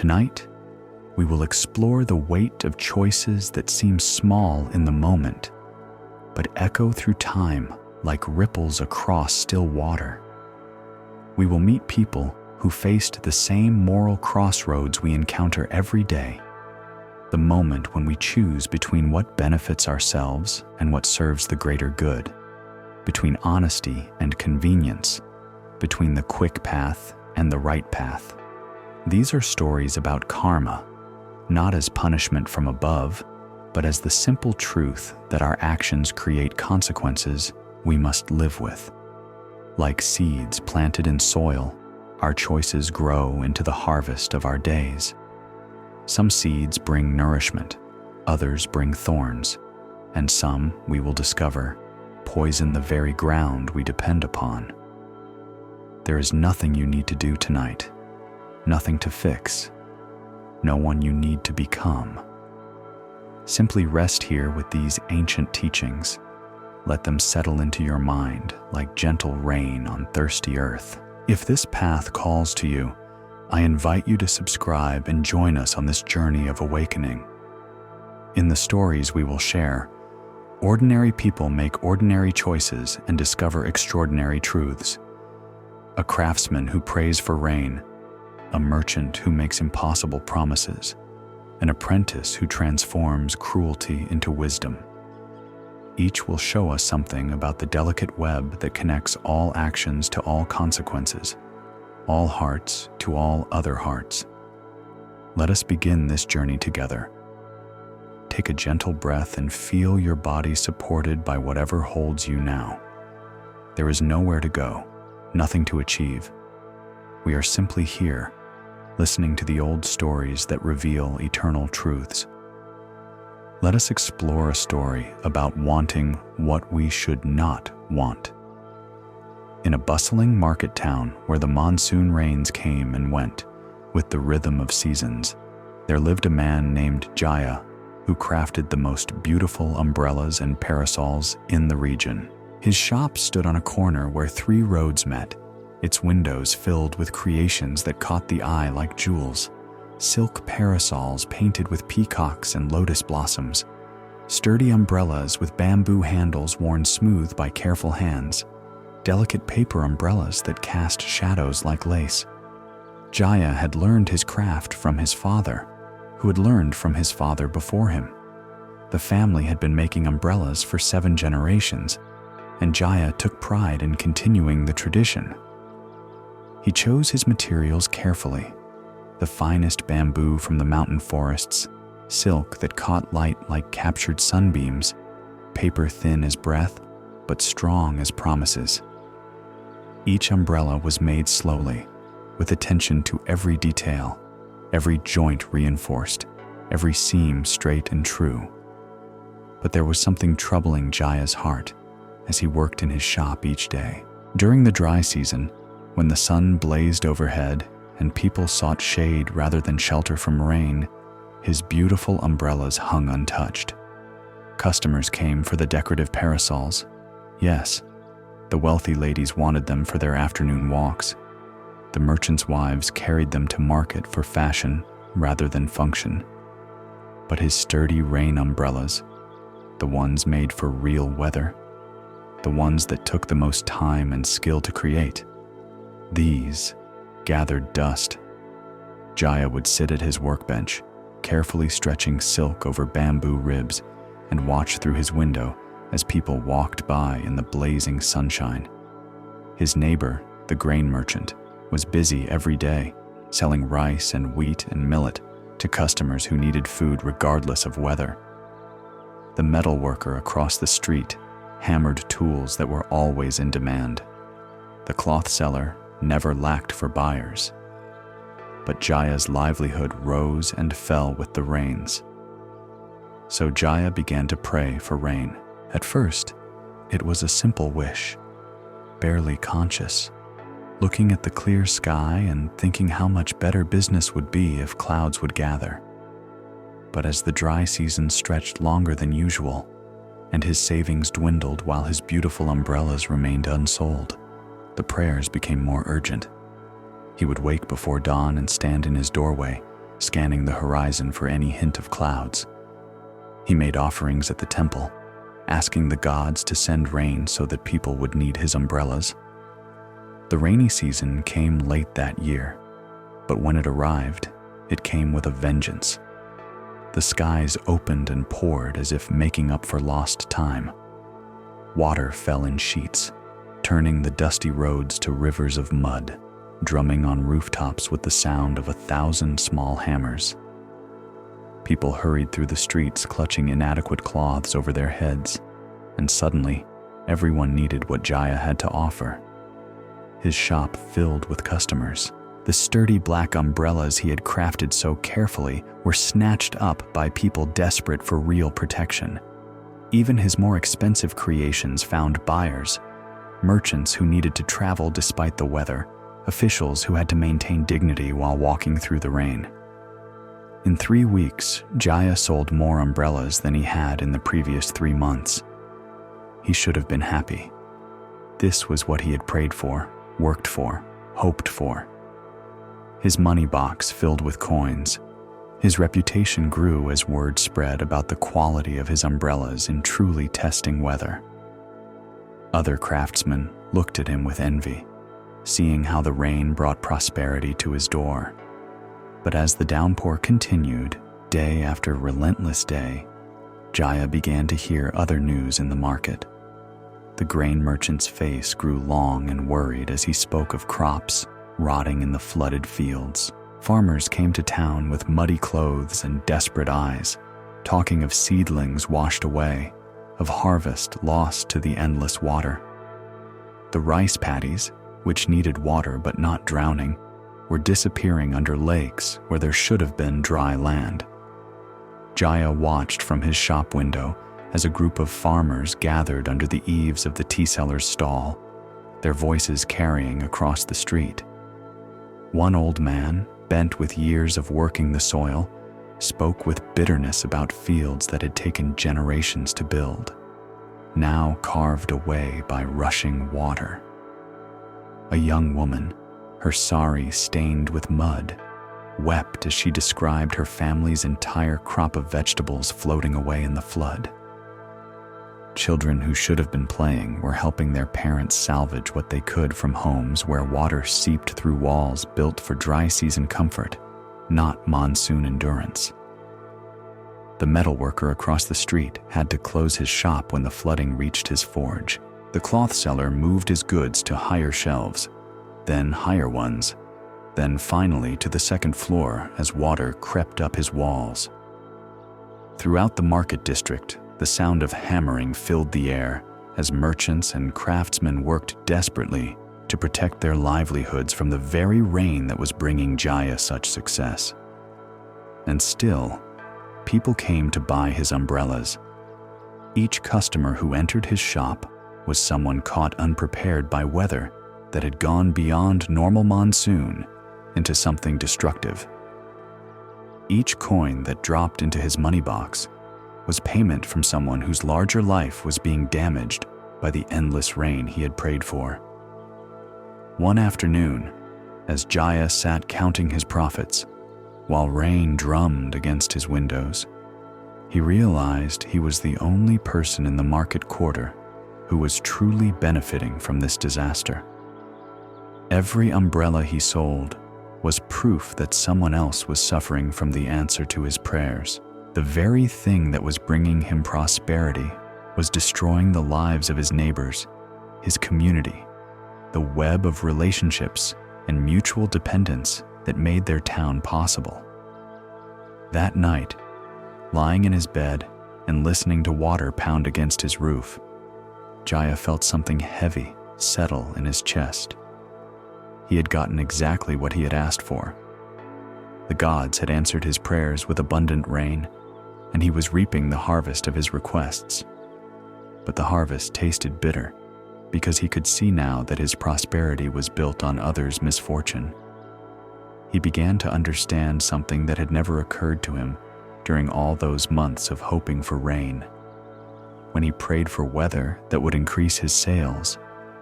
Tonight, we will explore the weight of choices that seem small in the moment, but echo through time like ripples across still water. We will meet people who faced the same moral crossroads we encounter every day, the moment when we choose between what benefits ourselves and what serves the greater good, between honesty and convenience, between the quick path and the right path. These are stories about karma, not as punishment from above, but as the simple truth that our actions create consequences we must live with. Like seeds planted in soil, our choices grow into the harvest of our days. Some seeds bring nourishment, others bring thorns, and some, we will discover, poison the very ground we depend upon. There is nothing you need to do tonight, nothing to fix, no one you need to become. Simply rest here with these ancient teachings. Let them settle into your mind like gentle rain on thirsty earth. If this path calls to you, I invite you to subscribe and join us on this journey of awakening. In the stories we will share, ordinary people make ordinary choices and discover extraordinary truths. A craftsman who prays for rain, a merchant who makes impossible promises, an apprentice who transforms cruelty into wisdom. Each will show us something about the delicate web that connects all actions to all consequences, all hearts to all other hearts. Let us begin this journey together. Take a gentle breath and feel your body supported by whatever holds you now. There is nowhere to go, nothing to achieve. We are simply here, listening to the old stories that reveal eternal truths. Let us explore a story about wanting what we should not want. In a bustling market town where the monsoon rains came and went with the rhythm of seasons, there lived a man named Jaya who crafted the most beautiful umbrellas and parasols in the region. His shop stood on a corner where 3 roads met, its windows filled with creations that caught the eye like jewels. Silk parasols painted with peacocks and lotus blossoms, sturdy umbrellas with bamboo handles worn smooth by careful hands, delicate paper umbrellas that cast shadows like lace. Jaya had learned his craft from his father, who had learned from his father before him. The family had been making umbrellas for 7 generations, and Jaya took pride in continuing the tradition. He chose his materials carefully, the finest bamboo from the mountain forests, silk that caught light like captured sunbeams, paper thin as breath, but strong as promises. Each umbrella was made slowly, with attention to every detail, every joint reinforced, every seam straight and true. But there was something troubling Jaya's heart as he worked in his shop each day. During the dry season, when the sun blazed overhead and people sought shade rather than shelter from rain, his beautiful umbrellas hung untouched. Customers came for the decorative parasols. Yes, the wealthy ladies wanted them for their afternoon walks. The merchants' wives carried them to market for fashion rather than function. But his sturdy rain umbrellas, the ones made for real weather, the ones that took the most time and skill to create, these gathered dust. Jaya would sit at his workbench, carefully stretching silk over bamboo ribs, and watch through his window as people walked by in the blazing sunshine. His neighbor, the grain merchant, was busy every day, selling rice and wheat and millet to customers who needed food regardless of weather. The metal worker across the street hammered tools that were always in demand. The cloth seller never lacked for buyers. But Jaya's livelihood rose and fell with the rains. So Jaya began to pray for rain. At first, it was a simple wish, barely conscious, looking at the clear sky and thinking how much better business would be if clouds would gather. But as the dry season stretched longer than usual, and his savings dwindled while his beautiful umbrellas remained unsold, the prayers became more urgent. He would wake before dawn and stand in his doorway, scanning the horizon for any hint of clouds. He made offerings at the temple, asking the gods to send rain so that people would need his umbrellas. The rainy season came late that year, but when it arrived, it came with a vengeance. The skies opened and poured as if making up for lost time. Water fell in sheets, turning the dusty roads to rivers of mud, drumming on rooftops with the sound of 1,000 small hammers. People hurried through the streets clutching inadequate cloths over their heads, and suddenly, everyone needed what Jaya had to offer. His shop filled with customers. The sturdy black umbrellas he had crafted so carefully were snatched up by people desperate for real protection. Even his more expensive creations found buyers, merchants who needed to travel despite the weather, officials who had to maintain dignity while walking through the rain. In 3 weeks, Jaya sold more umbrellas than he had in the previous 3 months. He should have been happy. This was what he had prayed for, worked for, hoped for. His money box filled with coins. His reputation grew as word spread about the quality of his umbrellas in truly testing weather. Other craftsmen looked at him with envy, seeing how the rain brought prosperity to his door. But as the downpour continued, day after relentless day, Jaya began to hear other news in the market. The grain merchant's face grew long and worried as he spoke of crops rotting in the flooded fields. Farmers came to town with muddy clothes and desperate eyes, talking of seedlings washed away, of harvest lost to the endless water. The rice paddies, which needed water but not drowning, were disappearing under lakes where there should have been dry land. Jaya watched from his shop window as a group of farmers gathered under the eaves of the tea seller's stall, their voices carrying across the street. One old man, bent with years of working the soil, spoke with bitterness about fields that had taken generations to build, now carved away by rushing water. A young woman, her sari stained with mud, wept as she described her family's entire crop of vegetables floating away in the flood. Children who should have been playing were helping their parents salvage what they could from homes where water seeped through walls built for dry season comfort, not monsoon endurance. The metalworker across the street had to close his shop when the flooding reached his forge. The cloth seller moved his goods to higher shelves, then higher ones, then finally to the second floor as water crept up his walls. Throughout the market district, the sound of hammering filled the air as merchants and craftsmen worked desperately to protect their livelihoods from the very rain that was bringing Jaya such success. And still, people came to buy his umbrellas. Each customer who entered his shop was someone caught unprepared by weather that had gone beyond normal monsoon into something destructive. Each coin that dropped into his money box was payment from someone whose larger life was being damaged by the endless rain he had prayed for. One afternoon, as Jaya sat counting his profits, while rain drummed against his windows, he realized he was the only person in the market quarter who was truly benefiting from this disaster. Every umbrella he sold was proof that someone else was suffering from the answer to his prayers. The very thing that was bringing him prosperity was destroying the lives of his neighbors, his community, the web of relationships and mutual dependence that made their town possible. That night, lying in his bed and listening to water pound against his roof, Jaya felt something heavy settle in his chest. He had gotten exactly what he had asked for. The gods had answered his prayers with abundant rain, and he was reaping the harvest of his requests. But the harvest tasted bitter, because he could see now that his prosperity was built on others' misfortune. He began to understand something that had never occurred to him during all those months of hoping for rain. When he prayed for weather that would increase his sales,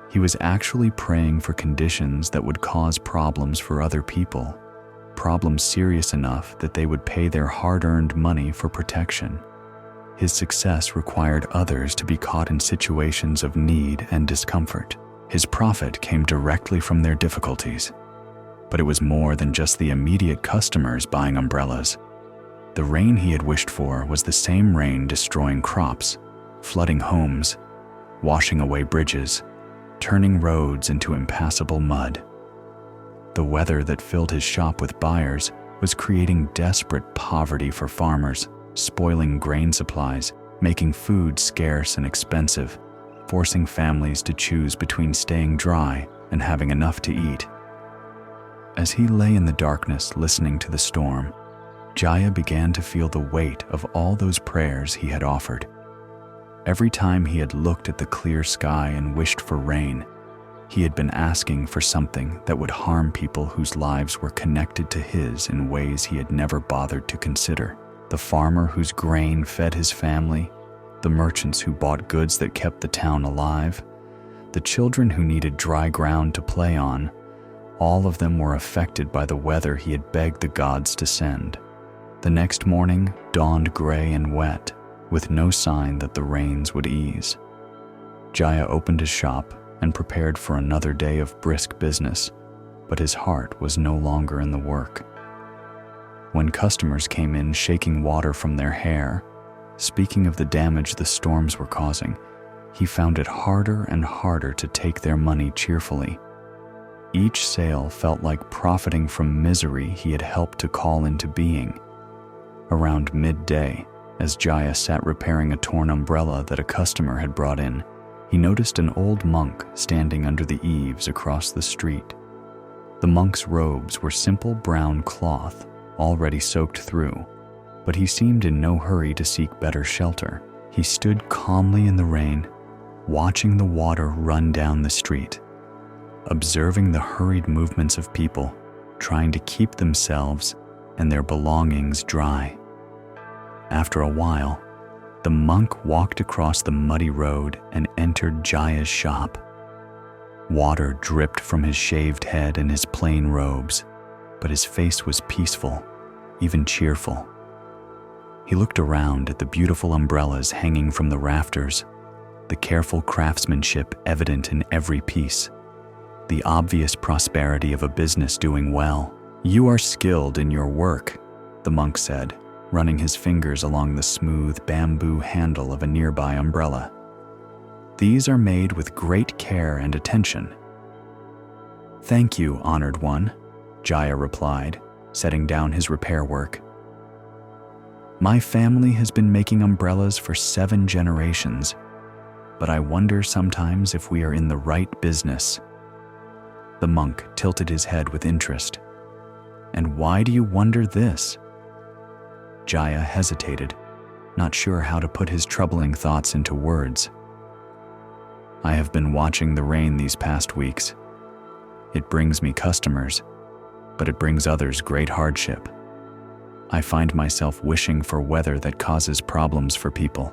he was actually praying for conditions that would cause problems for other people, problems serious enough that they would pay their hard-earned money for protection. His success required others to be caught in situations of need and discomfort. His profit came directly from their difficulties. But it was more than just the immediate customers buying umbrellas. The rain he had wished for was the same rain destroying crops, flooding homes, washing away bridges, turning roads into impassable mud. The weather that filled his shop with buyers was creating desperate poverty for farmers, spoiling grain supplies, making food scarce and expensive, forcing families to choose between staying dry and having enough to eat. As he lay in the darkness listening to the storm, Jaya began to feel the weight of all those prayers he had offered. Every time he had looked at the clear sky and wished for rain, he had been asking for something that would harm people whose lives were connected to his in ways he had never bothered to consider. The farmer whose grain fed his family, the merchants who bought goods that kept the town alive, the children who needed dry ground to play on, all of them were affected by the weather he had begged the gods to send. The next morning dawned gray and wet, with no sign that the rains would ease. Jaya opened his shop and prepared for another day of brisk business, but his heart was no longer in the work. When customers came in shaking water from their hair, speaking of the damage the storms were causing, he found it harder and harder to take their money cheerfully. Each sale felt like profiting from misery he had helped to call into being. Around midday, as Jaya sat repairing a torn umbrella that a customer had brought in, he noticed an old monk standing under the eaves across the street. The monk's robes were simple brown cloth, already soaked through, but he seemed in no hurry to seek better shelter. He stood calmly in the rain, watching the water run down the street, observing the hurried movements of people, trying to keep themselves and their belongings dry. After a while, the monk walked across the muddy road and entered Jaya's shop. Water dripped from his shaved head and his plain robes, but his face was peaceful, even cheerful. He looked around at the beautiful umbrellas hanging from the rafters, the careful craftsmanship evident in every piece, the obvious prosperity of a business doing well. "You are skilled in your work," the monk said, running his fingers along the smooth bamboo handle of a nearby umbrella. "These are made with great care and attention." "Thank you, honored one," Jaya replied, setting down his repair work. "My family has been making umbrellas for 7 generations, but I wonder sometimes if we are in the right business." The monk tilted his head with interest. "And why do you wonder this?" Jaya hesitated, not sure how to put his troubling thoughts into words. "I have been watching the rain these past weeks. It brings me customers, but it brings others great hardship. I find myself wishing for weather that causes problems for people,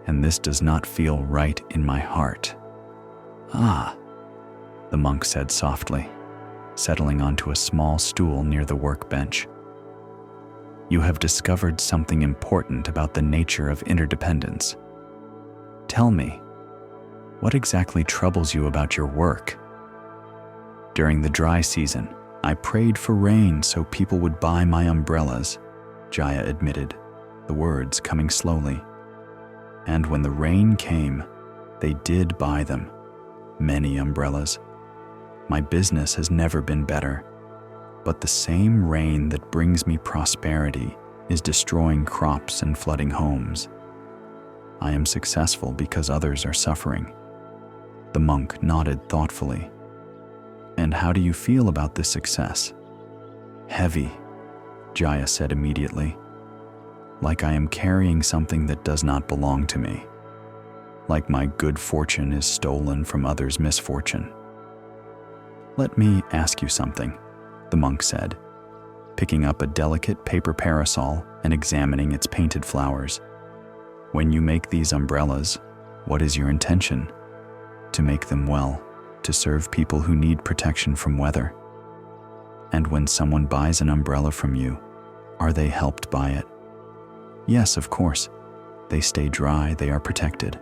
and this does not feel right in my heart." "Ah," the monk said softly, settling onto a small stool near the workbench. "You have discovered something important about the nature of interdependence. Tell me, what exactly troubles you about your work?" "During the dry season, I prayed for rain so people would buy my umbrellas," Jaya admitted, the words coming slowly. "And when the rain came, they did buy them, many umbrellas. My business has never been better, but the same rain that brings me prosperity is destroying crops and flooding homes. I am successful because others are suffering." The monk nodded thoughtfully. "And how do you feel about this success?" "Heavy," Jaya said immediately. "Like I am carrying something that does not belong to me. Like my good fortune is stolen from others' misfortune." "Let me ask you something," the monk said, picking up a delicate paper parasol and examining its painted flowers. "When you make these umbrellas, what is your intention? To make them well, to serve people who need protection from weather?" And when someone buys an umbrella from you, are they helped by it? Yes, of course. They stay dry, they are protected.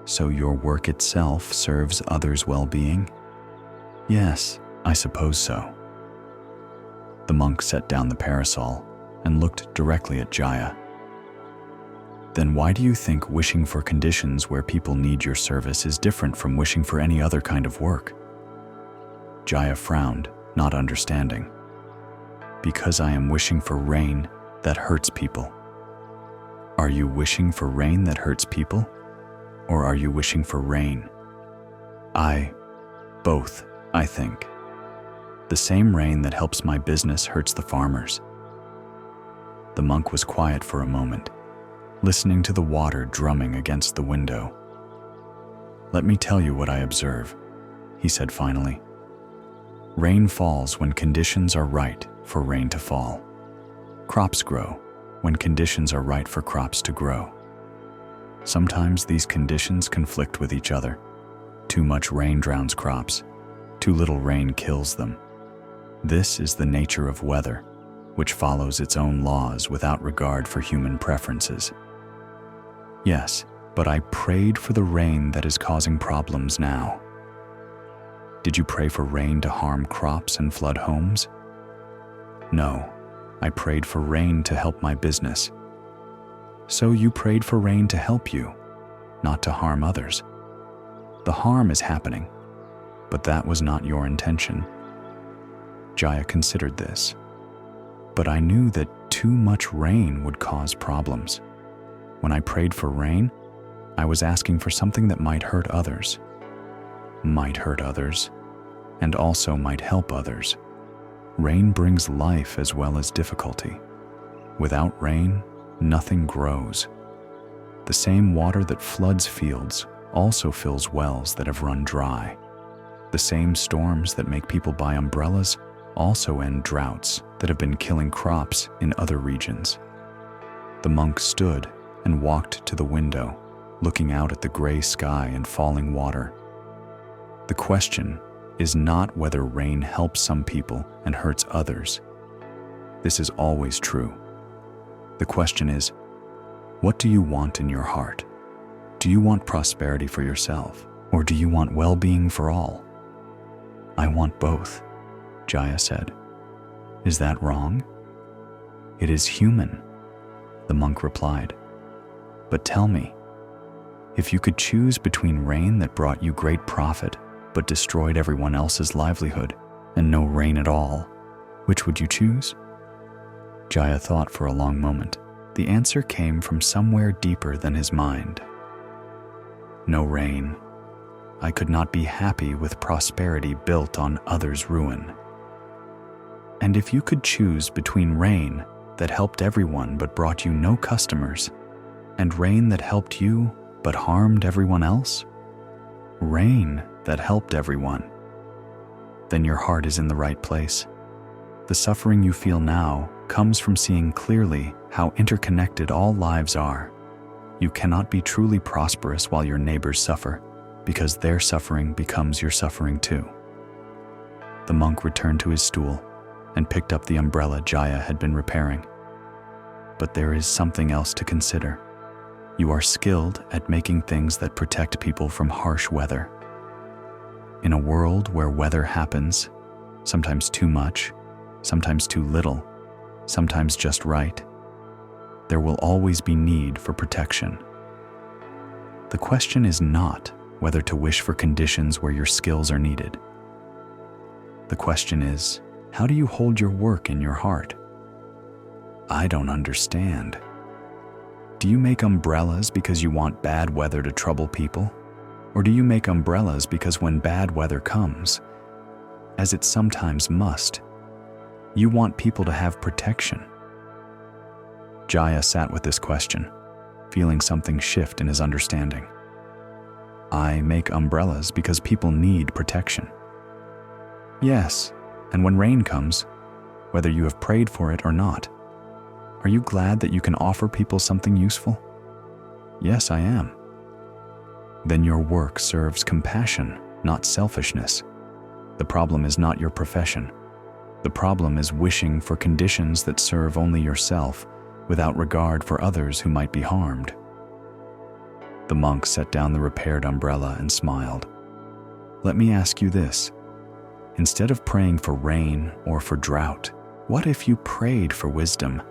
So your work itself serves others' well-being? Yes, I suppose so. The monk set down the parasol and looked directly at Jaya. Then why do you think wishing for conditions where people need your service is different from wishing for any other kind of work? Jaya frowned, not understanding. Because I am wishing for rain that hurts people. Are you wishing for rain that hurts people? Or are you wishing for rain? Both, I think. The same rain that helps my business hurts the farmers. The monk was quiet for a moment, listening to the water drumming against the window. Let me tell you what I observe, he said finally. Rain falls when conditions are right for rain to fall. Crops grow when conditions are right for crops to grow. Sometimes these conditions conflict with each other. Too much rain drowns crops. Too little rain kills them. This is the nature of weather, which follows its own laws without regard for human preferences. Yes, but I prayed for the rain that is causing problems now. Did you pray for rain to harm crops and flood homes? No, I prayed for rain to help my business. So you prayed for rain to help you, not to harm others. The harm is happening, but that was not your intention. Jaya considered this. But I knew that too much rain would cause problems. When I prayed for rain, I was asking for something that might hurt others. Might hurt others, and also might help others. Rain brings life as well as difficulty. Without rain, nothing grows. The same water that floods fields also fills wells that have run dry. The same storms that make people buy umbrellas also end droughts that have been killing crops in other regions. The monk stood and walked to the window, looking out at the gray sky and falling water. The question is not whether rain helps some people and hurts others. This is always true. The question is, what do you want in your heart? Do you want prosperity for yourself, or do you want well-being for all? I want both, Jaya said. Is that wrong? It is human, the monk replied. But tell me, if you could choose between rain that brought you great profit but destroyed everyone else's livelihood, and no rain at all, which would you choose? Jaya thought for a long moment. The answer came from somewhere deeper than his mind. No rain. I could not be happy with prosperity built on others' ruin. And if you could choose between rain that helped everyone but brought you no customers, and rain that helped you but harmed everyone else? Rain that helped everyone. Then your heart is in the right place. The suffering you feel now comes from seeing clearly how interconnected all lives are. You cannot be truly prosperous while your neighbors suffer, because their suffering becomes your suffering too. The monk returned to his stool and picked up the umbrella Jaya had been repairing. But there is something else to consider. You are skilled at making things that protect people from harsh weather. In a world where weather happens, sometimes too much, sometimes too little, sometimes just right, there will always be need for protection. The question is not whether to wish for conditions where your skills are needed. The question is, how do you hold your work in your heart? I don't understand. Do you make umbrellas because you want bad weather to trouble people? Or do you make umbrellas because when bad weather comes, as it sometimes must, you want people to have protection? Jaya sat with this question, feeling something shift in his understanding. I make umbrellas because people need protection. Yes, and when rain comes, whether you have prayed for it or not, are you glad that you can offer people something useful? Yes, I am. Then your work serves compassion, not selfishness. The problem is not your profession. The problem is wishing for conditions that serve only yourself without regard for others who might be harmed. The monk set down the repaired umbrella and smiled. Let me ask you this. Instead of praying for rain or for drought, what if you prayed for wisdom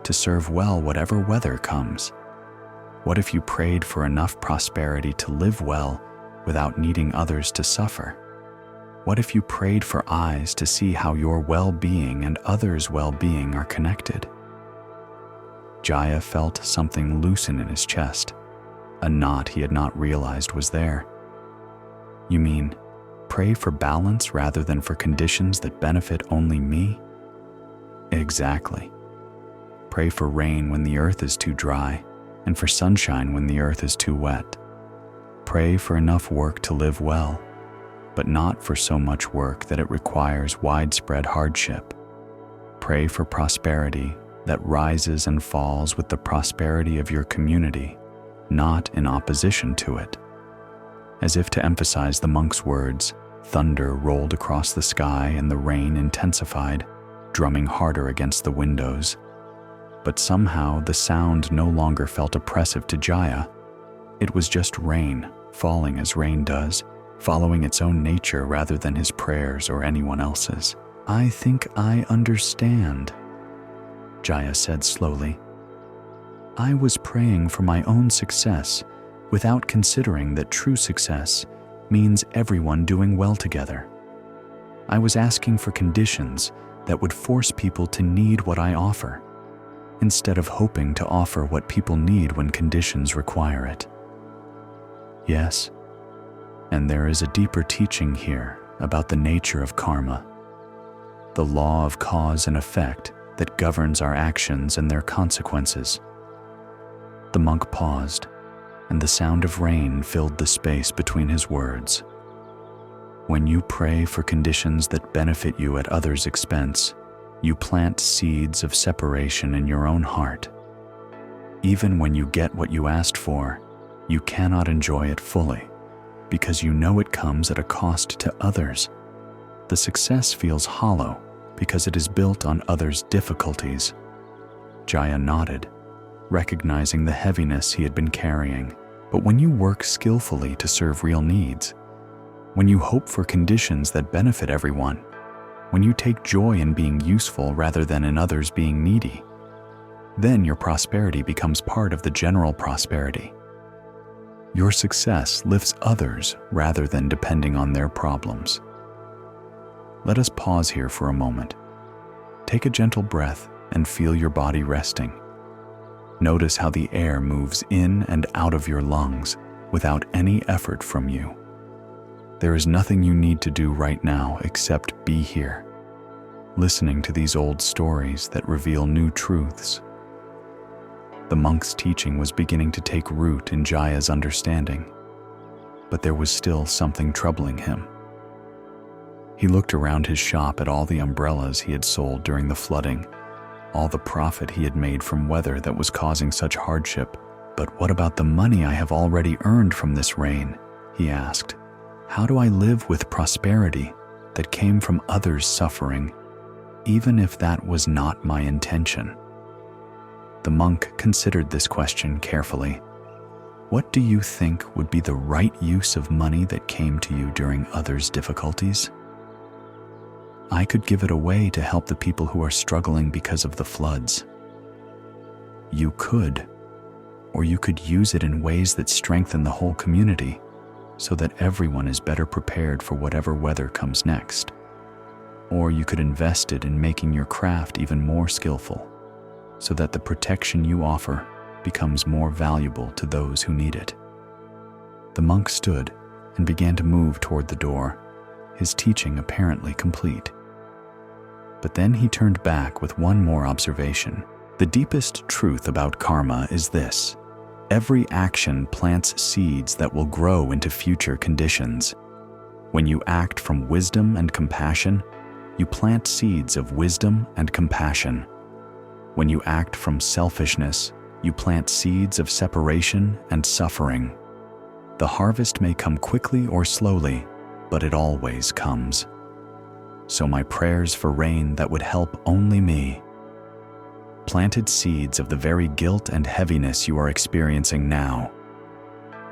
to serve well whatever weather comes? What if you prayed for enough prosperity to live well without needing others to suffer? What if you prayed for eyes to see how your well-being and others' well-being are connected? Jaya felt something loosen in his chest, a knot he had not realized was there. You mean, pray for balance rather than for conditions that benefit only me? Exactly. Pray for rain when the earth is too dry, and for sunshine when the earth is too wet. Pray for enough work to live well, but not for so much work that it requires widespread hardship. Pray for prosperity that rises and falls with the prosperity of your community, not in opposition to it. As if to emphasize the monk's words, thunder rolled across the sky and the rain intensified, drumming harder against the windows. But somehow the sound no longer felt oppressive to Jaya. It was just rain, falling as rain does, following its own nature rather than his prayers or anyone else's. I think I understand, Jaya said slowly. I was praying for my own success without considering that true success means everyone doing well together. I was asking for conditions that would force people to need what I offer, instead of hoping to offer what people need when conditions require it. Yes, and there is a deeper teaching here about the nature of karma, the law of cause and effect that governs our actions and their consequences. The monk paused, and the sound of rain filled the space between his words. When you pray for conditions that benefit you at others' expense, you plant seeds of separation in your own heart. Even when you get what you asked for, you cannot enjoy it fully, because you know it comes at a cost to others. The success feels hollow because it is built on others' difficulties. Jaya nodded, recognizing the heaviness he had been carrying. But when you work skillfully to serve real needs, when you hope for conditions that benefit everyone, when you take joy in being useful rather than in others being needy, then your prosperity becomes part of the general prosperity. Your success lifts others rather than depending on their problems. Let us pause here for a moment. Take a gentle breath and feel your body resting. Notice how the air moves in and out of your lungs without any effort from you. There is nothing you need to do right now except be here, listening to these old stories that reveal new truths. The monk's teaching was beginning to take root in Jaya's understanding, but there was still something troubling him. He looked around his shop at all the umbrellas he had sold during the flooding, all the profit he had made from weather that was causing such hardship. But what about the money I have already earned from this rain? He asked. How do I live with prosperity that came from others' suffering, even if that was not my intention? The monk considered this question carefully. What do you think would be the right use of money that came to you during others' difficulties? I could give it away to help the people who are struggling because of the floods. You could, or you could use it in ways that strengthen the whole community so that everyone is better prepared for whatever weather comes next. Or you could invest it in making your craft even more skillful so that the protection you offer becomes more valuable to those who need it. The monk stood and began to move toward the door, his teaching apparently complete. But then he turned back with one more observation. The deepest truth about karma is this: every action plants seeds that will grow into future conditions. When you act from wisdom and compassion, you plant seeds of wisdom and compassion. When you act from selfishness, you plant seeds of separation and suffering. The harvest may come quickly or slowly, but it always comes. so my prayers for rain that would help only me planted seeds of the very guilt and heaviness you are experiencing now.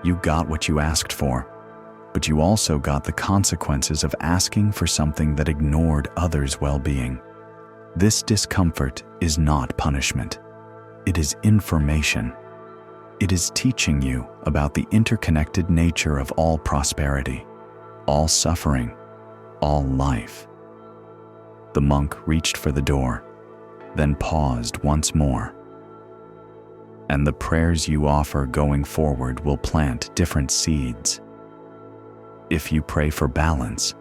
You got what you asked for, but you also got the consequences of asking for something that ignored others' well-being. This discomfort is not punishment. It is information. It is teaching you about the interconnected nature of all prosperity, all suffering, all life. The monk reached for the door, then paused once more. And the prayers you offer going forward will plant different seeds. If you pray for balance,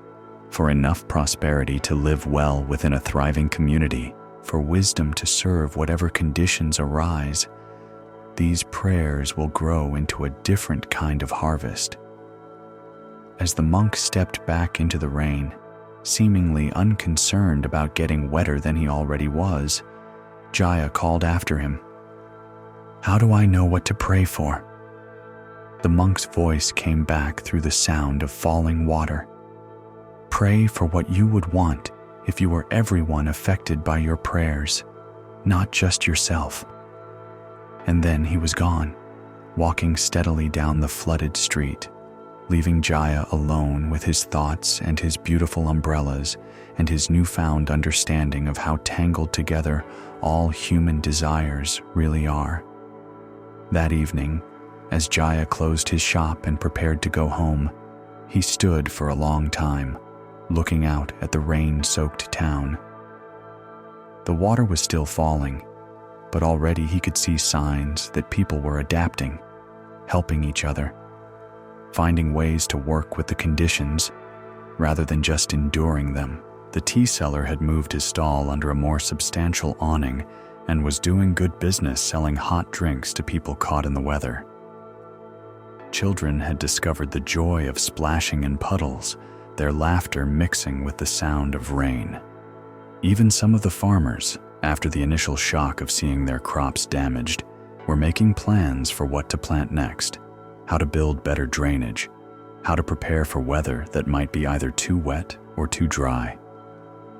for enough prosperity to live well within a thriving community, for wisdom to serve whatever conditions arise, these prayers will grow into a different kind of harvest. As the monk stepped back into the rain, seemingly unconcerned about getting wetter than he already was, Jaya called after him. "How do I know what to pray for?" The monk's voice came back through the sound of falling water. "Pray for what you would want if you were everyone affected by your prayers, not just yourself." And then he was gone, walking steadily down the flooded street, leaving Jaya alone with his thoughts and his beautiful umbrellas and his newfound understanding of how tangled together all human desires really are. That evening, as Jaya closed his shop and prepared to go home, he stood for a long time, looking out at the rain-soaked town. The water was still falling, but already he could see signs that people were adapting, helping each other, finding ways to work with the conditions rather than just enduring them. The tea seller had moved his stall under a more substantial awning and was doing good business selling hot drinks to people caught in the weather. Children had discovered the joy of splashing in puddles, their laughter mixing with the sound of rain. Even some of the farmers, after the initial shock of seeing their crops damaged, were making plans for what to plant next, how to build better drainage, how to prepare for weather that might be either too wet or too dry.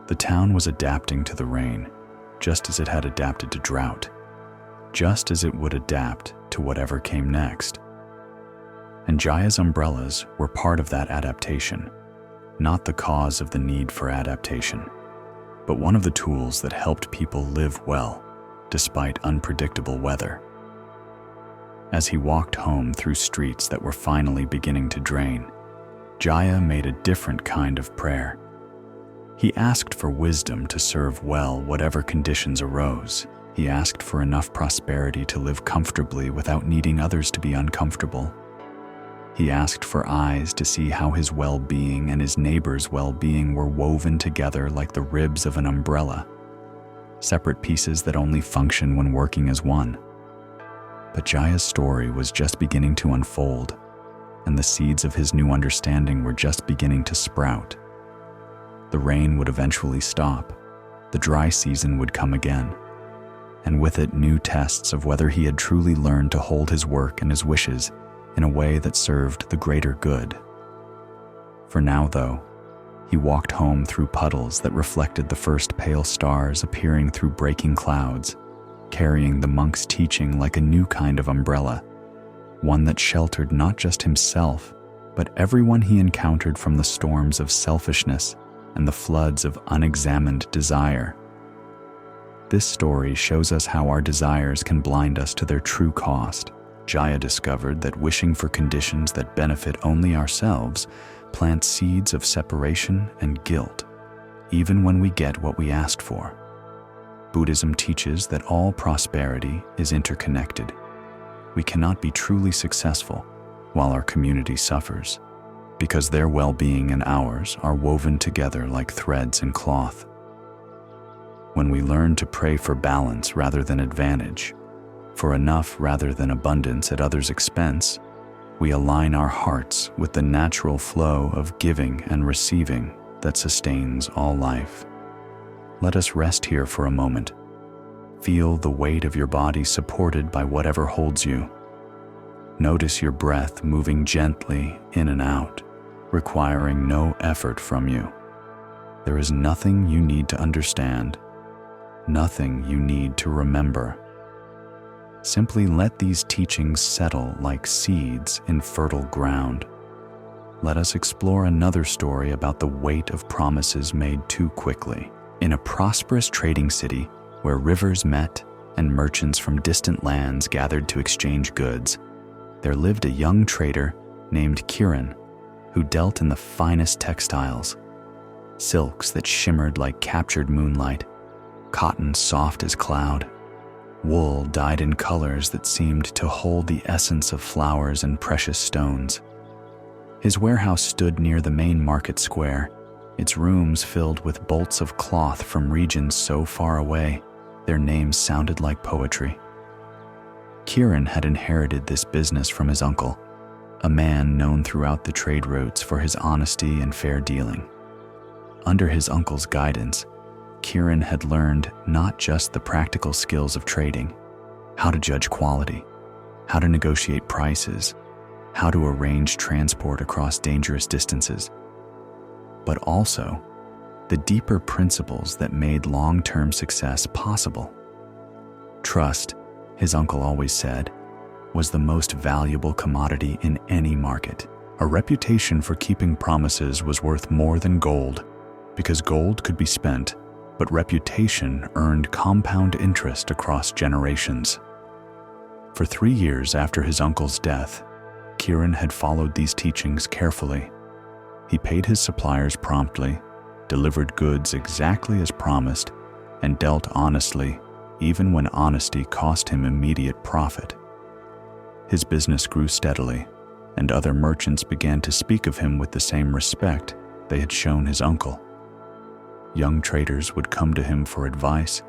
The town was adapting to the rain, just as it had adapted to drought, just as it would adapt to whatever came next. And Jaya's umbrellas were part of that adaptation, not the cause of the need for adaptation, but one of the tools that helped people live well, despite unpredictable weather. As he walked home through streets that were finally beginning to drain, Jaya made a different kind of prayer. He asked for wisdom to serve well whatever conditions arose. He asked for enough prosperity to live comfortably without needing others to be uncomfortable. He asked for eyes to see how his well-being and his neighbor's well-being were woven together like the ribs of an umbrella, separate pieces that only function when working as one. But Jaya's story was just beginning to unfold, and the seeds of his new understanding were just beginning to sprout. The rain would eventually stop, the dry season would come again, and with it new tests of whether he had truly learned to hold his work and his wishes in a way that served the greater good. For now, though, he walked home through puddles that reflected the first pale stars appearing through breaking clouds, carrying the monk's teaching like a new kind of umbrella, one that sheltered not just himself, but everyone he encountered from the storms of selfishness and the floods of unexamined desire. This story shows us how our desires can blind us to their true cost. Jaya discovered that wishing for conditions that benefit only ourselves plants seeds of separation and guilt, even when we get what we asked for. Buddhism teaches that all prosperity is interconnected. We cannot be truly successful while our community suffers, because their well-being and ours are woven together like threads in cloth. When we learn to pray for balance rather than advantage, for enough rather than abundance at others' expense, we align our hearts with the natural flow of giving and receiving that sustains all life. Let us rest here for a moment. Feel the weight of your body supported by whatever holds you. Notice your breath moving gently in and out, requiring no effort from you. There is nothing you need to understand, nothing you need to remember. Simply let these teachings settle like seeds in fertile ground. Let us explore another story about the weight of promises made too quickly. In a prosperous trading city where rivers met and merchants from distant lands gathered to exchange goods, there lived a young trader named Kiran who dealt in the finest textiles, silks that shimmered like captured moonlight, cotton soft as cloud, wool dyed in colors that seemed to hold the essence of flowers and precious stones. His warehouse stood near the main market square, its rooms filled with bolts of cloth from regions so far away, their names sounded like poetry. Kiran had inherited this business from his uncle, a man known throughout the trade routes for his honesty and fair dealing. Under his uncle's guidance, Kiran had learned not just the practical skills of trading, how to judge quality, how to negotiate prices, how to arrange transport across dangerous distances, but also the deeper principles that made long-term success possible. Trust, his uncle always said, was the most valuable commodity in any market. A reputation for keeping promises was worth more than gold, because gold could be spent, but reputation earned compound interest across generations. For 3 years after his uncle's death, Kiran had followed these teachings carefully. He paid his suppliers promptly, delivered goods exactly as promised, and dealt honestly, even when honesty cost him immediate profit. His business grew steadily, and other merchants began to speak of him with the same respect they had shown his uncle. Young traders would come to him for advice,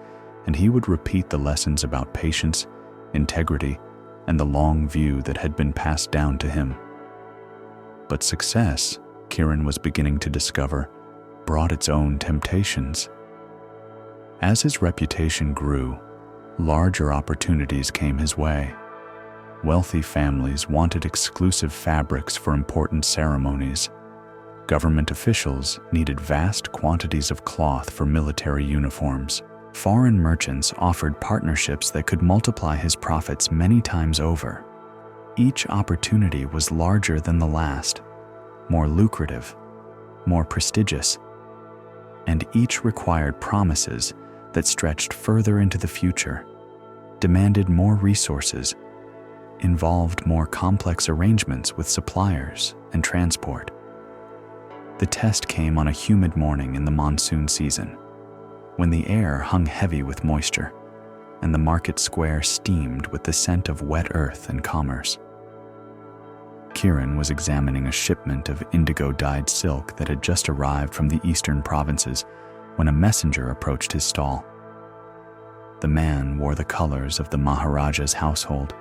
and he would repeat the lessons about patience, integrity, and the long view that had been passed down to him. But success, Kiran was beginning to discover, brought its own temptations. As his reputation grew, larger opportunities came his way. Wealthy families wanted exclusive fabrics for important ceremonies. Government officials needed vast quantities of cloth for military uniforms. Foreign merchants offered partnerships that could multiply his profits many times over. Each opportunity was larger than the last, more lucrative, more prestigious, and each required promises that stretched further into the future, demanded more resources, involved more complex arrangements with suppliers and transport. The test came on a humid morning in the monsoon season, when the air hung heavy with moisture, and the market square steamed with the scent of wet earth and commerce. Kiran was examining a shipment of indigo-dyed silk that had just arrived from the eastern provinces when a messenger approached his stall. The man wore the colors of the Maharaja's household,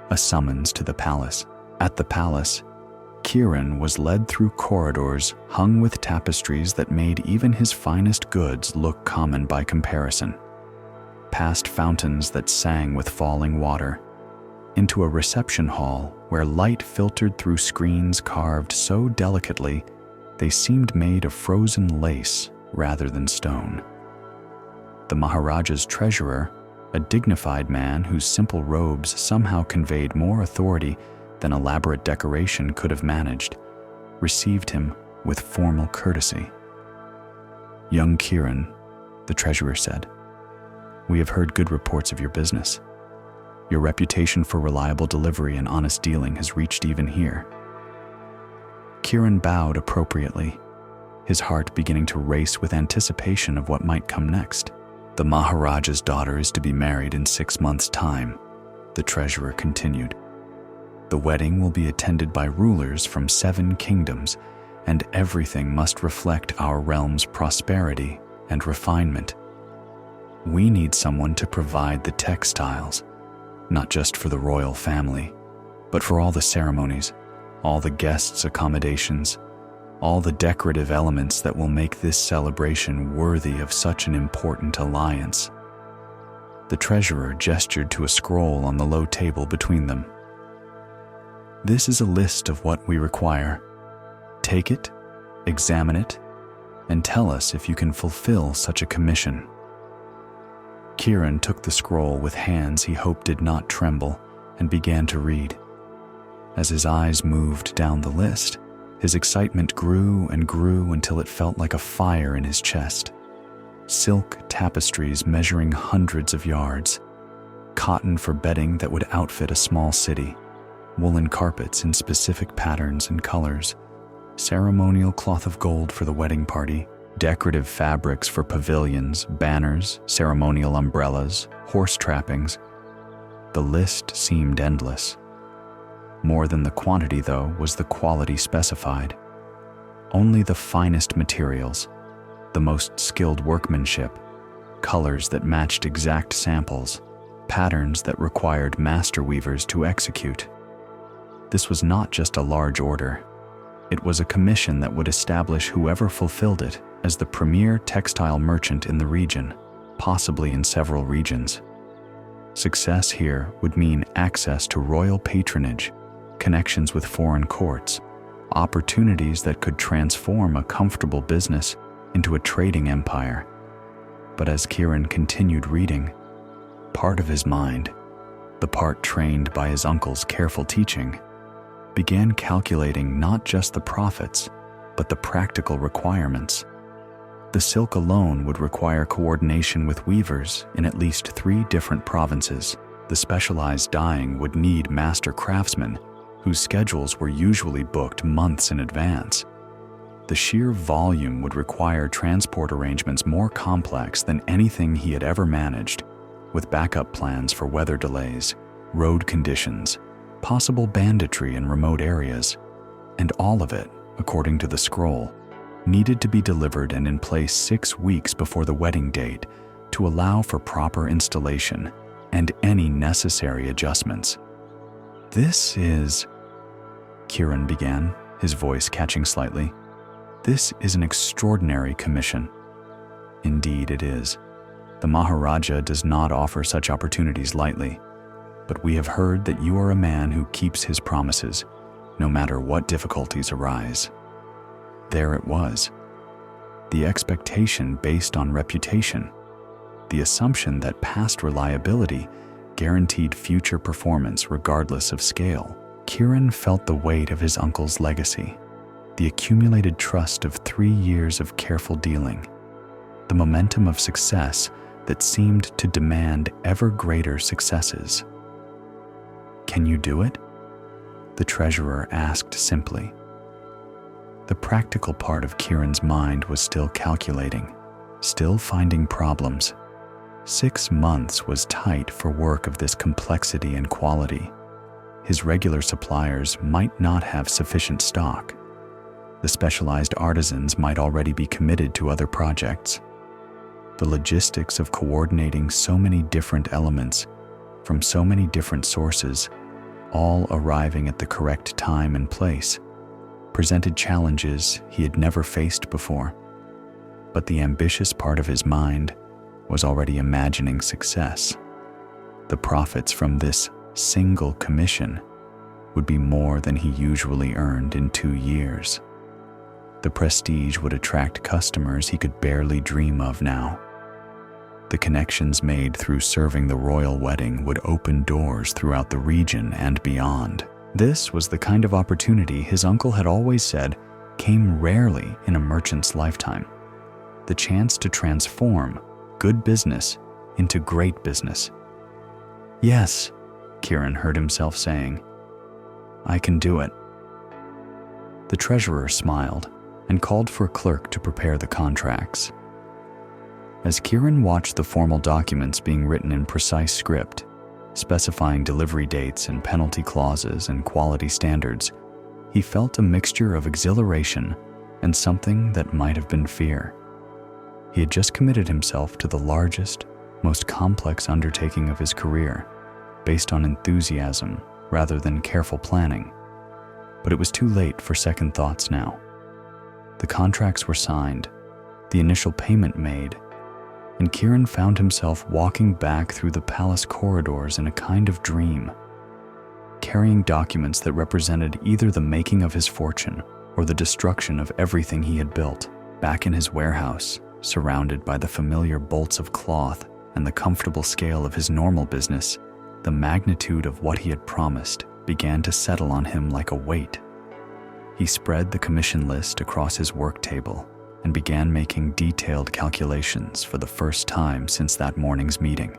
a summons to the palace. At the palace, Kiran was led through corridors hung with tapestries that made even his finest goods look common by comparison, past fountains that sang with falling water, into a reception hall where light filtered through screens carved so delicately they seemed made of frozen lace rather than stone. The Maharaja's treasurer, a dignified man whose simple robes somehow conveyed more authority than elaborate decoration could have managed, received him with formal courtesy. "Young Kiran," the treasurer said, "we have heard good reports of your business. Your reputation for reliable delivery and honest dealing has reached even here." Kiran bowed appropriately, his heart beginning to race with anticipation of what might come next. "The Maharaja's daughter is to be married in 6 months' time," the treasurer continued. "The wedding will be attended by rulers from 7 kingdoms, and everything must reflect our realm's prosperity and refinement. We need someone to provide the textiles, not just for the royal family, but for all the ceremonies, all the guests' accommodations, all the decorative elements that will make this celebration worthy of such an important alliance." The treasurer gestured to a scroll on the low table between them. "This is a list of what we require. Take it, examine it, and tell us if you can fulfill such a commission." Kieran took the scroll with hands he hoped did not tremble and began to read. As his eyes moved down the list, his excitement grew and grew until it felt like a fire in his chest. Silk tapestries measuring hundreds of yards, cotton for bedding that would outfit a small city, woolen carpets in specific patterns and colors, ceremonial cloth of gold for the wedding party, decorative fabrics for pavilions, banners, ceremonial umbrellas, horse trappings. The list seemed endless. More than the quantity, though, was the quality specified. Only the finest materials, the most skilled workmanship, colors that matched exact samples, patterns that required master weavers to execute. This was not just a large order. It was a commission that would establish whoever fulfilled it as the premier textile merchant in the region, possibly in several regions. Success here would mean access to royal patronage, connections with foreign courts, opportunities that could transform a comfortable business into a trading empire. But as Kieran continued reading, part of his mind, the part trained by his uncle's careful teaching, began calculating not just the profits, but the practical requirements. The silk alone would require coordination with weavers in at least 3 different provinces. The specialized dyeing would need master craftsmen whose schedules were usually booked months in advance. The sheer volume would require transport arrangements more complex than anything he had ever managed, with backup plans for weather delays, road conditions, possible banditry in remote areas, and all of it, according to the scroll, needed to be delivered and in place 6 weeks before the wedding date to allow for proper installation and any necessary adjustments. "This is," Kieran began, his voice catching slightly. "This is an extraordinary commission." "Indeed it is. The Maharaja does not offer such opportunities lightly, but we have heard that you are a man who keeps his promises, no matter what difficulties arise." There it was. The expectation based on reputation, the assumption that past reliability guaranteed future performance regardless of scale. Kieran felt the weight of his uncle's legacy, the accumulated trust of 3 years of careful dealing, the momentum of success that seemed to demand ever greater successes. "Can you do it?" the treasurer asked simply. The practical part of Kieran's mind was still calculating, still finding problems. 6 months was tight for work of this complexity and quality. His regular suppliers might not have sufficient stock. The specialized artisans might already be committed to other projects. The logistics of coordinating so many different elements from so many different sources, all arriving at the correct time and place, presented challenges he had never faced before. But the ambitious part of his mind was already imagining success. The profits from this single commission would be more than he usually earned in 2 years. The prestige would attract customers he could barely dream of now. The connections made through serving the royal wedding would open doors throughout the region and beyond. This was the kind of opportunity his uncle had always said came rarely in a merchant's lifetime. The chance to transform good business into great business. "Yes," Kieran heard himself saying, "I can do it." The treasurer smiled and called for a clerk to prepare the contracts. As Kieran watched the formal documents being written in precise script, specifying delivery dates and penalty clauses and quality standards, he felt a mixture of exhilaration and something that might have been fear. He had just committed himself to the largest, most complex undertaking of his career, based on enthusiasm rather than careful planning. But it was too late for second thoughts now. The contracts were signed, the initial payment made, and Kieran found himself walking back through the palace corridors in a kind of dream, carrying documents that represented either the making of his fortune or the destruction of everything he had built. Back in his warehouse, surrounded by the familiar bolts of cloth and the comfortable scale of his normal business, the magnitude of what he had promised began to settle on him like a weight. He spread the commission list across his work table and began making detailed calculations for the first time since that morning's meeting.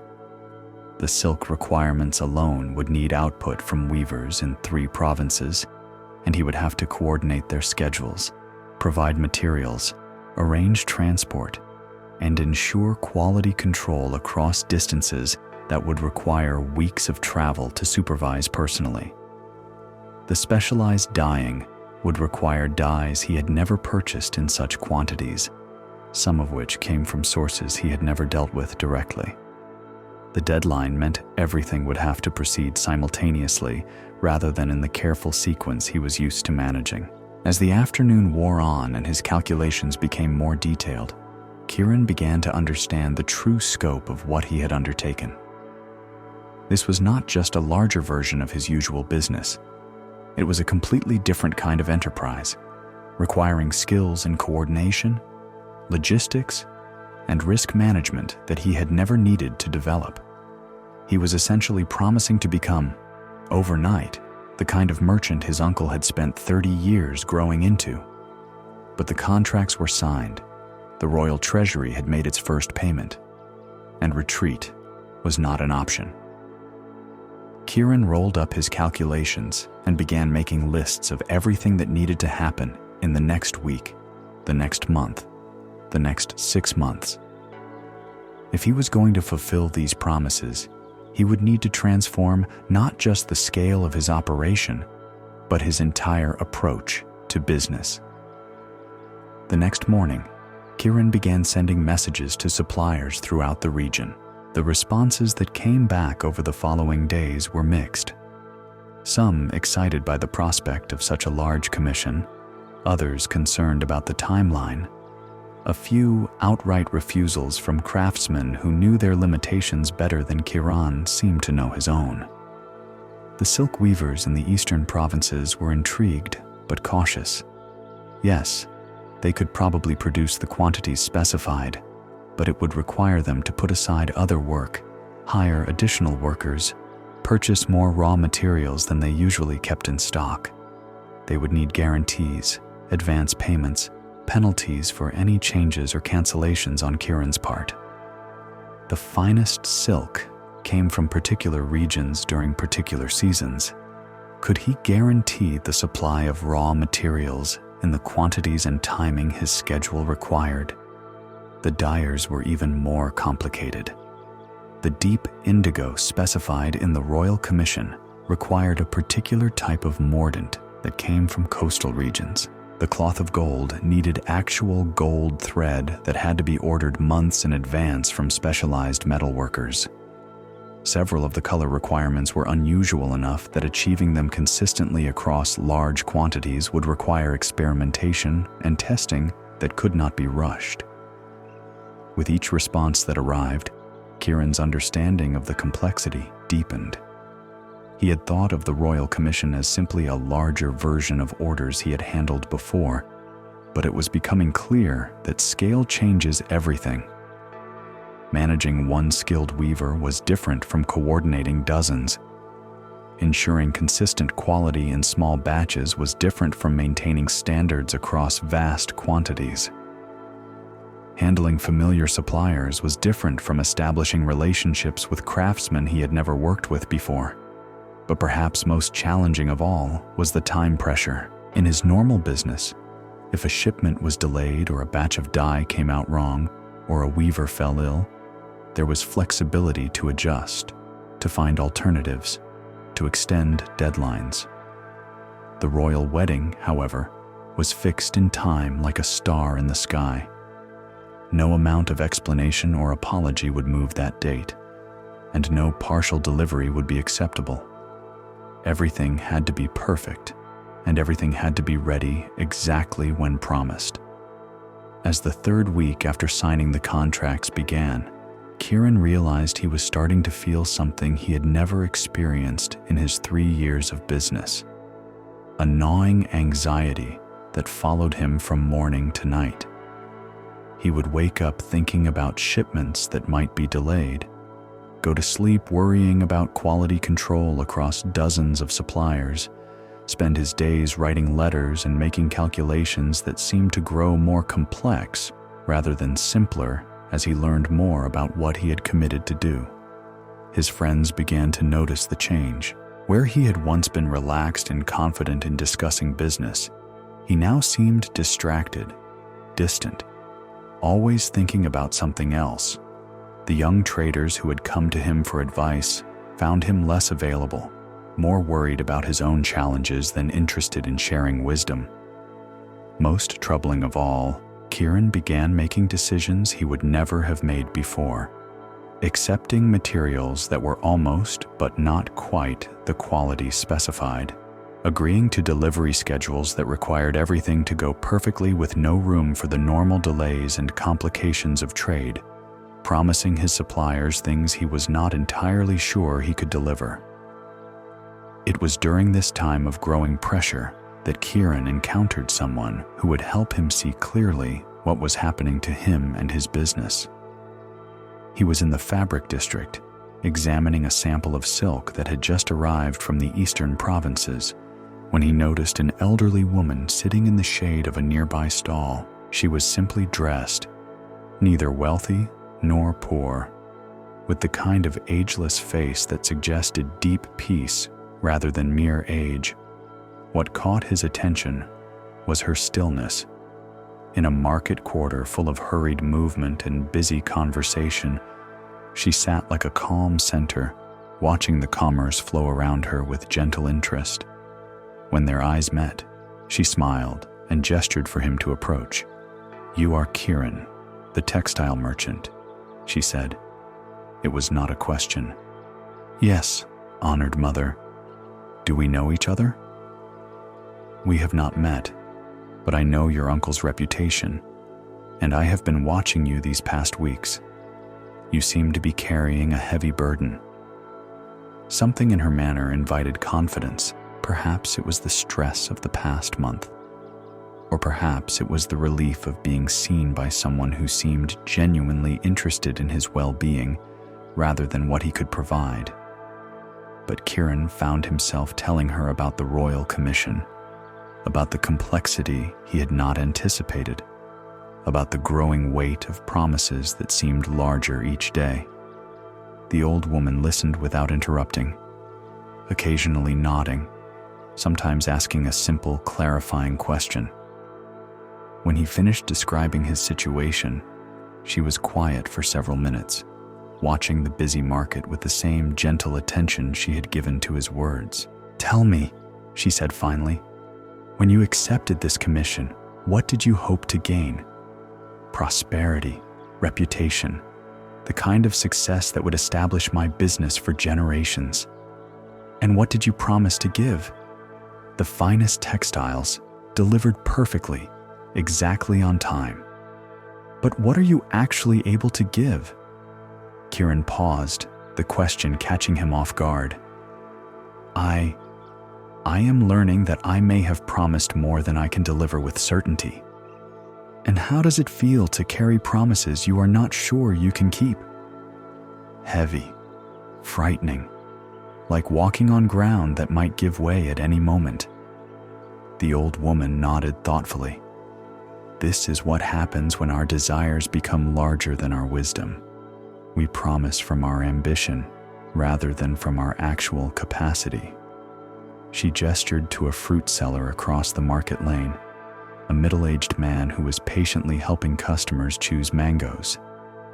The silk requirements alone would need output from weavers in 3 provinces, and he would have to coordinate their schedules, provide materials, arrange transport, and ensure quality control across distances that would require weeks of travel to supervise personally. The specialized dyeing would require dyes he had never purchased in such quantities, some of which came from sources he had never dealt with directly. The deadline meant everything would have to proceed simultaneously rather than in the careful sequence he was used to managing. As the afternoon wore on and his calculations became more detailed, Kieran began to understand the true scope of what he had undertaken. This was not just a larger version of his usual business. It was a completely different kind of enterprise, requiring skills in coordination, logistics, and risk management that he had never needed to develop. He was essentially promising to become, overnight, the kind of merchant his uncle had spent 30 years growing into. But the contracts were signed, the royal treasury had made its first payment, and retreat was not an option. Kieran rolled up his calculations and began making lists of everything that needed to happen in the next week, the next month, the next 6 months. If he was going to fulfill these promises, he would need to transform not just the scale of his operation, but his entire approach to business. The next morning, Kieran began sending messages to suppliers throughout the region. The responses that came back over the following days were mixed. Some excited by the prospect of such a large commission, others concerned about the timeline, a few outright refusals from craftsmen who knew their limitations better than Kieran seemed to know his own. The silk weavers in the eastern provinces were intrigued but cautious. Yes, they could probably produce the quantities specified, but it would require them to put aside other work, hire additional workers, purchase more raw materials than they usually kept in stock. They would need guarantees, advance payments, penalties for any changes or cancellations on Kieran's part. The finest silk came from particular regions during particular seasons. Could he guarantee the supply of raw materials in the quantities and timing his schedule required? The dyers were even more complicated. The deep indigo specified in the Royal Commission required a particular type of mordant that came from coastal regions. The cloth of gold needed actual gold thread that had to be ordered months in advance from specialized metal workers. Several of the color requirements were unusual enough that achieving them consistently across large quantities would require experimentation and testing that could not be rushed. With each response that arrived, Kieran's understanding of the complexity deepened. He had thought of the Royal Commission as simply a larger version of orders he had handled before, but it was becoming clear that scale changes everything. Managing one skilled weaver was different from coordinating dozens. Ensuring consistent quality in small batches was different from maintaining standards across vast quantities. Handling familiar suppliers was different from establishing relationships with craftsmen he had never worked with before. But perhaps most challenging of all was the time pressure. In his normal business, if a shipment was delayed or a batch of dye came out wrong or a weaver fell ill, there was flexibility to adjust, to find alternatives, to extend deadlines. The royal wedding, however, was fixed in time like a star in the sky. No amount of explanation or apology would move that date, and no partial delivery would be acceptable. Everything had to be perfect, and everything had to be ready exactly when promised. As the third week after signing the contracts began, Kieran realized he was starting to feel something he had never experienced in his 3 years of business. A gnawing anxiety that followed him from morning to night. He would wake up thinking about shipments that might be delayed, go to sleep worrying about quality control across dozens of suppliers, spend his days writing letters and making calculations that seemed to grow more complex rather than simpler as he learned more about what he had committed to do. His friends began to notice the change. Where he had once been relaxed and confident in discussing business, he now seemed distracted, distant, always thinking about something else. The young traders who had come to him for advice found him less available, more worried about his own challenges than interested in sharing wisdom. Most troubling of all, Kieran began making decisions he would never have made before, accepting materials that were almost but not quite the quality specified, agreeing to delivery schedules that required everything to go perfectly with no room for the normal delays and complications of trade, promising his suppliers things he was not entirely sure he could deliver. It was during this time of growing pressure that Kieran encountered someone who would help him see clearly what was happening to him and his business. He was in the fabric district, examining a sample of silk that had just arrived from the eastern provinces, when he noticed an elderly woman sitting in the shade of a nearby stall. She was simply dressed, neither wealthy nor poor, with the kind of ageless face that suggested deep peace rather than mere age. What caught his attention was her stillness. In a market quarter full of hurried movement and busy conversation, she sat like a calm center, watching the commerce flow around her with gentle interest. When their eyes met, she smiled and gestured for him to approach. "You are Kieran, the textile merchant," she said. It was not a question. "Yes, honored mother. Do we know each other?" "We have not met, but I know your uncle's reputation, and I have been watching you these past weeks. You seem to be carrying a heavy burden." Something in her manner invited confidence. Perhaps it was the stress of the past month, or perhaps it was the relief of being seen by someone who seemed genuinely interested in his well-being rather than what he could provide. But Kieran found himself telling her about the royal commission, about the complexity he had not anticipated, about the growing weight of promises that seemed larger each day. The old woman listened without interrupting, occasionally nodding, sometimes asking a simple, clarifying question. When he finished describing his situation, she was quiet for several minutes, watching the busy market with the same gentle attention she had given to his words. "Tell me," she said finally, "when you accepted this commission, what did you hope to gain? Prosperity, reputation, the kind of success that would establish my business for generations. And what did you promise to give? The finest textiles, delivered perfectly, exactly on time. But what are you actually able to give?" Kieran paused, the question catching him off guard. I am learning that I may have promised more than I can deliver with certainty. And how does it feel to carry promises you are not sure you can keep? Heavy, frightening, like walking on ground that might give way at any moment. The old woman nodded thoughtfully. This is what happens when our desires become larger than our wisdom. We promise from our ambition rather than from our actual capacity. She gestured to a fruit seller across the market lane, a middle-aged man who was patiently helping customers choose mangoes,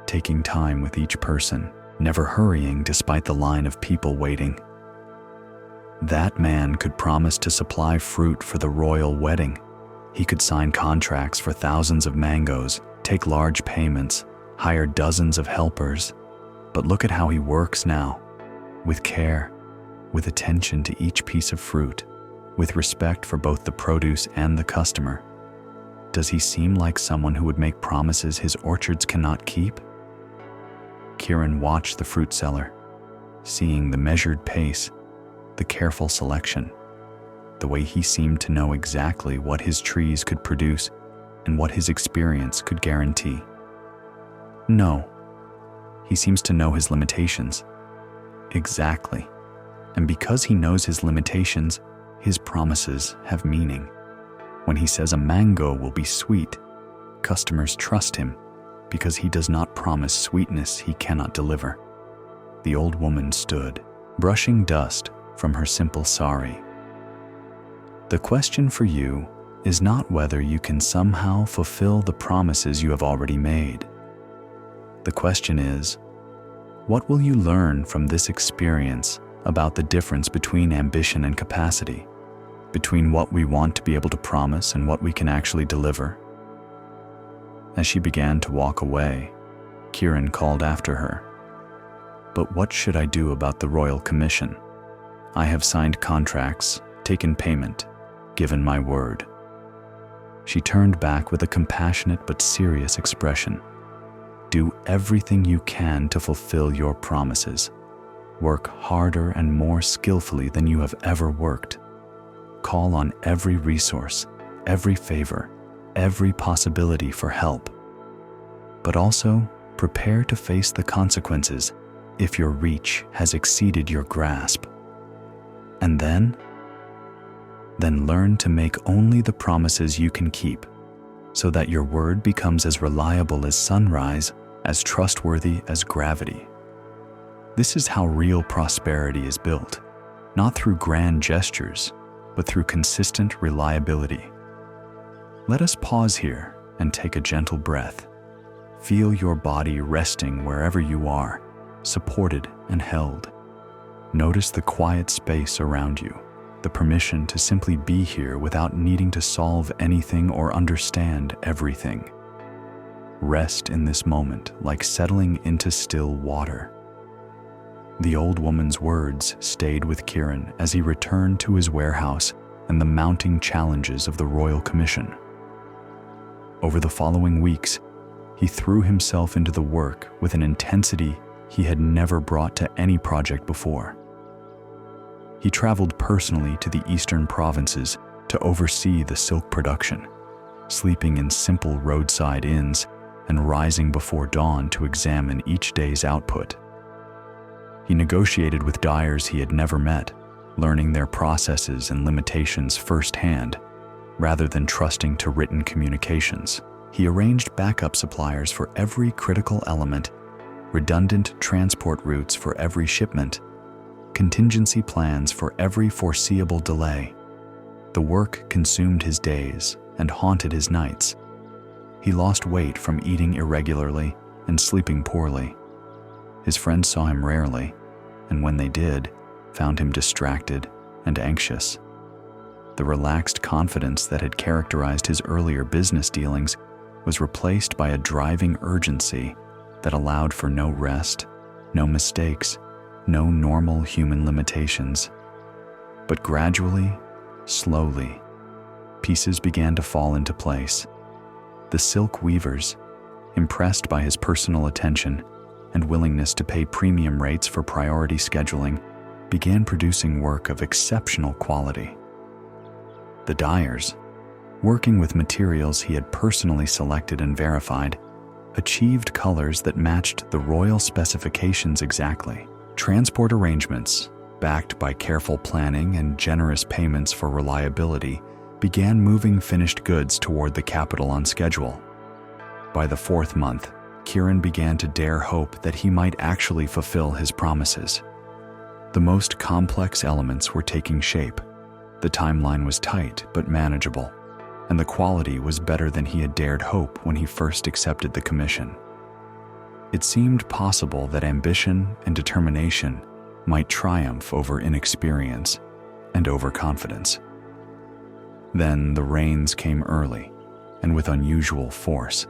taking time with each person, never hurrying despite the line of people waiting. That man could promise to supply fruit for the royal wedding. He could sign contracts for thousands of mangoes, take large payments, hire dozens of helpers. But look at how he works now, with care, with attention to each piece of fruit, with respect for both the produce and the customer. Does he seem like someone who would make promises his orchards cannot keep? Kieran watched the fruit seller, seeing the measured pace, the careful selection, the way he seemed to know exactly what his trees could produce and what his experience could guarantee. No. He seems to know his limitations. Exactly. And because he knows his limitations, his promises have meaning. When he says a mango will be sweet, customers trust him because he does not promise sweetness he cannot deliver. The old woman stood, brushing dust from her simple sari. The question for you is not whether you can somehow fulfill the promises you have already made. The question is, what will you learn from this experience about the difference between ambition and capacity, between what we want to be able to promise and what we can actually deliver? As she began to walk away, Kiran called after her. But what should I do about the royal commission? I have signed contracts, taken payment, given my word. She turned back with a compassionate but serious expression. Do everything you can to fulfill your promises. Work harder and more skillfully than you have ever worked. Call on every resource, every favor, every possibility for help. But also prepare to face the consequences if your reach has exceeded your grasp. And then learn to make only the promises you can keep, so that your word becomes as reliable as sunrise, as trustworthy as gravity. This is how real prosperity is built, not through grand gestures, but through consistent reliability. Let us pause here and take a gentle breath. Feel your body resting wherever you are, supported and held. Notice the quiet space around you, the permission to simply be here without needing to solve anything or understand everything. Rest in this moment like settling into still water. The old woman's words stayed with Kiran as he returned to his warehouse and the mounting challenges of the Royal Commission. Over the following weeks, he threw himself into the work with an intensity he had never brought to any project before. He traveled personally to the eastern provinces to oversee the silk production, sleeping in simple roadside inns and rising before dawn to examine each day's output. He negotiated with dyers he had never met, learning their processes and limitations firsthand, rather than trusting to written communications. He arranged backup suppliers for every critical element, redundant transport routes for every shipment, contingency plans for every foreseeable delay. The work consumed his days and haunted his nights. He lost weight from eating irregularly and sleeping poorly. His friends saw him rarely, and when they did, found him distracted and anxious. The relaxed confidence that had characterized his earlier business dealings was replaced by a driving urgency that allowed for no rest, no mistakes, no normal human limitations. But gradually, slowly, pieces began to fall into place. The silk weavers, impressed by his personal attention and willingness to pay premium rates for priority scheduling, began producing work of exceptional quality. The dyers, working with materials he had personally selected and verified, achieved colors that matched the royal specifications exactly. Transport arrangements, backed by careful planning and generous payments for reliability, began moving finished goods toward the capital on schedule. By the 4th month, Kiran began to dare hope that he might actually fulfill his promises. The most complex elements were taking shape. The timeline was tight but manageable, and the quality was better than he had dared hope when he first accepted the commission. It seemed possible that ambition and determination might triumph over inexperience and overconfidence. Then the rains came early and with unusual force.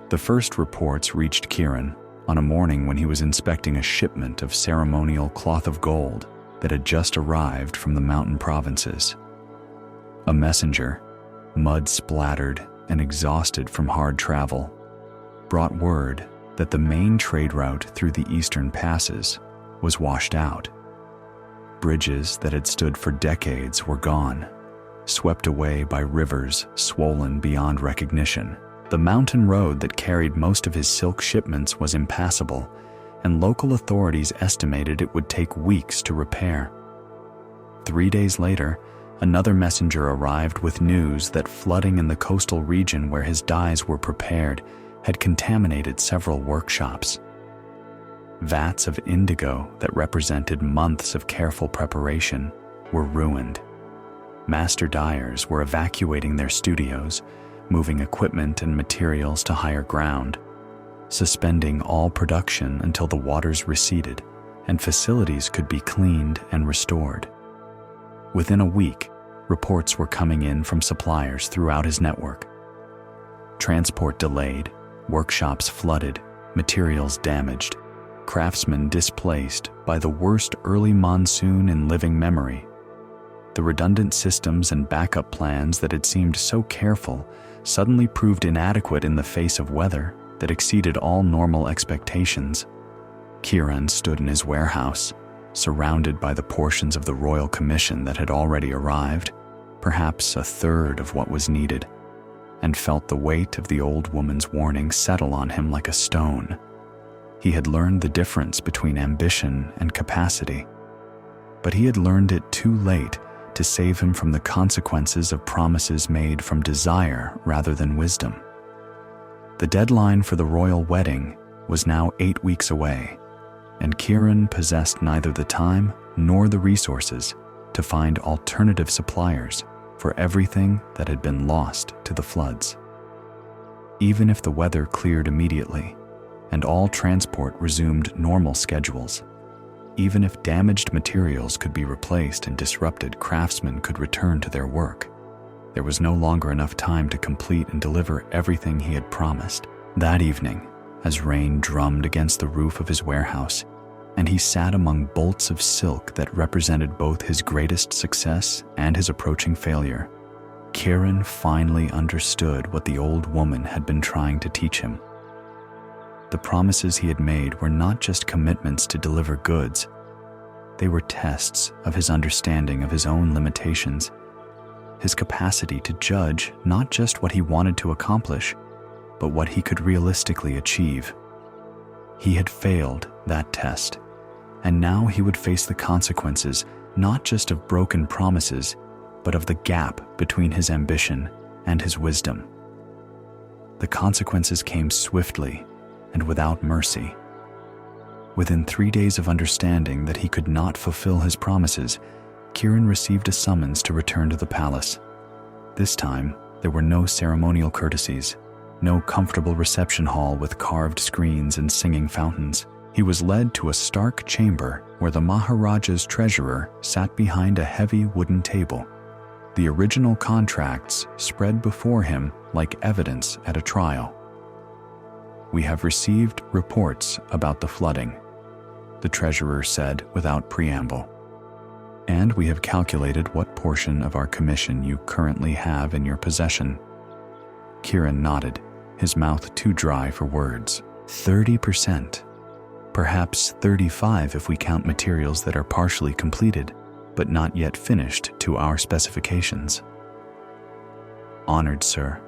The first reports reached Kiran on a morning when he was inspecting a shipment of ceremonial cloth of gold that had just arrived from the mountain provinces. A messenger, mud-splattered and exhausted from hard travel, brought word that the main trade route through the eastern passes was washed out. Bridges that had stood for decades were gone, swept away by rivers swollen beyond recognition. The mountain road that carried most of his silk shipments was impassable, and local authorities estimated it would take weeks to repair. 3 days later, another messenger arrived with news that flooding in the coastal region where his dyes were prepared had contaminated several workshops. Vats of indigo that represented months of careful preparation were ruined. Master dyers were evacuating their studios, moving equipment and materials to higher ground, suspending all production until the waters receded and facilities could be cleaned and restored. Within a week, reports were coming in from suppliers throughout his network. Transport delayed, workshops flooded, materials damaged, craftsmen displaced by the worst early monsoon in living memory. The redundant systems and backup plans that had seemed so careful suddenly proved inadequate in the face of weather that exceeded all normal expectations. Kieran stood in his warehouse, surrounded by the portions of the royal commission that had already arrived, perhaps a third of what was needed, and felt the weight of the old woman's warning settle on him like a stone. He had learned the difference between ambition and capacity, but he had learned it too late to save him from the consequences of promises made from desire rather than wisdom. The deadline for the royal wedding was now 8 weeks away, and Kieran possessed neither the time nor the resources to find alternative suppliers for everything that had been lost to the floods. Even if the weather cleared immediately and all transport resumed normal schedules, even if damaged materials could be replaced and disrupted craftsmen could return to their work, there was no longer enough time to complete and deliver everything he had promised. That evening, as rain drummed against the roof of his warehouse, and he sat among bolts of silk that represented both his greatest success and his approaching failure, Kieran finally understood what the old woman had been trying to teach him. The promises he had made were not just commitments to deliver goods. They were tests of his understanding of his own limitations, his capacity to judge not just what he wanted to accomplish, but what he could realistically achieve. He had failed that test, and now he would face the consequences not just of broken promises, but of the gap between his ambition and his wisdom. The consequences came swiftly and without mercy. Within 3 days of understanding that he could not fulfill his promises, Kieran received a summons to return to the palace. This time, there were no ceremonial courtesies, no comfortable reception hall with carved screens and singing fountains. He was led to a stark chamber where the Maharaja's treasurer sat behind a heavy wooden table. The original contracts spread before him like evidence at a trial. "We have received reports about the flooding," the treasurer said without preamble. "And we have calculated what portion of our commission you currently have in your possession." Kieran nodded, his mouth too dry for words. 30%. Perhaps 35 if we count materials that are partially completed, but not yet finished to our specifications. "Honored sir,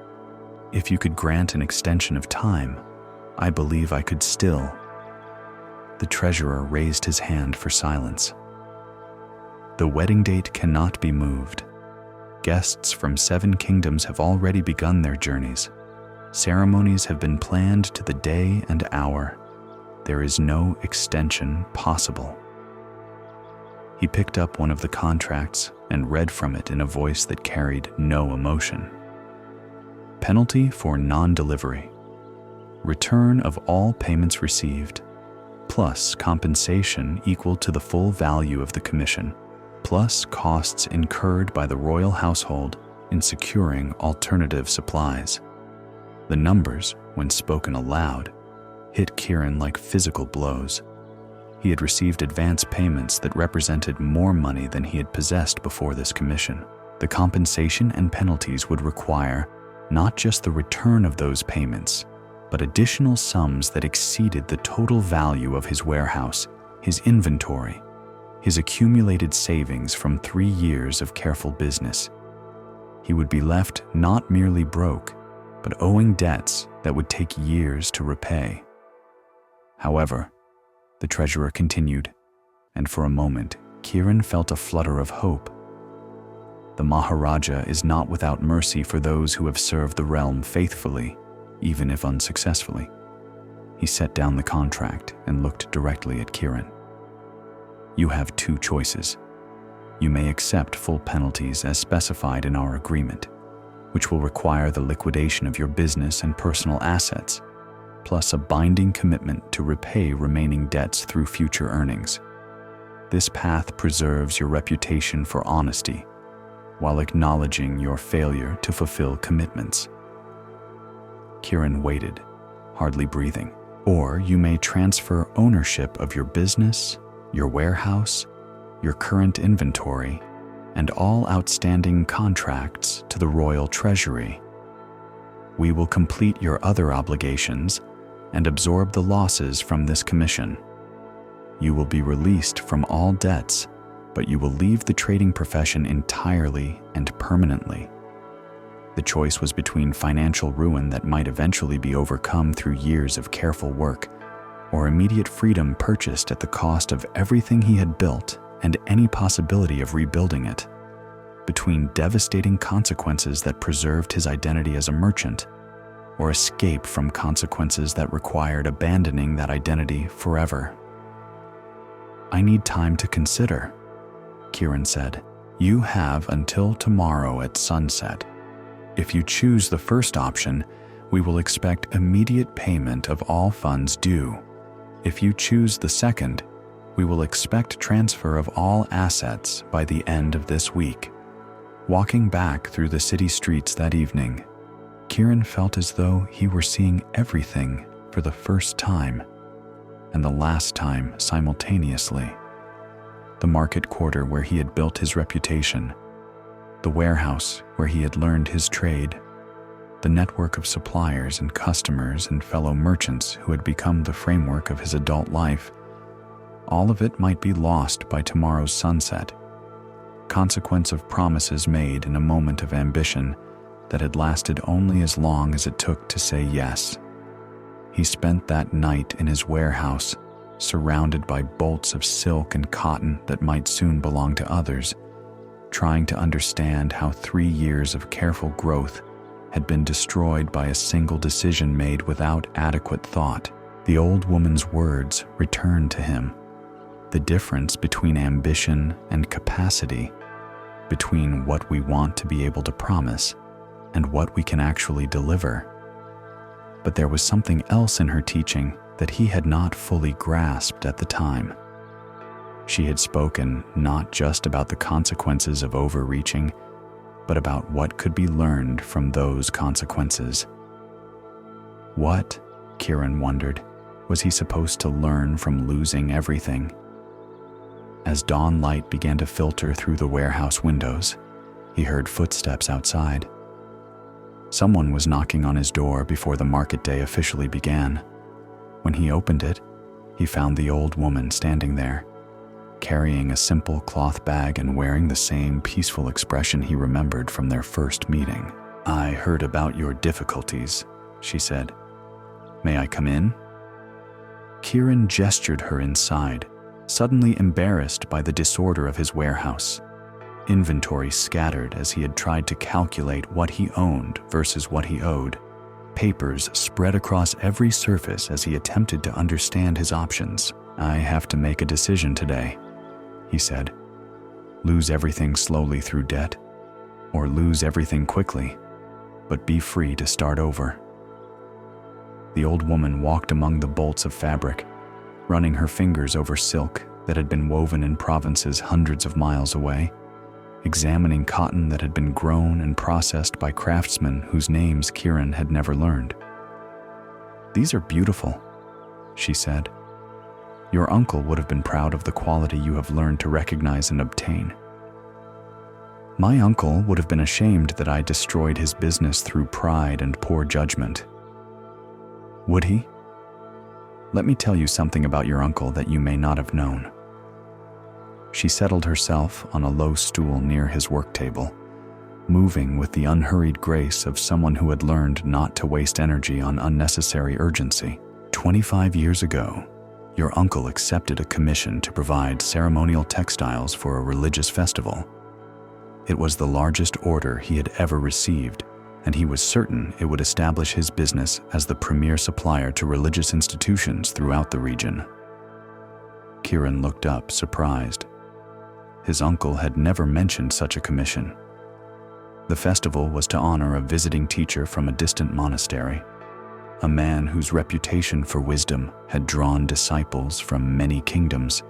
if you could grant an extension of time, I believe I could still." The treasurer raised his hand for silence. "The wedding date cannot be moved. Guests from 7 kingdoms have already begun their journeys. Ceremonies have been planned to the day and hour. There is no extension possible." He picked up one of the contracts and read from it in a voice that carried no emotion. "Penalty for non-delivery. Return of all payments received, plus compensation equal to the full value of the commission, plus costs incurred by the royal household in securing alternative supplies." The numbers, when spoken aloud, hit Kieran like physical blows. He had received advance payments that represented more money than he had possessed before this commission. The compensation and penalties would require not just the return of those payments, but additional sums that exceeded the total value of his warehouse, his inventory, his accumulated savings from 3 years of careful business. He would be left not merely broke, but owing debts that would take years to repay. However, the treasurer continued, and for a moment, Kiran felt a flutter of hope. The Maharaja is not without mercy for those who have served the realm faithfully, even if unsuccessfully. He set down the contract and looked directly at Kiran. You have two choices. You may accept full penalties as specified in our agreement, which will require the liquidation of your business and personal assets, plus a binding commitment to repay remaining debts through future earnings. This path preserves your reputation for honesty, while acknowledging your failure to fulfill commitments. Kiran waited, hardly breathing. Or you may transfer ownership of your business, your warehouse, your current inventory, and all outstanding contracts to the royal treasury. We will complete your other obligations and absorb the losses from this commission. You will be released from all debts, but you will leave the trading profession entirely and permanently. The choice was between financial ruin that might eventually be overcome through years of careful work, or immediate freedom purchased at the cost of everything he had built and any possibility of rebuilding it. Between devastating consequences that preserved his identity as a merchant, or escape from consequences that required abandoning that identity forever. I need time to consider, Kiran said. You have until tomorrow at sunset. If you choose the first option, we will expect immediate payment of all funds due. If you choose the second, we will expect transfer of all assets by the end of this week. Walking back through the city streets that evening, Kiran felt as though he were seeing everything for the first time and the last time simultaneously. The market quarter where he had built his reputation, the warehouse where he had learned his trade, the network of suppliers and customers and fellow merchants who had become the framework of his adult life. All of it might be lost by tomorrow's sunset, consequence of promises made in a moment of ambition that had lasted only as long as it took to say yes. He spent that night in his warehouse, surrounded by bolts of silk and cotton that might soon belong to others, trying to understand how 3 years of careful growth had been destroyed by a single decision made without adequate thought. The old woman's words returned to him. The difference between ambition and capacity, between what we want to be able to promise and what we can actually deliver. But there was something else in her teaching that he had not fully grasped at the time. She had spoken not just about the consequences of overreaching, but about what could be learned from those consequences. What, Kiran wondered, was he supposed to learn from losing everything? As dawn light began to filter through the warehouse windows, he heard footsteps outside. Someone was knocking on his door before the market day officially began. When he opened it, he found the old woman standing there, carrying a simple cloth bag and wearing the same peaceful expression he remembered from their first meeting. I heard about your difficulties, she said. May I come in? Kiran gestured her inside, suddenly embarrassed by the disorder of his warehouse. Inventory scattered as he had tried to calculate what he owned versus what he owed. Papers spread across every surface as he attempted to understand his options. I have to make a decision today, he said. Lose everything slowly through debt, or lose everything quickly, but be free to start over. The old woman walked among the bolts of fabric, running her fingers over silk that had been woven in provinces hundreds of miles away, examining cotton that had been grown and processed by craftsmen whose names Kiran had never learned. These are beautiful, she said. Your uncle would have been proud of the quality you have learned to recognize and obtain. My uncle would have been ashamed that I destroyed his business through pride and poor judgment. Would he? Let me tell you something about your uncle that you may not have known. She settled herself on a low stool near his work table, moving with the unhurried grace of someone who had learned not to waste energy on unnecessary urgency. 25 years ago, your uncle accepted a commission to provide ceremonial textiles for a religious festival. It was the largest order he had ever received, and he was certain it would establish his business as the premier supplier to religious institutions throughout the region. Kieran looked up, surprised. His uncle had never mentioned such a commission. The festival was to honor a visiting teacher from a distant monastery, a man whose reputation for wisdom had drawn disciples from many kingdoms.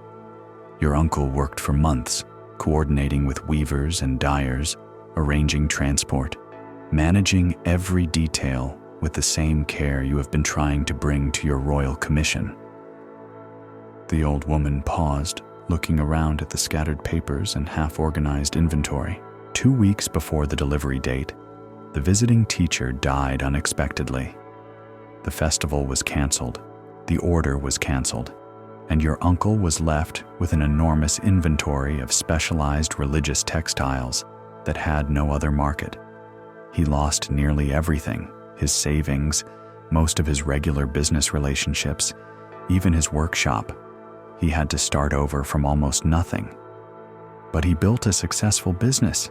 Your uncle worked for months, coordinating with weavers and dyers, arranging transport, managing every detail with the same care you have been trying to bring to your royal commission. The old woman paused, looking around at the scattered papers and half-organized inventory. 2 weeks before the delivery date, the visiting teacher died unexpectedly. The festival was canceled, the order was canceled, and your uncle was left with an enormous inventory of specialized religious textiles that had no other market. He lost nearly everything: his savings, most of his regular business relationships, even his workshop. He had to start over from almost nothing. But he built a successful business.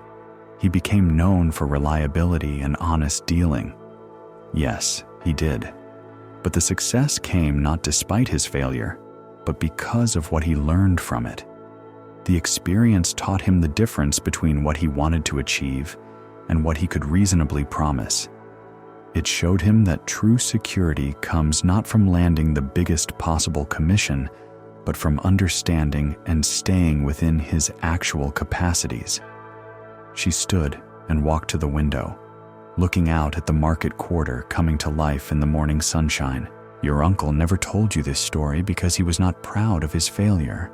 He became known for reliability and honest dealing. Yes, he did. But the success came not despite his failure, but because of what he learned from it. The experience taught him the difference between what he wanted to achieve and what he could reasonably promise. It showed him that true security comes not from landing the biggest possible commission, but from understanding and staying within his actual capacities. She stood and walked to the window, looking out at the market quarter coming to life in the morning sunshine. Your uncle never told you this story because he was not proud of his failure,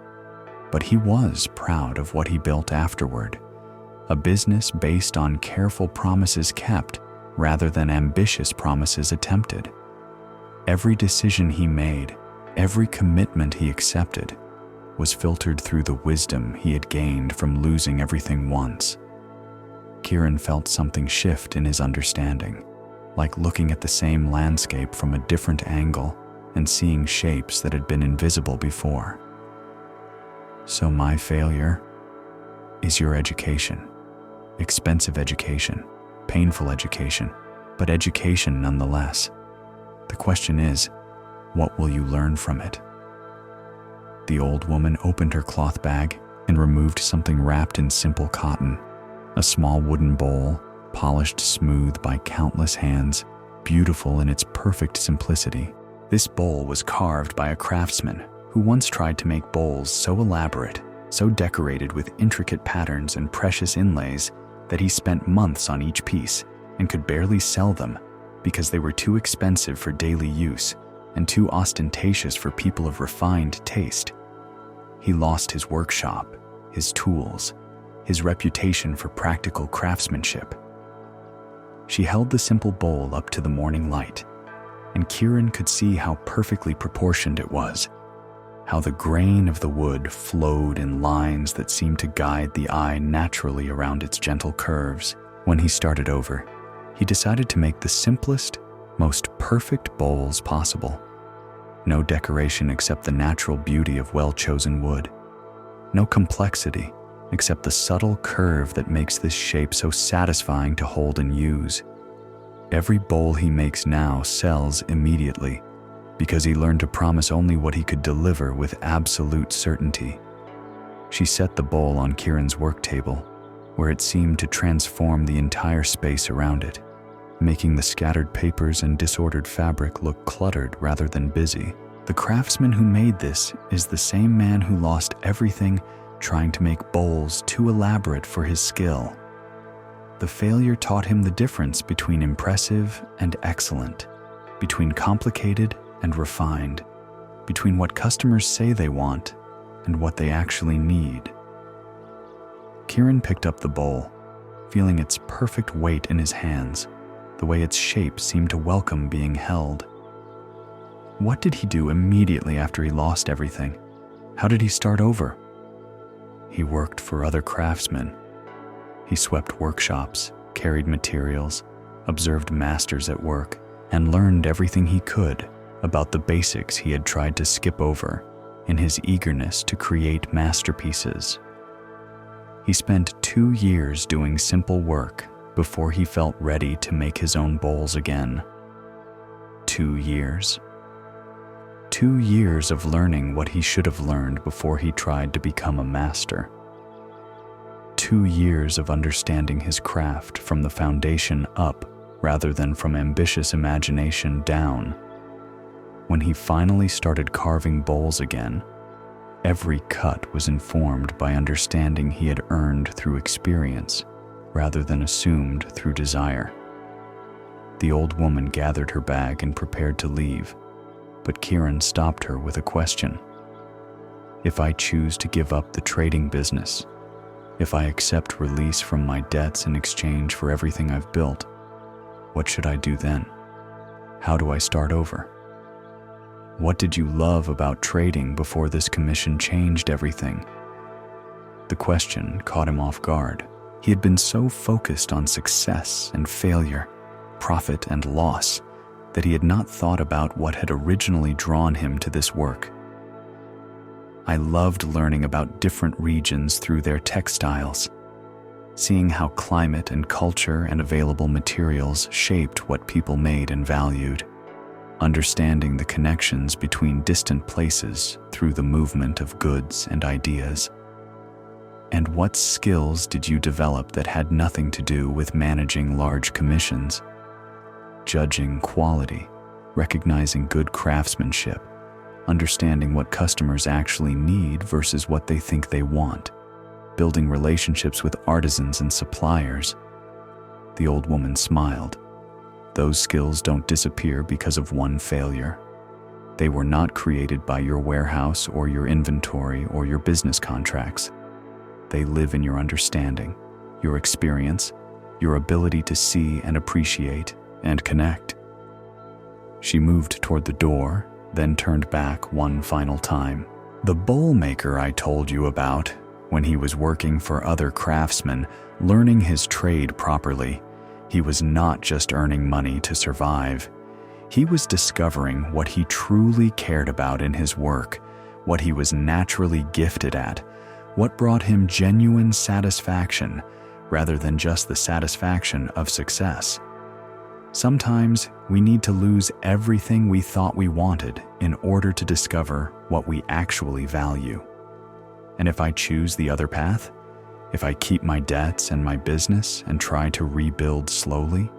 but he was proud of what he built afterward. A business based on careful promises kept rather than ambitious promises attempted. Every decision he made, every commitment he accepted, was filtered through the wisdom he had gained from losing everything once. Kieran felt something shift in his understanding, like looking at the same landscape from a different angle and seeing shapes that had been invisible before. So my failure is your education. Expensive education, painful education, but education nonetheless. The question is, what will you learn from it? The old woman opened her cloth bag and removed something wrapped in simple cotton. A small wooden bowl, polished smooth by countless hands, beautiful in its perfect simplicity. This bowl was carved by a craftsman who once tried to make bowls so elaborate, so decorated with intricate patterns and precious inlays that he spent months on each piece and could barely sell them because they were too expensive for daily use and too ostentatious for people of refined taste. He lost his workshop, his tools, his reputation for practical craftsmanship. She held the simple bowl up to the morning light, and Kieran could see how perfectly proportioned it was, how the grain of the wood flowed in lines that seemed to guide the eye naturally around its gentle curves. When he started over, he decided to make the simplest, most perfect bowls possible. No decoration except the natural beauty of well-chosen wood. No complexity except the subtle curve that makes this shape so satisfying to hold and use. Every bowl he makes now sells immediately because he learned to promise only what he could deliver with absolute certainty. She set the bowl on Kieran's work table, where it seemed to transform the entire space around it, making the scattered papers and disordered fabric look cluttered rather than busy. The craftsman who made this is the same man who lost everything trying to make bowls too elaborate for his skill. The failure taught him the difference between impressive and excellent, between complicated and refined, between what customers say they want and what they actually need. Kieran picked up the bowl, feeling its perfect weight in his hands, the way its shape seemed to welcome being held. What did he do immediately after he lost everything? How did he start over? He worked for other craftsmen. He swept workshops, carried materials, observed masters at work, and learned everything he could about the basics he had tried to skip over in his eagerness to create masterpieces. He spent 2 years doing simple work before he felt ready to make his own bowls again. 2 years. 2 years of learning what he should have learned before he tried to become a master. 2 years of understanding his craft from the foundation up rather than from ambitious imagination down. When he finally started carving bowls again, every cut was informed by understanding he had earned through experience rather than assumed through desire. The old woman gathered her bag and prepared to leave, but Kieran stopped her with a question. If I choose to give up the trading business, if I accept release from my debts in exchange for everything I've built, what should I do then? How do I start over? What did you love about trading before this commission changed everything? The question caught him off guard. He had been so focused on success and failure, profit and loss, that he had not thought about what had originally drawn him to this work. I loved learning about different regions through their textiles, seeing how climate and culture and available materials shaped what people made and valued, understanding the connections between distant places through the movement of goods and ideas. And what skills did you develop that had nothing to do with managing large commissions? Judging quality, recognizing good craftsmanship, understanding what customers actually need versus what they think they want, building relationships with artisans and suppliers. The old woman smiled. Those skills don't disappear because of one failure. They were not created by your warehouse or your inventory or your business contracts. They live in your understanding, your experience, your ability to see and appreciate and connect. She moved toward the door, then turned back one final time. The bowl maker I told you about, when he was working for other craftsmen, learning his trade properly, he was not just earning money to survive. He was discovering what he truly cared about in his work, what he was naturally gifted at, what brought him genuine satisfaction rather than just the satisfaction of success. Sometimes we need to lose everything we thought we wanted in order to discover what we actually value. And if I choose the other path, if I keep my debts and my business and try to rebuild slowly,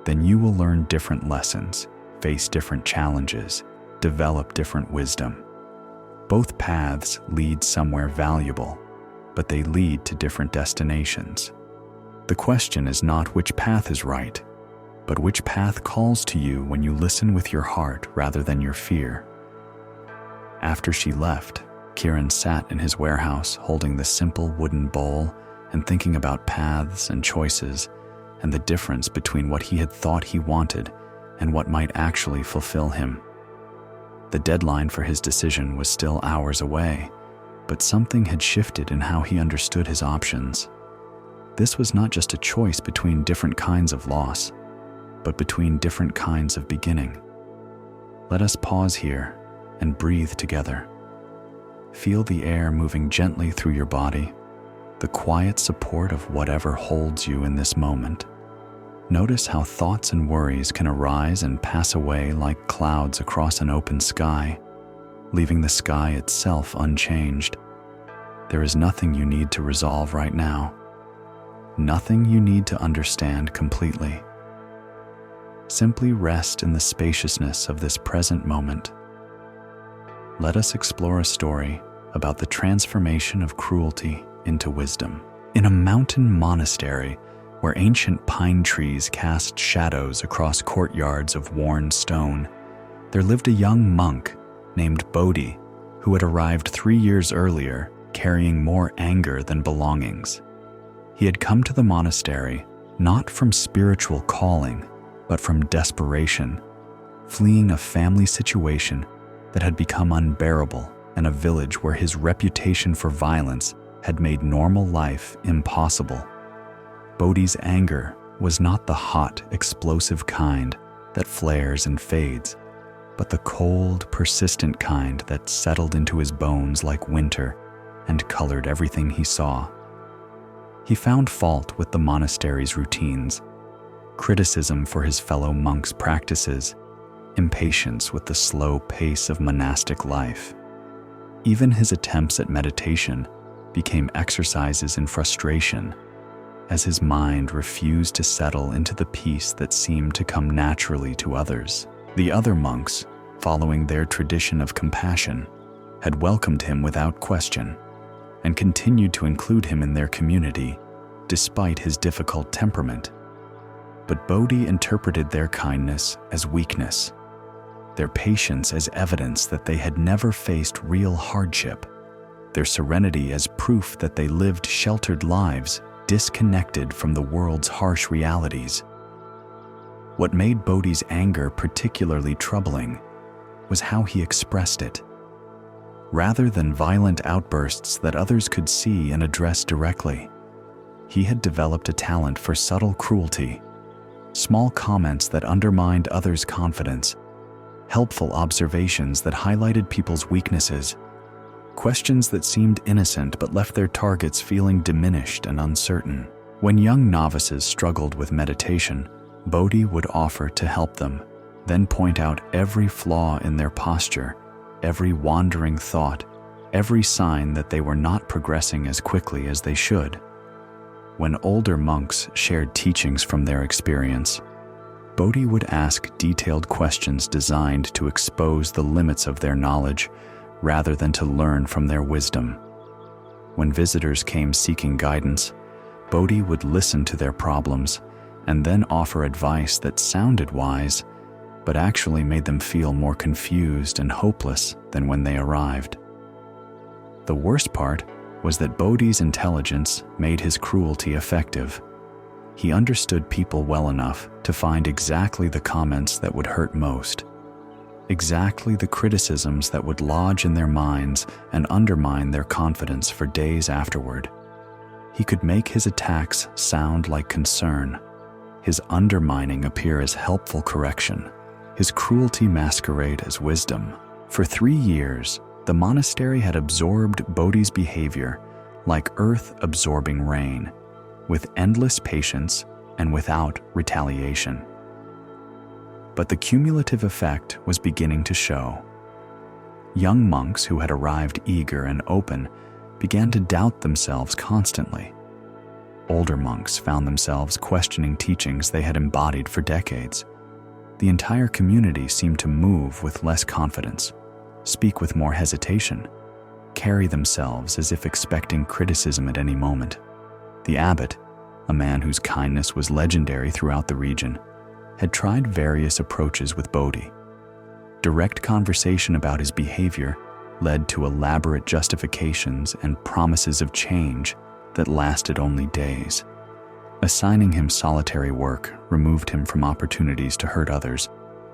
then you will learn different lessons, face different challenges, develop different wisdom. Both paths lead somewhere valuable, but they lead to different destinations. The question is not which path is right, but which path calls to you when you listen with your heart rather than your fear. After she left, Kieran sat in his warehouse holding the simple wooden bowl and thinking about paths and choices and the difference between what he had thought he wanted and what might actually fulfill him. The deadline for his decision was still hours away, but something had shifted in how he understood his options. This was not just a choice between different kinds of loss, but between different kinds of beginning. Let us pause here and breathe together. Feel the air moving gently through your body, the quiet support of whatever holds you in this moment. Notice how thoughts and worries can arise and pass away like clouds across an open sky, leaving the sky itself unchanged. There is nothing you need to resolve right now, nothing you need to understand completely. Simply rest in the spaciousness of this present moment. Let us explore a story about the transformation of cruelty into wisdom. In a mountain monastery, where ancient pine trees cast shadows across courtyards of worn stone, there lived a young monk named Bodhi who had arrived 3 years earlier carrying more anger than belongings. He had come to the monastery not from spiritual calling, but from desperation, fleeing a family situation that had become unbearable and a village where his reputation for violence had made normal life impossible. Bodhi's anger was not the hot, explosive kind that flares and fades, but the cold, persistent kind that settled into his bones like winter and colored everything he saw. He found fault with the monastery's routines, criticism for his fellow monks' practices, impatience with the slow pace of monastic life. Even his attempts at meditation became exercises in frustration, as his mind refused to settle into the peace that seemed to come naturally to others. The other monks, following their tradition of compassion, had welcomed him without question and continued to include him in their community despite his difficult temperament. But Bodhi interpreted their kindness as weakness, their patience as evidence that they had never faced real hardship, their serenity as proof that they lived sheltered lives disconnected from the world's harsh realities. What made Bodhi's anger particularly troubling was how he expressed it. Rather than violent outbursts that others could see and address directly, he had developed a talent for subtle cruelty, small comments that undermined others' confidence, helpful observations that highlighted people's weaknesses, questions that seemed innocent but left their targets feeling diminished and uncertain. When young novices struggled with meditation, Bodhi would offer to help them, then point out every flaw in their posture, every wandering thought, every sign that they were not progressing as quickly as they should. When older monks shared teachings from their experience, Bodhi would ask detailed questions designed to expose the limits of their knowledge rather than to learn from their wisdom. When visitors came seeking guidance, Bodhi would listen to their problems and then offer advice that sounded wise, but actually made them feel more confused and hopeless than when they arrived. The worst part was that Bodhi's intelligence made his cruelty effective. He understood people well enough to find exactly the comments that would hurt most, exactly the criticisms that would lodge in their minds and undermine their confidence for days afterward. He could make his attacks sound like concern, his undermining appear as helpful correction, his cruelty masquerade as wisdom. For 3 years, the monastery had absorbed Bodhi's behavior like earth absorbing rain, with endless patience and without retaliation. But the cumulative effect was beginning to show. Young monks who had arrived eager and open began to doubt themselves constantly. Older monks found themselves questioning teachings they had embodied for decades. The entire community seemed to move with less confidence, speak with more hesitation, carry themselves as if expecting criticism at any moment. The abbot, a man whose kindness was legendary throughout the region, had tried various approaches with Bodhi. Direct conversation about his behavior led to elaborate justifications and promises of change that lasted only days. Assigning him solitary work removed him from opportunities to hurt others,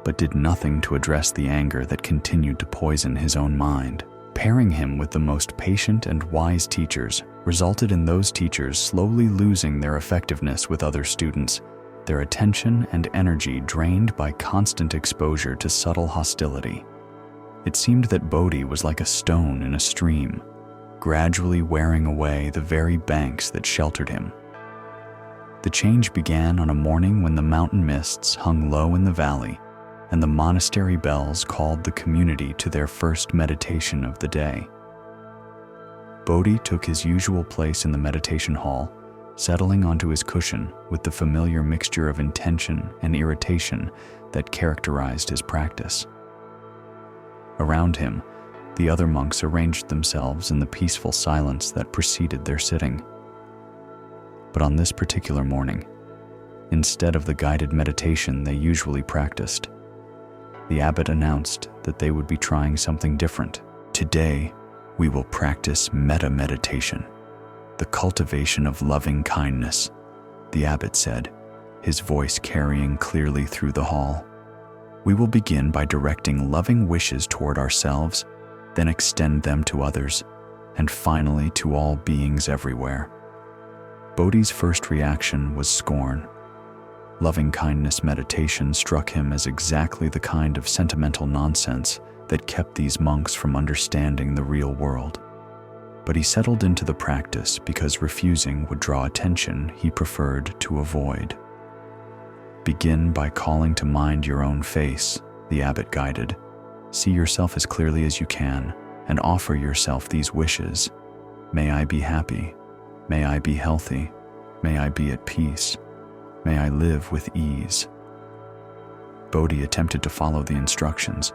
but did nothing to address the anger that continued to poison his own mind. Pairing him with the most patient and wise teachers resulted in those teachers slowly losing their effectiveness with other students, their attention and energy drained by constant exposure to subtle hostility. It seemed that Bodhi was like a stone in a stream, gradually wearing away the very banks that sheltered him. The change began on a morning when the mountain mists hung low in the valley, and the monastery bells called the community to their first meditation of the day. Bodhi took his usual place in the meditation hall, settling onto his cushion with the familiar mixture of intention and irritation that characterized his practice. Around him, the other monks arranged themselves in the peaceful silence that preceded their sitting. But on this particular morning, instead of the guided meditation they usually practiced, the abbot announced that they would be trying something different. Today, we will practice metta-meditation, the cultivation of loving kindness, the abbot said, his voice carrying clearly through the hall. We will begin by directing loving wishes toward ourselves, then extend them to others, and finally to all beings everywhere. Bodhi's first reaction was scorn. Loving-kindness meditation struck him as exactly the kind of sentimental nonsense that kept these monks from understanding the real world. But he settled into the practice because refusing would draw attention he preferred to avoid. Begin by calling to mind your own face, the abbot guided. See yourself as clearly as you can and offer yourself these wishes. May I be happy. May I be healthy. May I be at peace. May I live with ease. Bodhi attempted to follow the instructions,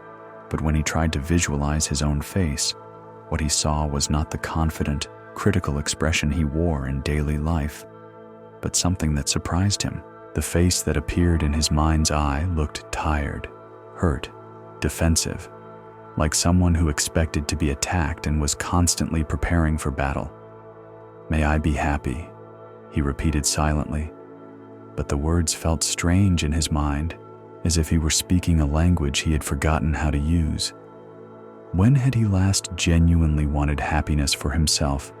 but when he tried to visualize his own face, what he saw was not the confident, critical expression he wore in daily life, but something that surprised him. The face that appeared in his mind's eye looked tired, hurt, defensive, like someone who expected to be attacked and was constantly preparing for battle. May I be happy, he repeated silently, but the words felt strange in his mind, as if he were speaking a language he had forgotten how to use. When had he last genuinely wanted happiness for himself,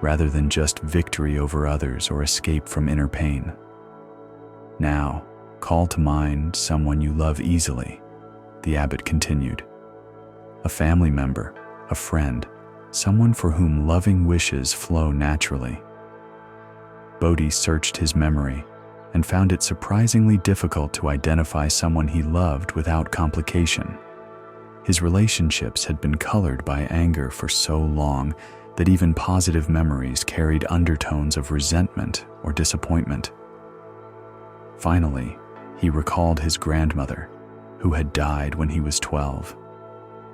rather than just victory over others or escape from inner pain? Now, call to mind someone you love easily, the abbot continued. A family member, a friend, someone for whom loving wishes flow naturally. Bodhi searched his memory and found it surprisingly difficult to identify someone he loved without complication. His relationships had been colored by anger for so long that even positive memories carried undertones of resentment or disappointment. Finally, he recalled his grandmother, who had died when he was 12,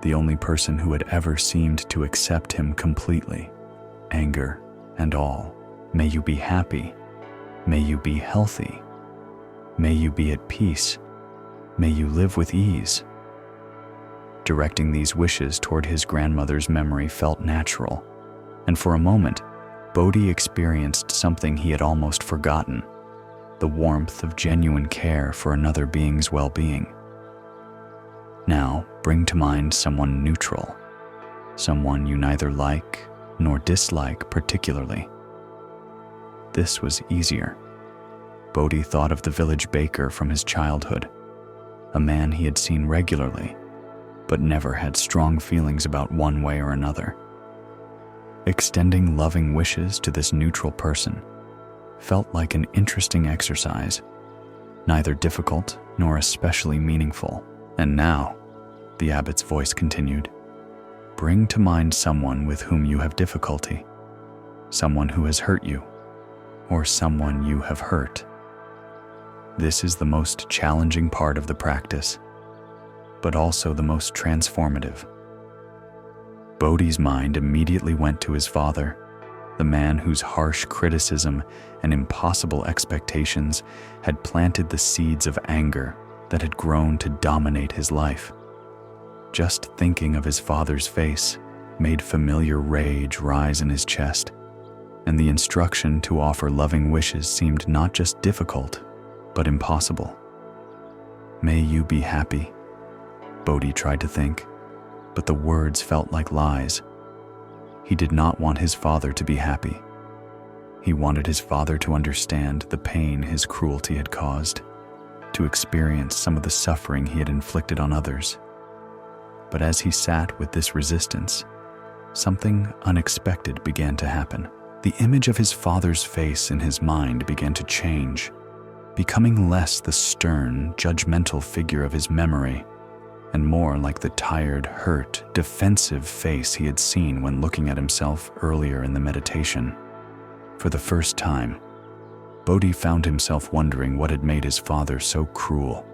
the only person who had ever seemed to accept him completely, anger and all. May you be happy. May you be healthy. May you be at peace. May you live with ease. Directing these wishes toward his grandmother's memory felt natural, and for a moment, Bodhi experienced something he had almost forgotten, the warmth of genuine care for another being's well-being. Now, bring to mind someone neutral, someone you neither like nor dislike particularly. This was easier. Bodhi thought of the village baker from his childhood, a man he had seen regularly, but never had strong feelings about one way or another. Extending loving wishes to this neutral person felt like an interesting exercise, neither difficult nor especially meaningful. And now, the abbot's voice continued, bring to mind someone with whom you have difficulty, someone who has hurt you, or someone you have hurt. This is the most challenging part of the practice, but also the most transformative. Bodhi's mind immediately went to his father, the man whose harsh criticism and impossible expectations had planted the seeds of anger that had grown to dominate his life. Just thinking of his father's face made familiar rage rise in his chest, and the instruction to offer loving wishes seemed not just difficult, but impossible. May you be happy, Bodhi tried to think, but the words felt like lies. He did not want his father to be happy. He wanted his father to understand the pain his cruelty had caused, to experience some of the suffering he had inflicted on others. But as he sat with this resistance, something unexpected began to happen. The image of his father's face in his mind began to change, becoming less the stern, judgmental figure of his memory, and more like the tired, hurt, defensive face he had seen when looking at himself earlier in the meditation. For the first time, Bodhi found himself wondering what had made his father so cruel.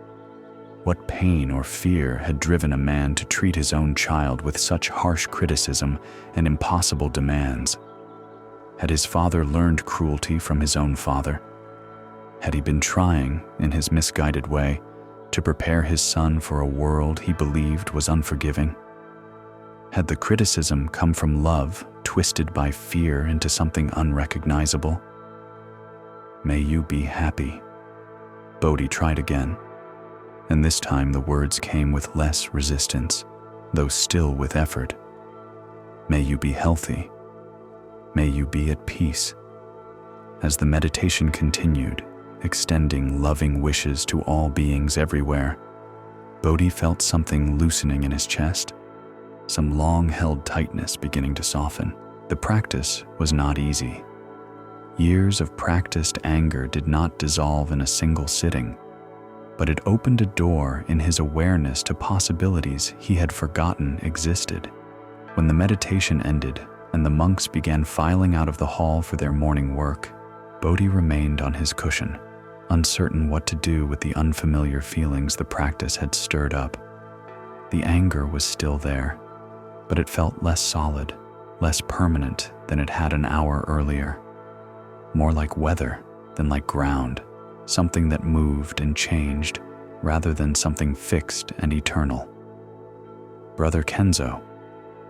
What pain or fear had driven a man to treat his own child with such harsh criticism and impossible demands? Had his father learned cruelty from his own father? Had he been trying, in his misguided way, to prepare his son for a world he believed was unforgiving? Had the criticism come from love, twisted by fear into something unrecognizable? May you be happy. Bodhi tried again, and this time the words came with less resistance, though still with effort. May you be healthy. May you be at peace. As the meditation continued, extending loving wishes to all beings everywhere, Bodhi felt something loosening in his chest, some long-held tightness beginning to soften. The practice was not easy. Years of practiced anger did not dissolve in a single sitting, but it opened a door in his awareness to possibilities he had forgotten existed. When the meditation ended and the monks began filing out of the hall for their morning work, Bodhi remained on his cushion, uncertain what to do with the unfamiliar feelings the practice had stirred up. The anger was still there, but it felt less solid, less permanent than it had an hour earlier. More like weather than like ground, something that moved and changed rather than something fixed and eternal. Brother Kenzo,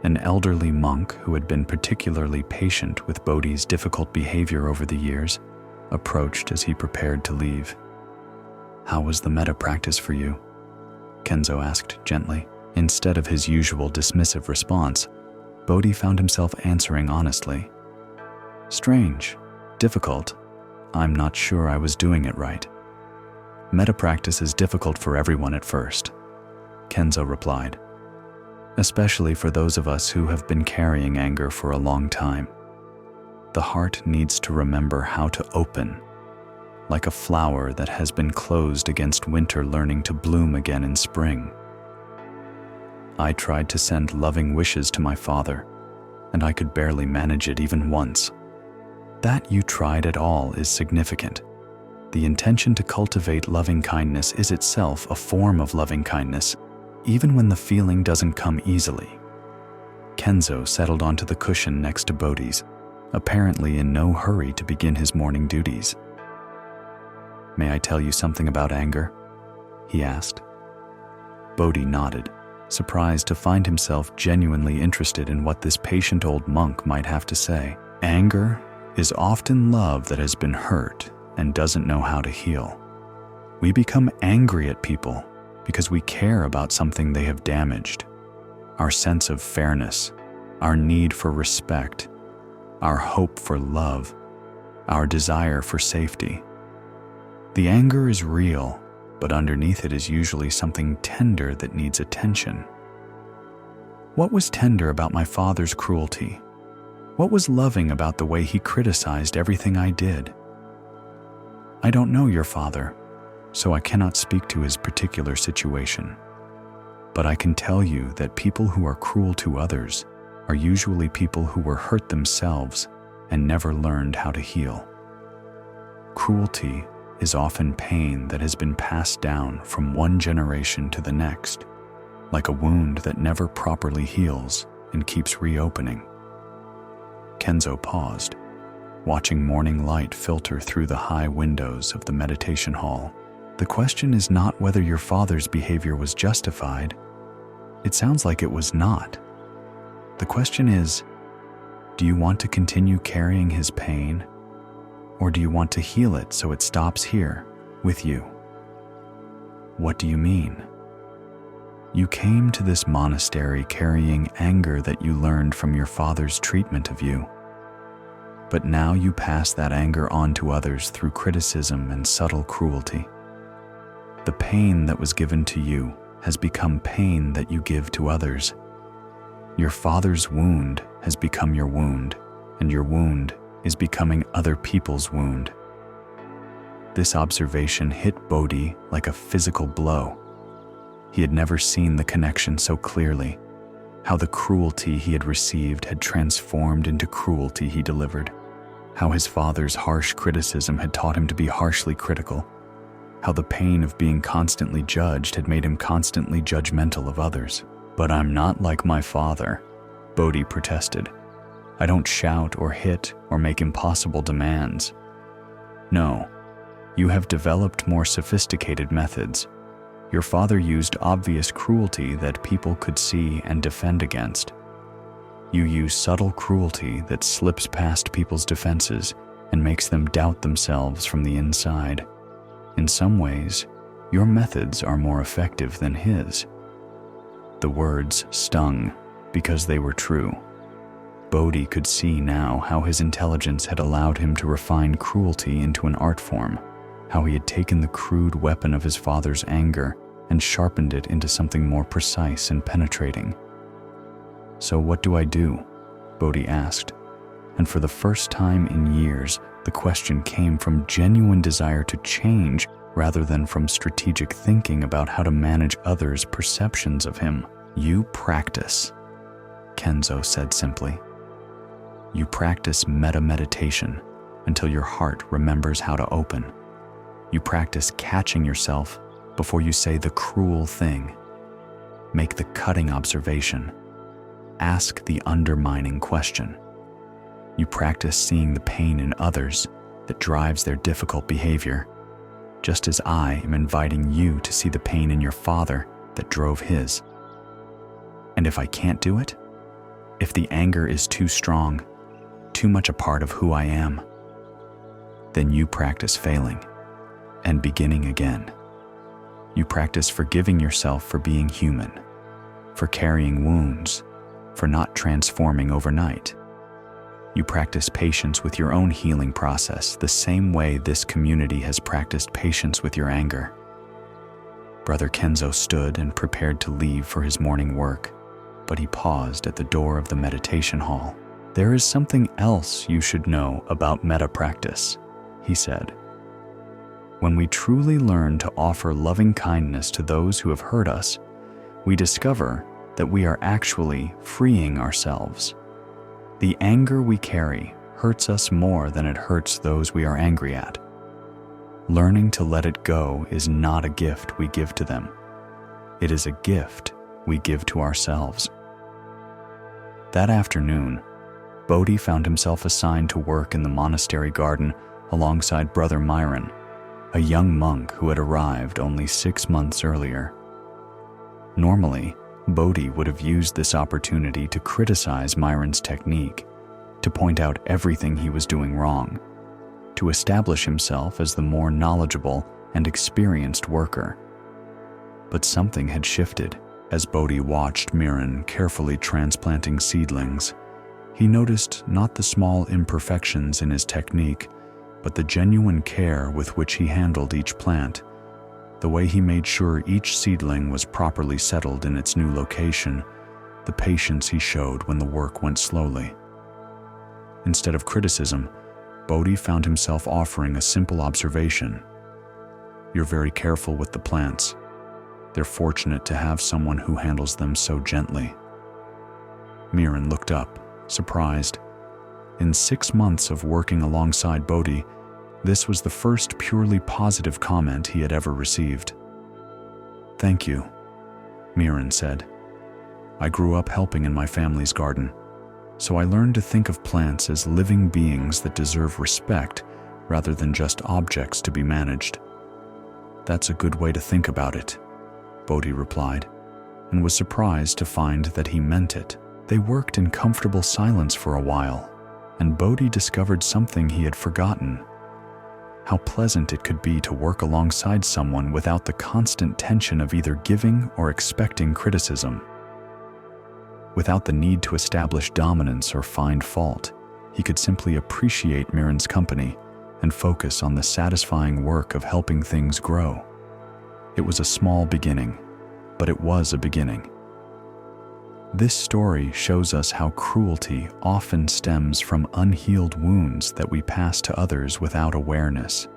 an elderly monk who had been particularly patient with Bodhi's difficult behavior over the years, approached as he prepared to leave. "How was the metta practice for you?" Kenzo asked gently. Instead of his usual dismissive response, Bodhi found himself answering honestly. "Strange, difficult. I'm not sure I was doing it right." "Metta practice is difficult for everyone at first," Kenzo replied, "especially for those of us who have been carrying anger for a long time. The heart needs to remember how to open, like a flower that has been closed against winter learning to bloom again in spring. I tried to send loving wishes to my father, and I could barely manage it even once. That you tried at all is significant. The intention to cultivate loving kindness is itself a form of loving kindness, even when the feeling doesn't come easily." Kenzo settled onto the cushion next to Bodhi's, apparently in no hurry to begin his morning duties. "May I tell you something about anger?" he asked. Bodhi nodded, surprised to find himself genuinely interested in what this patient old monk might have to say. Anger is often love that has been hurt and doesn't know how to heal. We become angry at people because we care about something they have damaged. Our sense of fairness, our need for respect, our hope for love, our desire for safety. The anger is real, but underneath it is usually something tender that needs attention. What was tender about my father's cruelty? What was loving about the way he criticized everything I did? I don't know your father, so I cannot speak to his particular situation. But I can tell you that people who are cruel to others are usually people who were hurt themselves and never learned how to heal. Cruelty is often pain that has been passed down from one generation to the next, like a wound that never properly heals and keeps reopening. Kenzo paused, watching morning light filter through the high windows of the meditation hall. The question is not whether your father's behavior was justified. It sounds like it was not. The question is, do you want to continue carrying his pain? Or do you want to heal it so it stops here, with you? What do you mean? You came to this monastery carrying anger that you learned from your father's treatment of you. But now you pass that anger on to others through criticism and subtle cruelty. The pain that was given to you has become pain that you give to others. Your father's wound has become your wound, and your wound is becoming other people's wound. This observation hit Bodhi like a physical blow. He had never seen the connection so clearly, how the cruelty he had received had transformed into cruelty he delivered, how his father's harsh criticism had taught him to be harshly critical, how the pain of being constantly judged had made him constantly judgmental of others. "But I'm not like my father," Bodhi protested. "I don't shout or hit or make impossible demands." "No, you have developed more sophisticated methods. Your father used obvious cruelty that people could see and defend against. You use subtle cruelty that slips past people's defenses and makes them doubt themselves from the inside. In some ways, your methods are more effective than his." The words stung because they were true. Bodhi could see now how his intelligence had allowed him to refine cruelty into an art form, how he had taken the crude weapon of his father's anger and sharpened it into something more precise and penetrating. "So what do I do?" Bodhi asked, and for the first time in years, the question came from genuine desire to change rather than from strategic thinking about how to manage others' perceptions of him. "You practice," Kenzo said simply. "You practice metta-meditation until your heart remembers how to open. You practice catching yourself before you say the cruel thing. Make the cutting observation. Ask the undermining question. You practice seeing the pain in others that drives their difficult behavior, just as I am inviting you to see the pain in your father that drove his. And if I can't do it, if the anger is too strong, too much a part of who I am, then you practice failing and beginning again. You practice forgiving yourself for being human, for carrying wounds, for not transforming overnight. You practice patience with your own healing process the same way this community has practiced patience with your anger." Brother Kenzo stood and prepared to leave for his morning work, but he paused at the door of the meditation hall. "There is something else you should know about metta practice," he said. "When we truly learn to offer loving kindness to those who have hurt us, we discover that we are actually freeing ourselves. The anger we carry hurts us more than it hurts those we are angry at. Learning to let it go is not a gift we give to them. It is a gift we give to ourselves." That afternoon, Bodhi found himself assigned to work in the monastery garden alongside Brother Myron, a young monk who had arrived only 6 months earlier. Normally, Bodhi would have used this opportunity to criticize Myron's technique, to point out everything he was doing wrong, to establish himself as the more knowledgeable and experienced worker. But something had shifted as Bodhi watched Myron carefully transplanting seedlings. He noticed not the small imperfections in his technique, but the genuine care with which he handled each plant, the way he made sure each seedling was properly settled in its new location, the patience he showed when the work went slowly. Instead of criticism, Bodhi found himself offering a simple observation. "You're very careful with the plants. They're fortunate to have someone who handles them so gently." Myron looked up, surprised. In 6 months of working alongside Bodhi, this was the first purely positive comment he had ever received. "Thank you," Myron said. "I grew up helping in my family's garden, so I learned to think of plants as living beings that deserve respect rather than just objects to be managed." "That's a good way to think about it," Bodhi replied, and was surprised to find that he meant it. They worked in comfortable silence for a while, and Bodhi discovered something he had forgotten: how pleasant it could be to work alongside someone without the constant tension of either giving or expecting criticism. Without the need to establish dominance or find fault, he could simply appreciate Myron's company and focus on the satisfying work of helping things grow. It was a small beginning, but it was a beginning. This story shows us how cruelty often stems from unhealed wounds that we pass to others without awareness.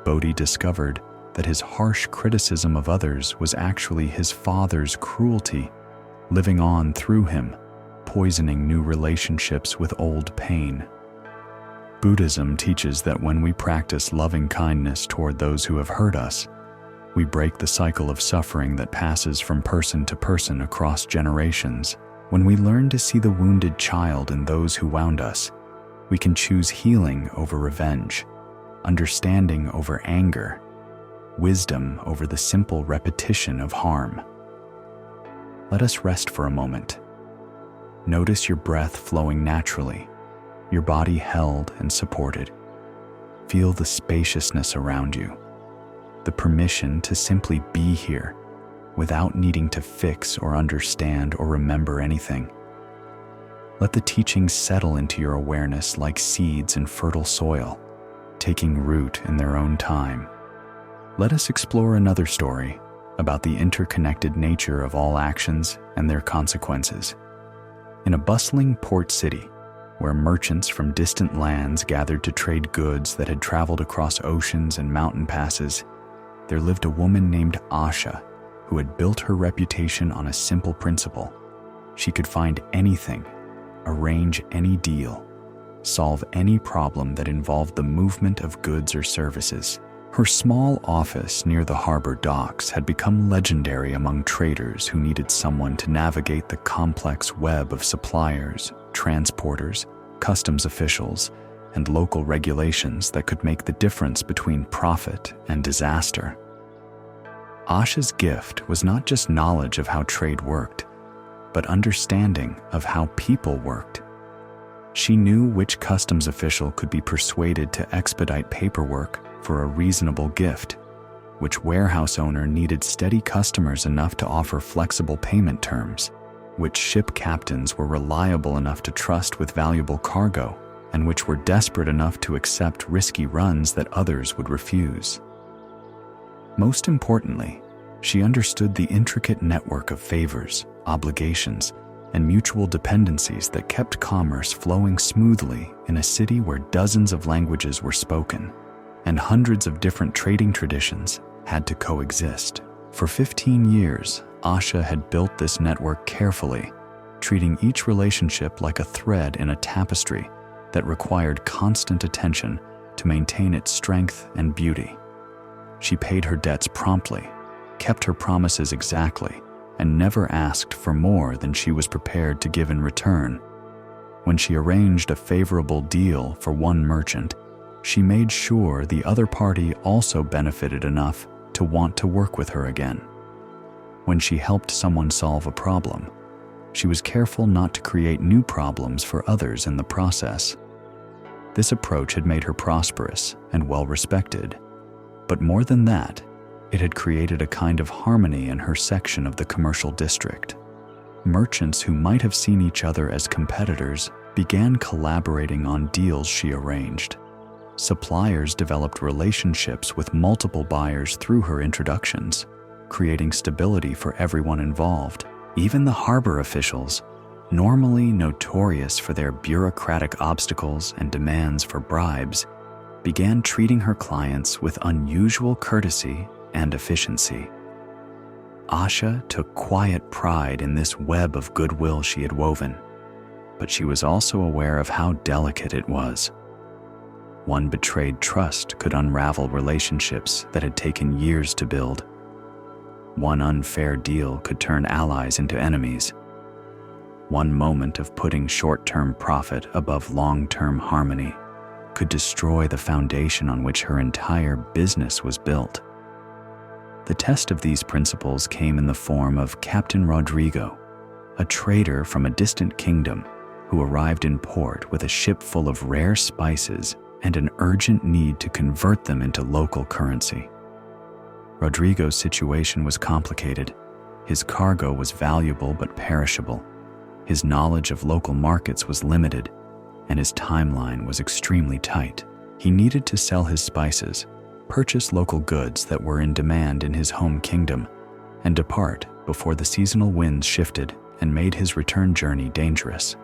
Bodhi discovered that his harsh criticism of others was actually his father's cruelty, living on through him, poisoning new relationships with old pain. Buddhism teaches that when we practice loving kindness toward those who have hurt us, we break the cycle of suffering that passes from person to person across generations. When we learn to see the wounded child in those who wound us, we can choose healing over revenge, understanding over anger, wisdom over the simple repetition of harm. Let us rest for a moment. Notice your breath flowing naturally, your body held and supported. Feel the spaciousness around you, the permission to simply be here without needing to fix or understand or remember anything. Let the teachings settle into your awareness like seeds in fertile soil, taking root in their own time. Let us explore another story about the interconnected nature of all actions and their consequences. In a bustling port city, where merchants from distant lands gathered to trade goods that had traveled across oceans and mountain passes, there lived a woman named Asha, who had built her reputation on a simple principle. She could find anything, arrange any deal, solve any problem that involved the movement of goods or services. Her small office near the harbor docks had become legendary among traders who needed someone to navigate the complex web of suppliers, transporters, customs officials, and local regulations that could make the difference between profit and disaster. Asha's gift was not just knowledge of how trade worked, but understanding of how people worked. She knew which customs official could be persuaded to expedite paperwork for a reasonable gift, which warehouse owner needed steady customers enough to offer flexible payment terms, which ship captains were reliable enough to trust with valuable cargo, and which were desperate enough to accept risky runs that others would refuse. Most importantly, she understood the intricate network of favors, obligations, and mutual dependencies that kept commerce flowing smoothly in a city where dozens of languages were spoken, and hundreds of different trading traditions had to coexist. For 15 years, Asha had built this network carefully, treating each relationship like a thread in a tapestry that required constant attention to maintain its strength and beauty. She paid her debts promptly, kept her promises exactly, and never asked for more than she was prepared to give in return. When she arranged a favorable deal for one merchant, she made sure the other party also benefited enough to want to work with her again. When she helped someone solve a problem, she was careful not to create new problems for others in the process. This approach had made her prosperous and well-respected, but more than that, it had created a kind of harmony in her section of the commercial district. Merchants who might have seen each other as competitors began collaborating on deals she arranged. Suppliers developed relationships with multiple buyers through her introductions, creating stability for everyone involved. Even the harbor officials, normally notorious for their bureaucratic obstacles and demands for bribes, began treating her clients with unusual courtesy and efficiency. Asha took quiet pride in this web of goodwill she had woven, but she was also aware of how delicate it was. One betrayed trust could unravel relationships that had taken years to build. One unfair deal could turn allies into enemies. One moment of putting short-term profit above long-term harmony could destroy the foundation on which her entire business was built. The test of these principles came in the form of Captain Rodrigo, a trader from a distant kingdom who arrived in port with a ship full of rare spices and an urgent need to convert them into local currency. Rodrigo's situation was complicated. His cargo was valuable but perishable. His knowledge of local markets was limited, and his timeline was extremely tight. He needed to sell his spices, purchase local goods that were in demand in his home kingdom, and depart before the seasonal winds shifted and made his return journey dangerous.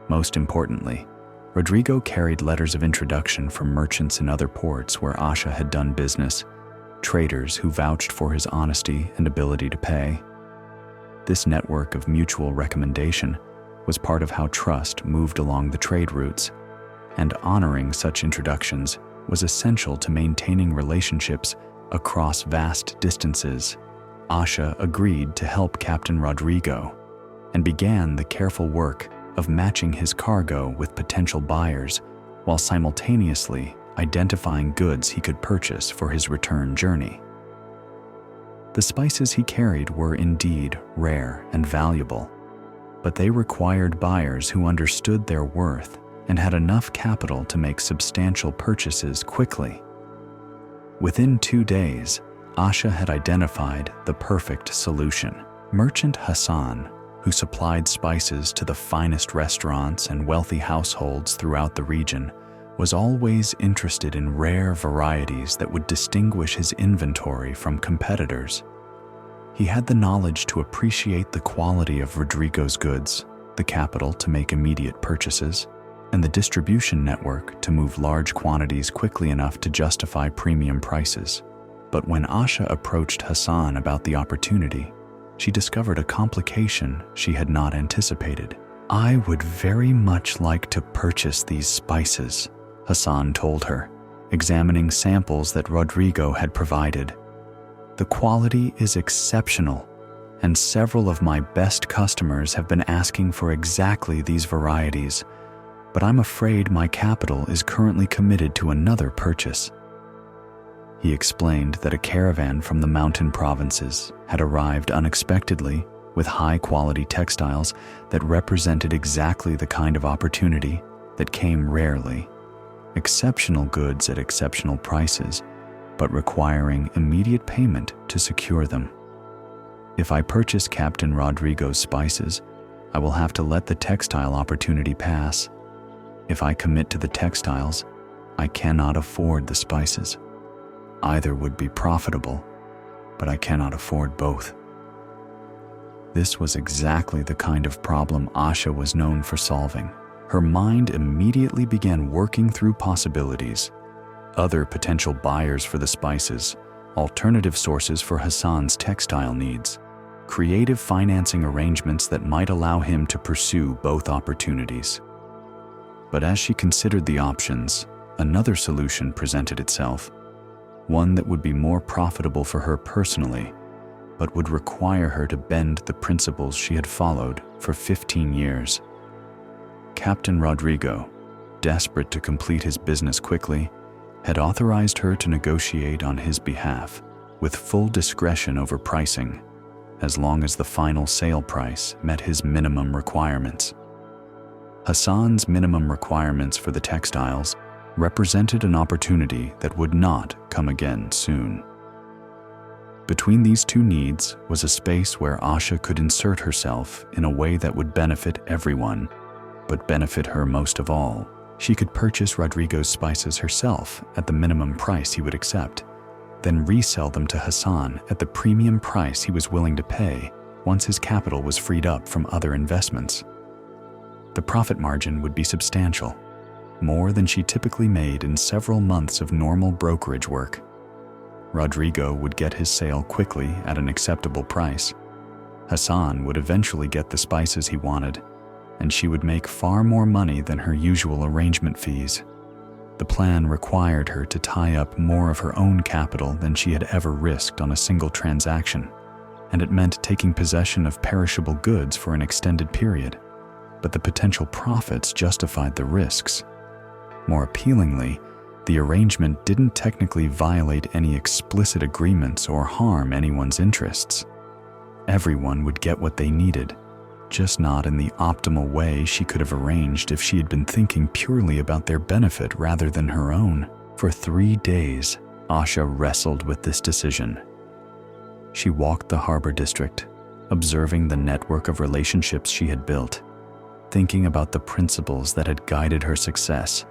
Most importantly, Rodrigo carried letters of introduction from merchants in other ports where Asha had done business, traders who vouched for his honesty and ability to pay. This network of mutual recommendation was part of how trust moved along the trade routes, and honoring such introductions was essential to maintaining relationships across vast distances. Asha agreed to help Captain Rodrigo and began the careful work of matching his cargo with potential buyers while simultaneously identifying goods he could purchase for his return journey. The spices he carried were indeed rare and valuable, but they required buyers who understood their worth and had enough capital to make substantial purchases quickly. Within 2 days, Asha had identified the perfect solution. Merchant Hassan, who supplied spices to the finest restaurants and wealthy households throughout the region, was always interested in rare varieties that would distinguish his inventory from competitors. He had the knowledge to appreciate the quality of Rodrigo's goods, the capital to make immediate purchases, and the distribution network to move large quantities quickly enough to justify premium prices. But when Asha approached Hassan about the opportunity, she discovered a complication she had not anticipated. "I would very much like to purchase these spices," Hassan told her, examining samples that Rodrigo had provided. "The quality is exceptional, and several of my best customers have been asking for exactly these varieties, but I'm afraid my capital is currently committed to another purchase." He explained that a caravan from the mountain provinces had arrived unexpectedly with high-quality textiles that represented exactly the kind of opportunity that came rarely. Exceptional goods at exceptional prices, but requiring immediate payment to secure them. "If I purchase Captain Rodrigo's spices, I will have to let the textile opportunity pass. If I commit to the textiles, I cannot afford the spices. Either would be profitable, but I cannot afford both." This was exactly the kind of problem Asha was known for solving. Her mind immediately began working through possibilities: other potential buyers for the spices, alternative sources for Hassan's textile needs, creative financing arrangements that might allow him to pursue both opportunities. But as she considered the options, another solution presented itself, one that would be more profitable for her personally, but would require her to bend the principles she had followed for 15 years. Captain Rodrigo, desperate to complete his business quickly, had authorized her to negotiate on his behalf with full discretion over pricing, as long as the final sale price met his minimum requirements. Hassan's minimum requirements for the textiles represented an opportunity that would not come again soon. Between these two needs was a space where Asha could insert herself in a way that would benefit everyone, but benefit her most of all. She could purchase Rodrigo's spices herself at the minimum price he would accept, then resell them to Hassan at the premium price he was willing to pay once his capital was freed up from other investments. The profit margin would be substantial, more than she typically made in several months of normal brokerage work. Rodrigo would get his sale quickly at an acceptable price. Hassan would eventually get the spices he wanted, and she would make far more money than her usual arrangement fees. The plan required her to tie up more of her own capital than she had ever risked on a single transaction, and it meant taking possession of perishable goods for an extended period. But the potential profits justified the risks. More appealingly, the arrangement didn't technically violate any explicit agreements or harm anyone's interests. Everyone would get what they needed, just not in the optimal way she could have arranged if she had been thinking purely about their benefit rather than her own. For 3 days, Asha wrestled with this decision. She walked the harbor district, observing the network of relationships she had built, thinking about the principles that had guided her success,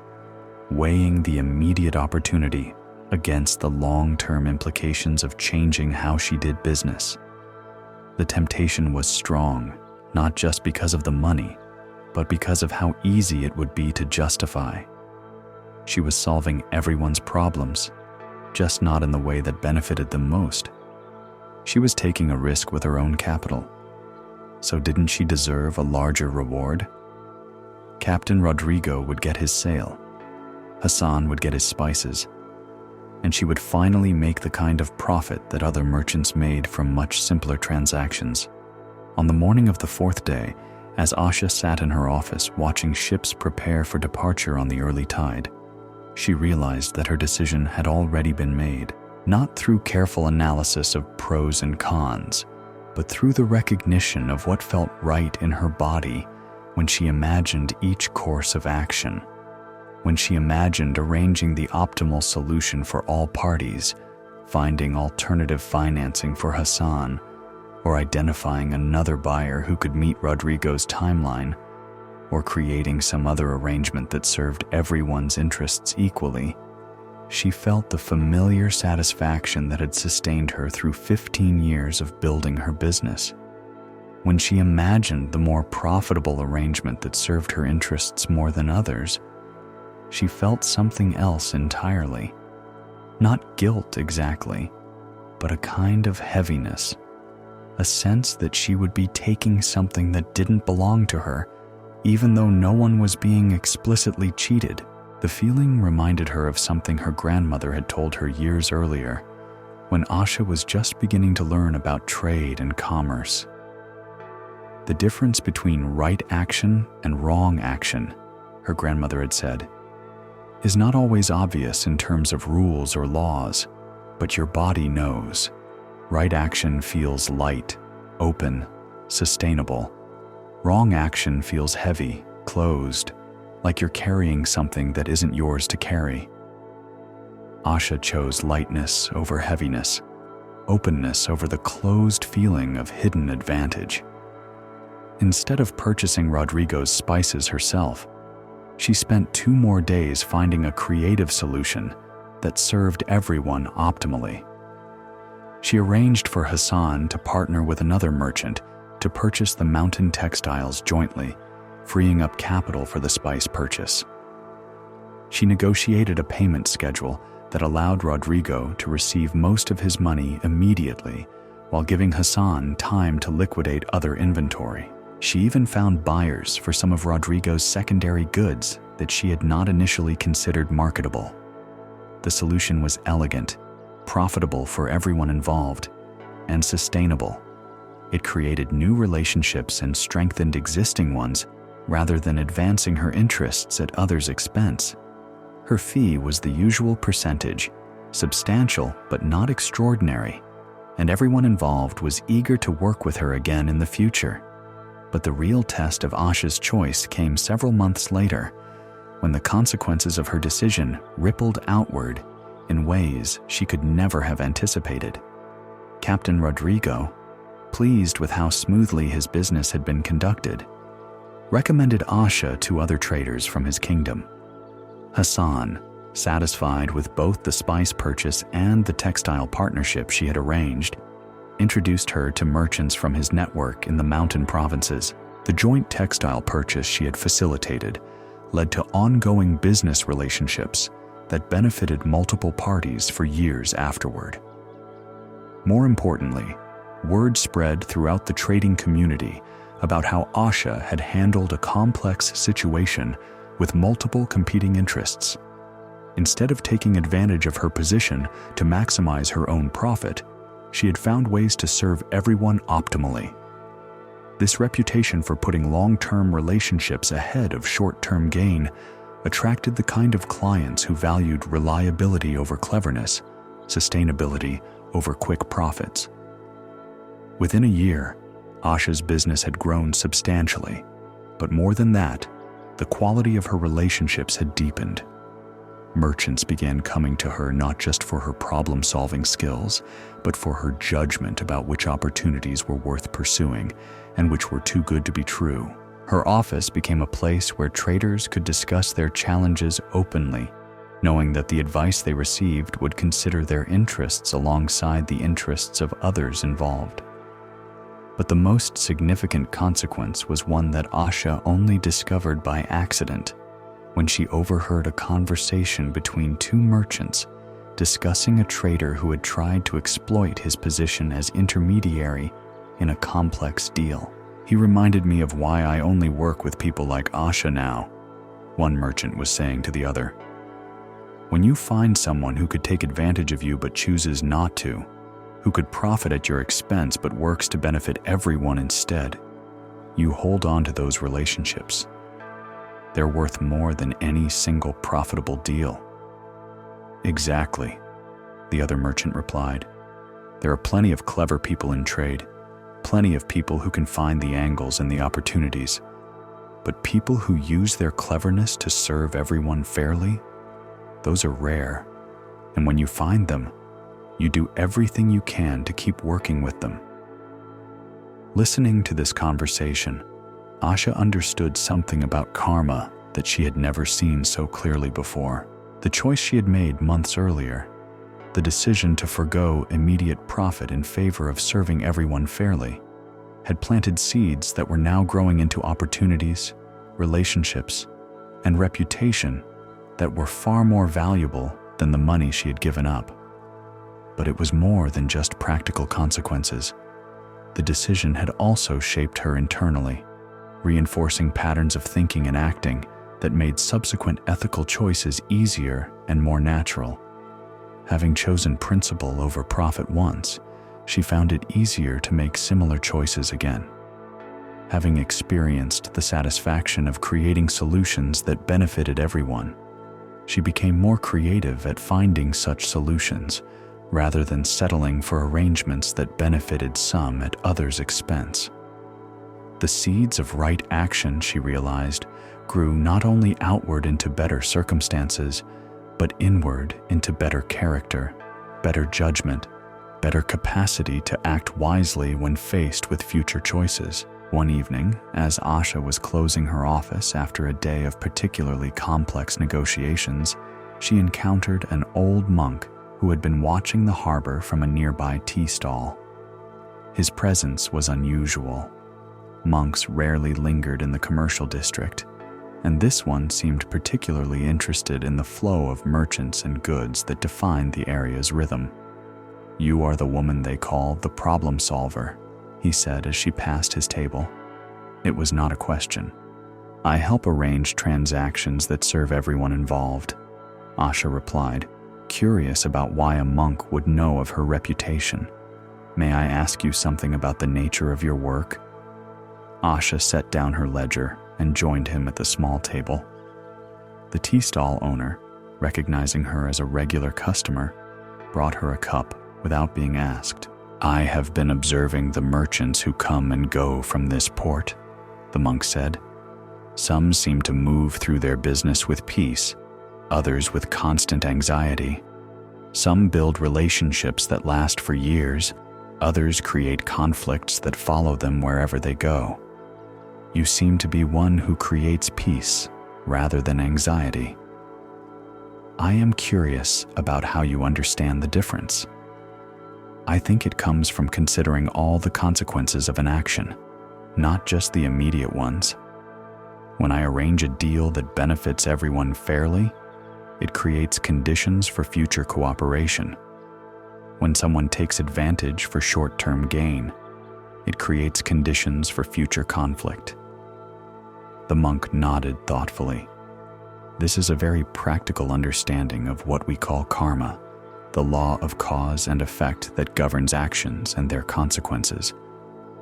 weighing the immediate opportunity against the long-term implications of changing how she did business. The temptation was strong, not just because of the money, but because of how easy it would be to justify. She was solving everyone's problems, just not in the way that benefited them most. She was taking a risk with her own capital. So didn't she deserve a larger reward? Captain Rodrigo would get his sale. Hassan would get his spices, and she would finally make the kind of profit that other merchants made from much simpler transactions. On the morning of the 4th day, as Asha sat in her office watching ships prepare for departure on the early tide, she realized that her decision had already been made, not through careful analysis of pros and cons, but through the recognition of what felt right in her body when she imagined each course of action. When she imagined arranging the optimal solution for all parties, finding alternative financing for Hassan, or identifying another buyer who could meet Rodrigo's timeline, or creating some other arrangement that served everyone's interests equally, she felt the familiar satisfaction that had sustained her through 15 years of building her business. When she imagined the more profitable arrangement that served her interests more than others, she felt something else entirely. Not guilt exactly, but a kind of heaviness, a sense that she would be taking something that didn't belong to her, even though no one was being explicitly cheated. The feeling reminded her of something her grandmother had told her years earlier, when Asha was just beginning to learn about trade and commerce. The difference between right action and wrong action, her grandmother had said, is not always obvious in terms of rules or laws, but your body knows. Right action feels light, open, sustainable. Wrong action feels heavy, closed, like you're carrying something that isn't yours to carry. Asha chose lightness over heaviness, openness over the closed feeling of hidden advantage. Instead of purchasing Rodrigo's spices herself, she spent 2 more days finding a creative solution that served everyone optimally. She arranged for Hassan to partner with another merchant to purchase the mountain textiles jointly, freeing up capital for the spice purchase. She negotiated a payment schedule that allowed Rodrigo to receive most of his money immediately, while giving Hassan time to liquidate other inventory. She even found buyers for some of Rodrigo's secondary goods that she had not initially considered marketable. The solution was elegant, profitable for everyone involved, and sustainable. It created new relationships and strengthened existing ones rather than advancing her interests at others' expense. Her fee was the usual percentage, substantial but not extraordinary, and everyone involved was eager to work with her again in the future. But the real test of Asha's choice came several months later, when the consequences of her decision rippled outward in ways she could never have anticipated. Captain Rodrigo, pleased with how smoothly his business had been conducted, recommended Asha to other traders from his kingdom. Hassan, satisfied with both the spice purchase and the textile partnership she had arranged, introduced her to merchants from his network in the mountain provinces. The joint textile purchase she had facilitated led to ongoing business relationships that benefited multiple parties for years afterward. More importantly, word spread throughout the trading community about how Asha had handled a complex situation with multiple competing interests. Instead of taking advantage of her position to maximize her own profit, she had found ways to serve everyone optimally. This reputation for putting long-term relationships ahead of short-term gain attracted the kind of clients who valued reliability over cleverness, sustainability over quick profits. Within a year, Asha's business had grown substantially, but more than that, the quality of her relationships had deepened. Merchants began coming to her not just for her problem-solving skills, but for her judgment about which opportunities were worth pursuing and which were too good to be true. Her office became a place where traders could discuss their challenges openly, knowing that the advice they received would consider their interests alongside the interests of others involved. But the most significant consequence was one that Asha only discovered by accident, when she overheard a conversation between 2 merchants discussing a trader who had tried to exploit his position as intermediary in a complex deal. "He reminded me of why I only work with people like Asha now," one merchant was saying to the other. "When you find someone who could take advantage of you but chooses not to, who could profit at your expense but works to benefit everyone instead, you hold on to those relationships. They're worth more than any single profitable deal." "Exactly," the other merchant replied. "There are plenty of clever people in trade, plenty of people who can find the angles and the opportunities. But people who use their cleverness to serve everyone fairly, those are rare. And when you find them, you do everything you can to keep working with them." Listening to this conversation, Asha understood something about karma that she had never seen so clearly before. The choice she had made months earlier, the decision to forgo immediate profit in favor of serving everyone fairly, had planted seeds that were now growing into opportunities, relationships, and reputation that were far more valuable than the money she had given up. But it was more than just practical consequences. The decision had also shaped her internally, reinforcing patterns of thinking and acting that made subsequent ethical choices easier and more natural. Having chosen principle over profit once, she found it easier to make similar choices again. Having experienced the satisfaction of creating solutions that benefited everyone, she became more creative at finding such solutions rather than settling for arrangements that benefited some at others' expense. The seeds of right action, she realized, grew not only outward into better circumstances, but inward into better character, better judgment, better capacity to act wisely when faced with future choices. One evening, as Asha was closing her office after a day of particularly complex negotiations, she encountered an old monk who had been watching the harbor from a nearby tea stall. His presence was unusual. Monks rarely lingered in the commercial district, and this one seemed particularly interested in the flow of merchants and goods that defined the area's rhythm. "You are the woman they call the problem solver," he said as she passed his table. It was not a question. "I help arrange transactions that serve everyone involved," Asha replied, curious about why a monk would know of her reputation. "May I ask you something about the nature of your work?" Asha set down her ledger and joined him at the small table. The tea stall owner, recognizing her as a regular customer, brought her a cup without being asked. "I have been observing the merchants who come and go from this port," the monk said. "Some seem to move through their business with peace, others with constant anxiety. Some build relationships that last for years, others create conflicts that follow them wherever they go. You seem to be one who creates peace rather than anxiety. I am curious about how you understand the difference. I think it comes from considering all the consequences of an action, not just the immediate ones. When I arrange a deal that benefits everyone fairly, it creates conditions for future cooperation. When someone takes advantage for short-term gain, it creates conditions for future conflict." The monk nodded thoughtfully. "This is a very practical understanding of what we call karma, the law of cause and effect that governs actions and their consequences.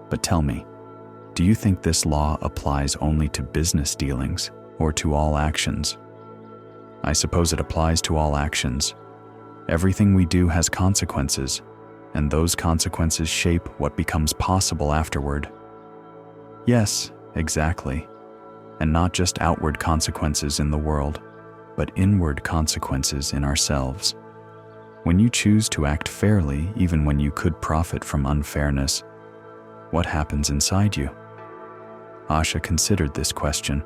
But tell me, do you think this law applies only to business dealings or to all actions?" "I suppose it applies to all actions. Everything we do has consequences, and those consequences shape what becomes possible afterward." "Yes, exactly. And not just outward consequences in the world, but inward consequences in ourselves. When you choose to act fairly even when you could profit from unfairness, what happens inside you?" Asha considered this question,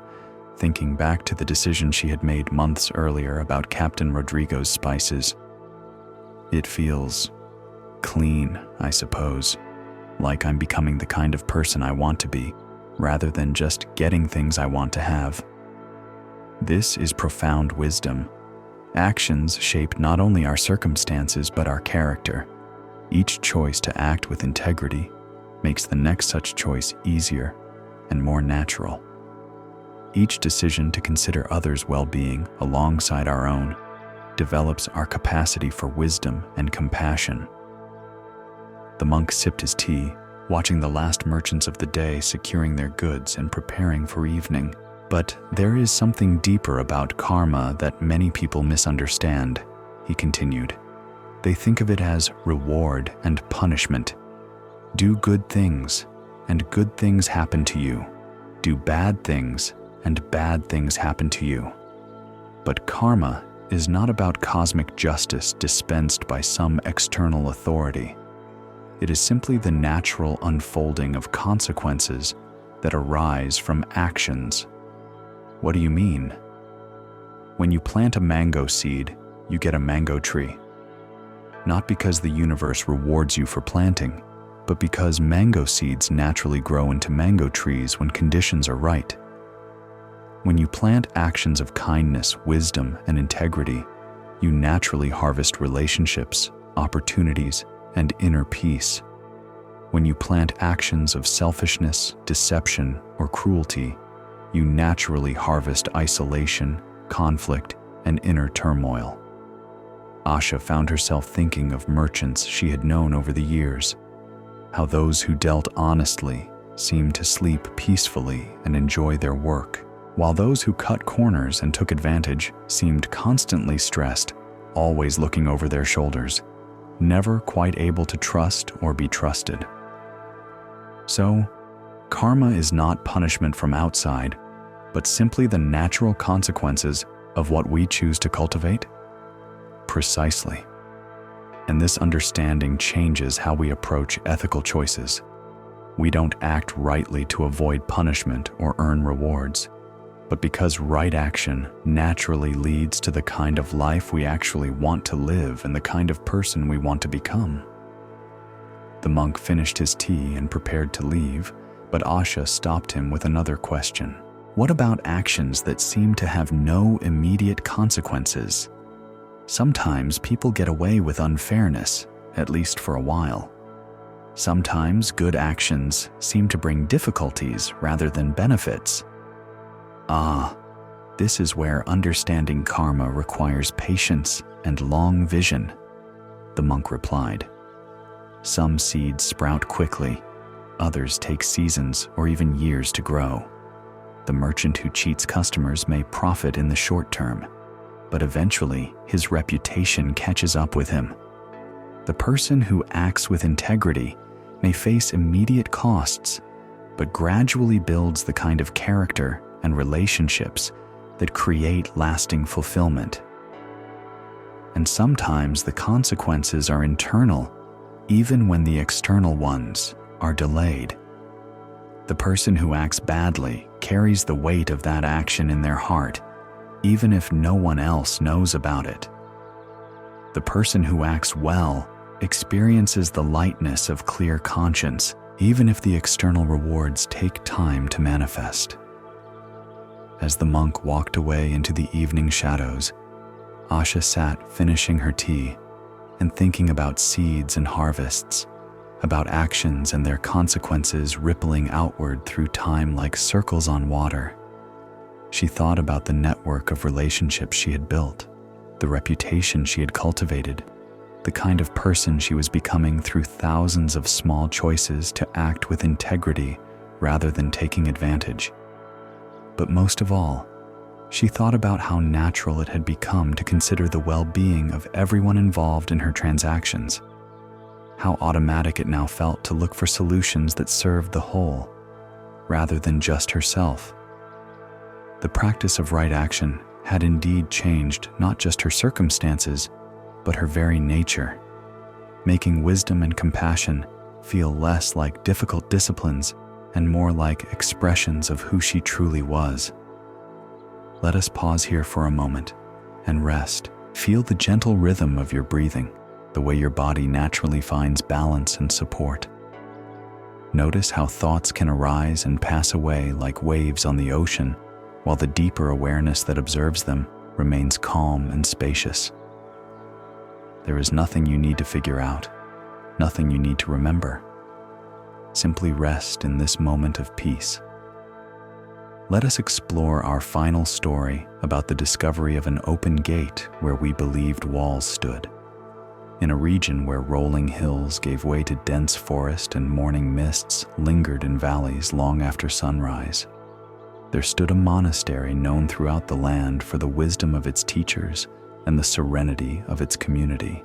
thinking back to the decision she had made months earlier about Captain Rodrigo's spices. "It feels clean, I suppose, like I'm becoming the kind of person I want to be, rather than just getting things I want to have." This is profound wisdom. Actions shape not only our circumstances but our character. Each choice to act with integrity makes the next such choice easier and more natural. Each decision to consider others' well-being alongside our own develops our capacity for wisdom and compassion. The monk sipped his tea, watching the last merchants of the day securing their goods and preparing for evening. "But there is something deeper about karma that many people misunderstand," he continued. "They think of it as reward and punishment. Do good things, and good things happen to you. Do bad things, and bad things happen to you. But karma is not about cosmic justice dispensed by some external authority. It is simply the natural unfolding of consequences that arise from actions. What do you mean? When you plant a mango seed, you get a mango tree. Not because the universe rewards you for planting, but because mango seeds naturally grow into mango trees when conditions are right. When you plant actions of kindness, wisdom, and integrity, you naturally harvest relationships, opportunities, and inner peace. When you plant actions of selfishness, deception, or cruelty, you naturally harvest isolation, conflict, and inner turmoil. Asha found herself thinking of merchants she had known over the years, how those who dealt honestly seemed to sleep peacefully and enjoy their work, while those who cut corners and took advantage seemed constantly stressed, always looking over their shoulders, never quite able to trust or be trusted. So, karma is not punishment from outside, but simply the natural consequences of what we choose to cultivate? Precisely. And this understanding changes how we approach ethical choices. We don't act rightly to avoid punishment or earn rewards, but because right action naturally leads to the kind of life we actually want to live and the kind of person we want to become. The monk finished his tea and prepared to leave, but Asha stopped him with another question. What about actions that seem to have no immediate consequences? Sometimes people get away with unfairness, at least for a while. Sometimes good actions seem to bring difficulties rather than benefits. This is where understanding karma requires patience and long vision, the monk replied. Some seeds sprout quickly, others take seasons or even years to grow. The merchant who cheats customers may profit in the short term, but eventually his reputation catches up with him. The person who acts with integrity may face immediate costs, but gradually builds the kind of character and relationships that create lasting fulfillment. And sometimes the consequences are internal, even when the external ones are delayed. The person who acts badly carries the weight of that action in their heart, even if no one else knows about it. The person who acts well experiences the lightness of clear conscience, even if the external rewards take time to manifest. As the monk walked away into the evening shadows, Asha sat finishing her tea and thinking about seeds and harvests, about actions and their consequences rippling outward through time like circles on water. She thought about the network of relationships she had built, the reputation she had cultivated, the kind of person she was becoming through thousands of small choices to act with integrity rather than taking advantage. But most of all, she thought about how natural it had become to consider the well-being of everyone involved in her transactions, how automatic it now felt to look for solutions that served the whole, rather than just herself. The practice of right action had indeed changed not just her circumstances, but her very nature, making wisdom and compassion feel less like difficult disciplines and more like expressions of who she truly was. Let us pause here for a moment and rest. Feel the gentle rhythm of your breathing, the way your body naturally finds balance and support. Notice how thoughts can arise and pass away like waves on the ocean, while the deeper awareness that observes them remains calm and spacious. There is nothing you need to figure out, nothing you need to remember. Simply rest in this moment of peace. Let us explore our final story about the discovery of an open gate where we believed walls stood. In a region where rolling hills gave way to dense forest and morning mists lingered in valleys long after sunrise, there stood a monastery known throughout the land for the wisdom of its teachers and the serenity of its community.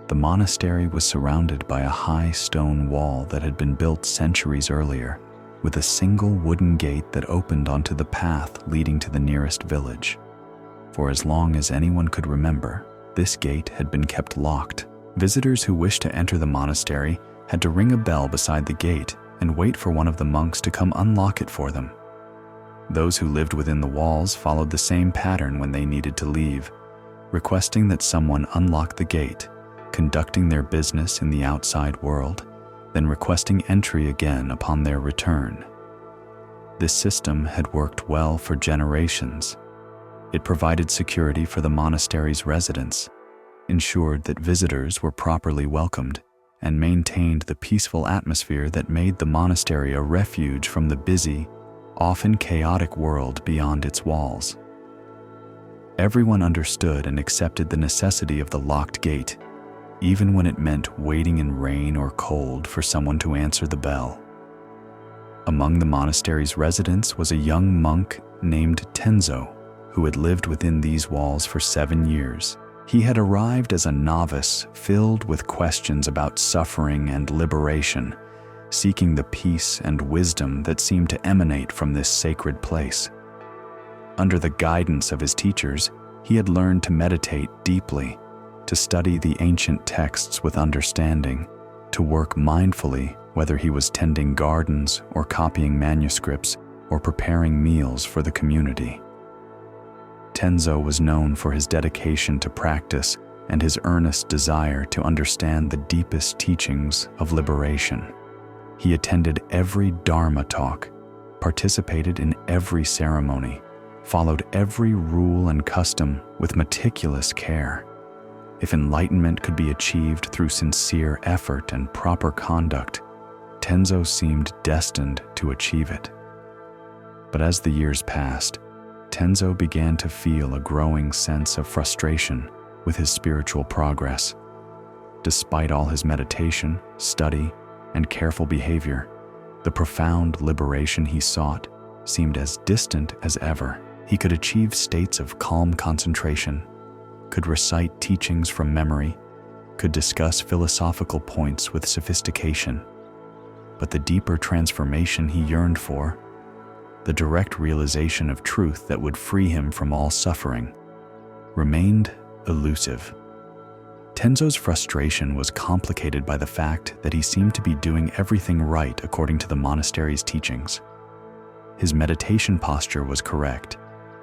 The monastery was surrounded by a high stone wall that had been built centuries earlier, with a single wooden gate that opened onto the path leading to the nearest village. For as long as anyone could remember, this gate had been kept locked, Visitors who wished to enter the monastery had to ring a bell beside the gate and wait for one of the monks to come unlock it for them. Those who lived within the walls followed the same pattern when they needed to leave, requesting that someone unlock the gate, conducting their business in the outside world, then requesting entry again upon their return. This system had worked well for generations. It provided security for the monastery's residents, ensured that visitors were properly welcomed, and maintained the peaceful atmosphere that made the monastery a refuge from the busy, often chaotic world beyond its walls. Everyone understood and accepted the necessity of the locked gate, even when it meant waiting in rain or cold for someone to answer the bell. Among the monastery's residents was a young monk named Tenzo, who had lived within these walls for 7 years. He had arrived as a novice filled with questions about suffering and liberation, seeking the peace and wisdom that seemed to emanate from this sacred place. Under the guidance of his teachers, he had learned to meditate deeply, to study the ancient texts with understanding, to work mindfully whether he was tending gardens or copying manuscripts or preparing meals for the community. Tenzo was known for his dedication to practice and his earnest desire to understand the deepest teachings of liberation. He attended every Dharma talk, participated in every ceremony, followed every rule and custom with meticulous care. If enlightenment could be achieved through sincere effort and proper conduct, Tenzo seemed destined to achieve it. But as the years passed, Tenzo began to feel a growing sense of frustration with his spiritual progress. Despite all his meditation, study, and careful behavior, the profound liberation he sought seemed as distant as ever. He could achieve states of calm concentration, could recite teachings from memory, could discuss philosophical points with sophistication. But the deeper transformation he yearned for, the direct realization of truth that would free him from all suffering, remained elusive. Tenzo's frustration was complicated by the fact that he seemed to be doing everything right according to the monastery's teachings. His meditation posture was correct,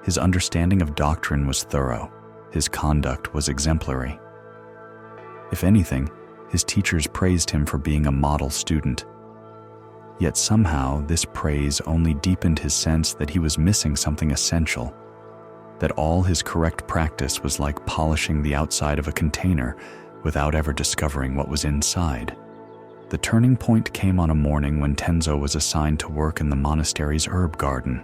his understanding of doctrine was thorough, his conduct was exemplary. If anything, his teachers praised him for being a model student. Yet somehow this praise only deepened his sense that he was missing something essential, that all his correct practice was like polishing the outside of a container without ever discovering what was inside. The turning point came on a morning when Tenzo was assigned to work in the monastery's herb garden,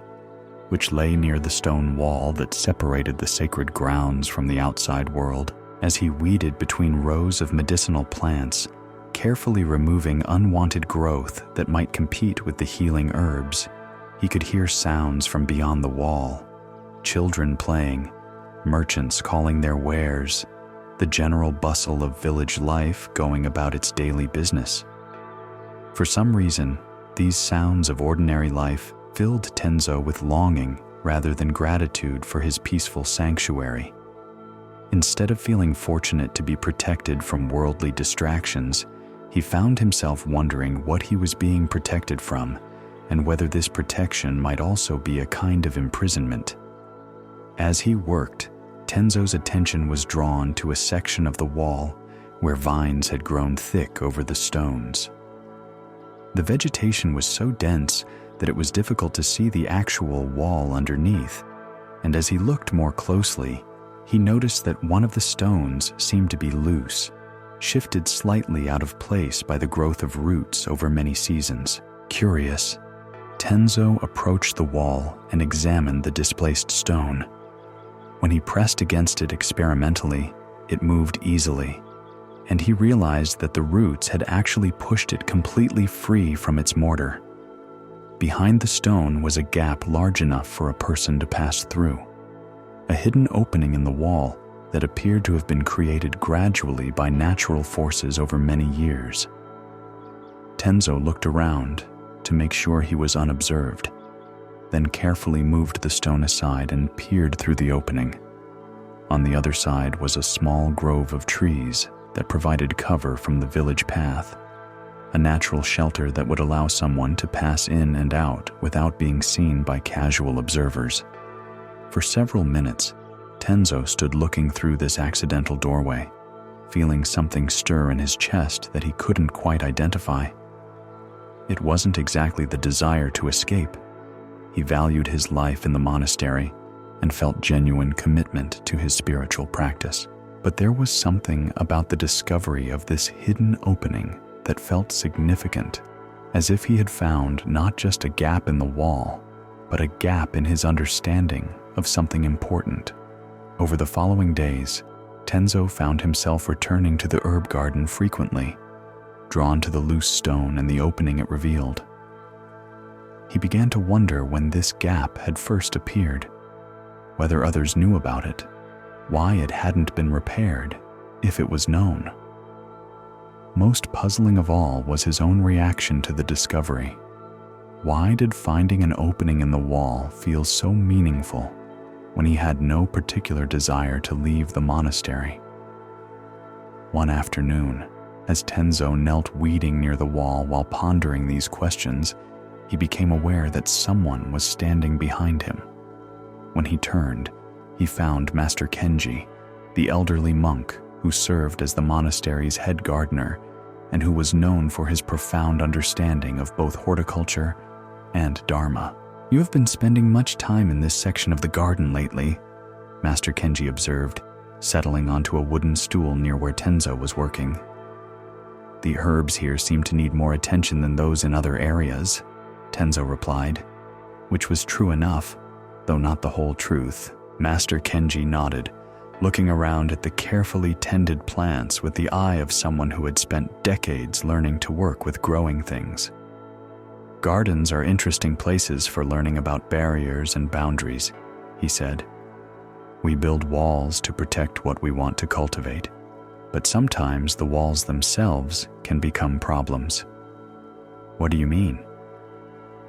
which lay near the stone wall that separated the sacred grounds from the outside world. As he weeded between rows of medicinal plants, carefully removing unwanted growth that might compete with the healing herbs, he could hear sounds from beyond the wall, children playing, merchants calling their wares, the general bustle of village life going about its daily business. For some reason, these sounds of ordinary life filled Tenzo with longing rather than gratitude for his peaceful sanctuary. Instead of feeling fortunate to be protected from worldly distractions, he found himself wondering what he was being protected from and whether this protection might also be a kind of imprisonment. As he worked, Tenzo's attention was drawn to a section of the wall where vines had grown thick over the stones. The vegetation was so dense that it was difficult to see the actual wall underneath, and as he looked more closely, he noticed that one of the stones seemed to be loose, shifted slightly out of place by the growth of roots over many seasons. Curious, Tenzo approached the wall and examined the displaced stone. When he pressed against it experimentally, it moved easily, and he realized that the roots had actually pushed it completely free from its mortar. Behind the stone was a gap large enough for a person to pass through, a hidden opening in the wall that appeared to have been created gradually by natural forces over many years. Tenzo looked around to make sure he was unobserved, then carefully moved the stone aside and peered through the opening. On the other side was a small grove of trees, that provided cover from the village path, a natural shelter that would allow someone to pass in and out without being seen by casual observers. For several minutes, Tenzo stood looking through this accidental doorway, feeling something stir in his chest that he couldn't quite identify. It wasn't exactly the desire to escape. He valued his life in the monastery and felt genuine commitment to his spiritual practice. But there was something about the discovery of this hidden opening that felt significant, as if he had found not just a gap in the wall, but a gap in his understanding of something important. Over the following days, Tenzo found himself returning to the herb garden frequently, drawn to the loose stone and the opening it revealed. He began to wonder when this gap had first appeared, whether others knew about it, why it hadn't been repaired, if it was known. Most puzzling of all was his own reaction to the discovery. Why did finding an opening in the wall feel so meaningful when he had no particular desire to leave the monastery? One afternoon, as Tenzo knelt weeding near the wall while pondering these questions, he became aware that someone was standing behind him. When he turned, he found Master Kenji, the elderly monk who served as the monastery's head gardener and who was known for his profound understanding of both horticulture and Dharma. "You have been spending much time in this section of the garden lately," Master Kenji observed, settling onto a wooden stool near where Tenzo was working. "The herbs here seem to need more attention than those in other areas," Tenzo replied, which was true enough, though not the whole truth. Master Kenji nodded, looking around at the carefully tended plants with the eye of someone who had spent decades learning to work with growing things. "Gardens are interesting places for learning about barriers and boundaries," he said. "We build walls to protect what we want to cultivate, but sometimes the walls themselves can become problems." "What do you mean?"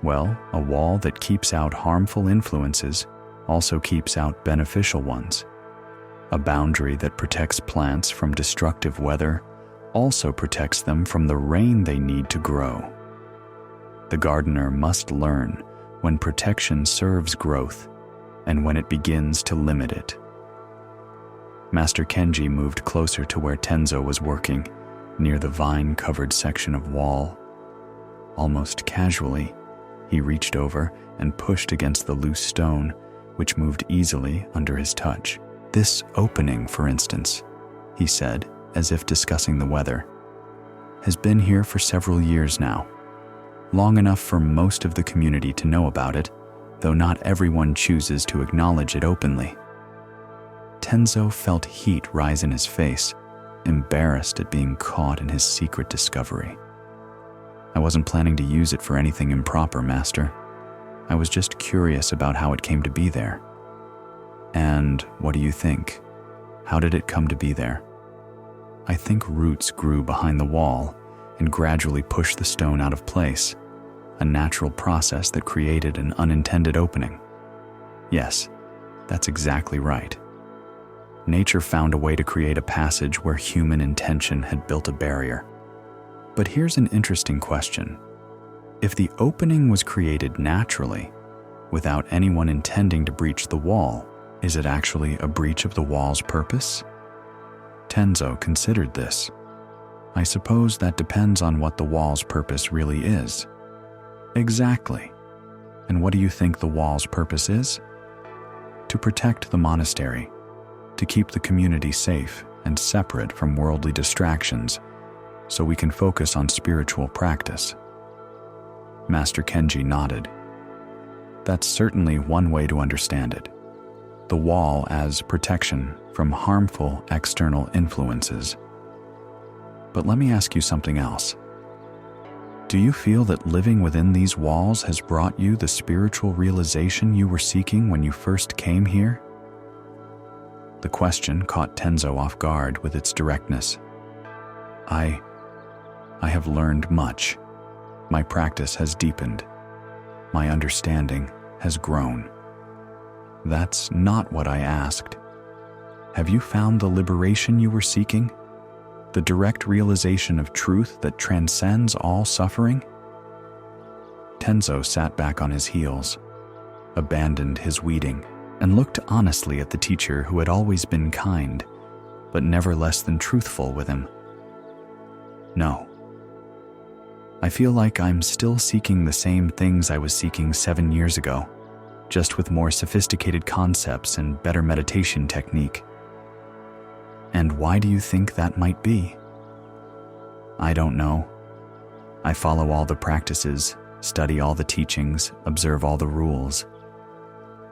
"Well, a wall that keeps out harmful influences also keeps out beneficial ones. A boundary that protects plants from destructive weather also protects them from the rain they need to grow. The gardener must learn when protection serves growth and when it begins to limit it." Master Kenji moved closer to where Tenzo was working, near the vine-covered section of wall. Almost casually, he reached over and pushed against the loose stone, which moved easily under his touch. "This opening, for instance," he said, as if discussing the weather, "has been here for several years now, long enough for most of the community to know about it, though not everyone chooses to acknowledge it openly." Tenzo felt heat rise in his face, embarrassed at being caught in his secret discovery. "I wasn't planning to use it for anything improper, Master. I was just curious about how it came to be there." "And what do you think? How did it come to be there?" "I think roots grew behind the wall and gradually pushed the stone out of place, a natural process that created an unintended opening." "Yes, that's exactly right. Nature found a way to create a passage where human intention had built a barrier. But here's an interesting question. If the opening was created naturally, without anyone intending to breach the wall, is it actually a breach of the wall's purpose?" Tenzo considered this. "I suppose that depends on what the wall's purpose really is." "Exactly. And what do you think the wall's purpose is?" "To protect the monastery, to keep the community safe and separate from worldly distractions, so we can focus on spiritual practice." Master Kenji nodded. "That's certainly one way to understand it. The wall as protection from harmful external influences. But let me ask you something else. Do you feel that living within these walls has brought you the spiritual realization you were seeking when you first came here?" The question caught Tenzo off guard with its directness. I have learned much. My practice has deepened. My understanding has grown." "That's not what I asked. Have you found the liberation you were seeking?" The direct realization of truth that transcends all suffering? Tenzo sat back on his heels, abandoned his weeding, and looked honestly at the teacher who had always been kind, but never less than truthful with him. No. I feel like I'm still seeking the same things I was seeking 7 years ago, just with more sophisticated concepts and better meditation technique. And why do you think that might be? I don't know. I follow all the practices, study all the teachings, observe all the rules.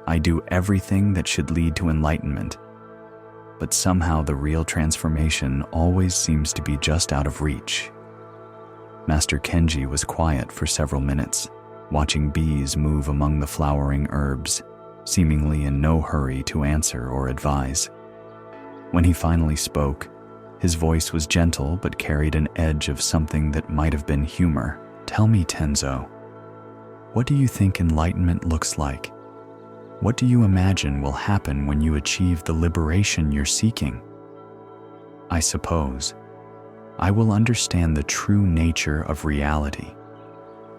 I do everything that should lead to enlightenment, but somehow the real transformation always seems to be just out of reach. Master Kenji was quiet for several minutes, watching bees move among the flowering herbs, seemingly in no hurry to answer or advise. When he finally spoke, his voice was gentle but carried an edge of something that might have been humor. Tell me, Tenzo, what do you think enlightenment looks like? What do you imagine will happen when you achieve the liberation you're seeking? I suppose I will understand the true nature of reality.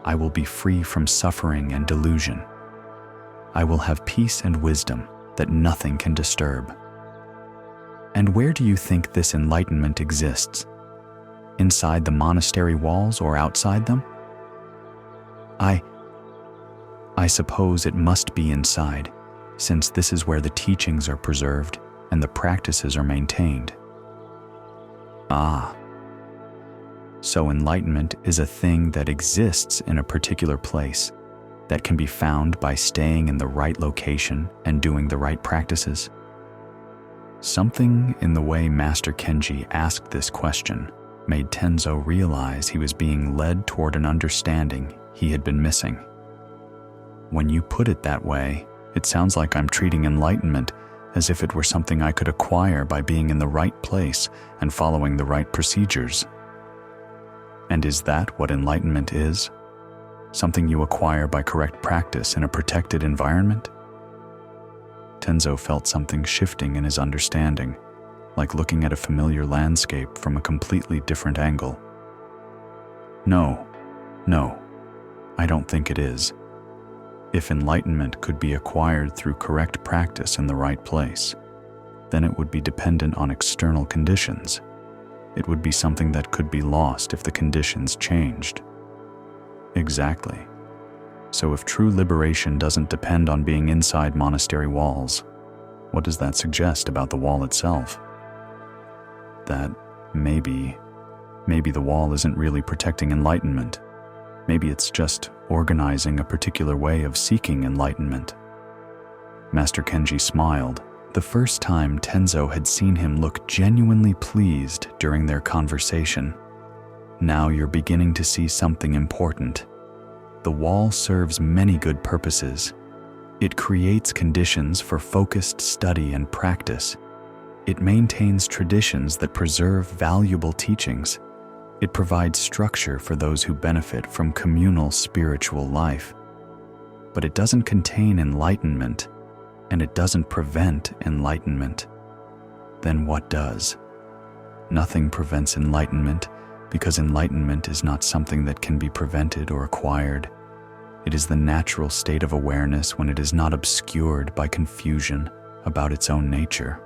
I will be free from suffering and delusion. I will have peace and wisdom that nothing can disturb. And where do you think this enlightenment exists? Inside the monastery walls or outside them? I suppose it must be inside, since this is where the teachings are preserved and the practices are maintained. Ah. So enlightenment is a thing that exists in a particular place, that can be found by staying in the right location and doing the right practices. Something in the way Master Kenji asked this question made Tenzo realize he was being led toward an understanding he had been missing. When you put it that way, it sounds like I'm treating enlightenment as if it were something I could acquire by being in the right place and following the right procedures. And is that what enlightenment is? Something you acquire by correct practice in a protected environment? Tenzo felt something shifting in his understanding, like looking at a familiar landscape from a completely different angle. No, I don't think it is. If enlightenment could be acquired through correct practice in the right place, then it would be dependent on external conditions. It would be something that could be lost if the conditions changed. Exactly. So if true liberation doesn't depend on being inside monastery walls, what does that suggest about the wall itself? That maybe the wall isn't really protecting enlightenment. Maybe it's just organizing a particular way of seeking enlightenment. Master Kenji smiled, the first time Tenzo had seen him look genuinely pleased during their conversation. Now you're beginning to see something important. The wall serves many good purposes. It creates conditions for focused study and practice. It maintains traditions that preserve valuable teachings. It provides structure for those who benefit from communal spiritual life. But it doesn't contain enlightenment, and it doesn't prevent enlightenment. Then what does? Nothing prevents enlightenment, because enlightenment is not something that can be prevented or acquired. It is the natural state of awareness when it is not obscured by confusion about its own nature.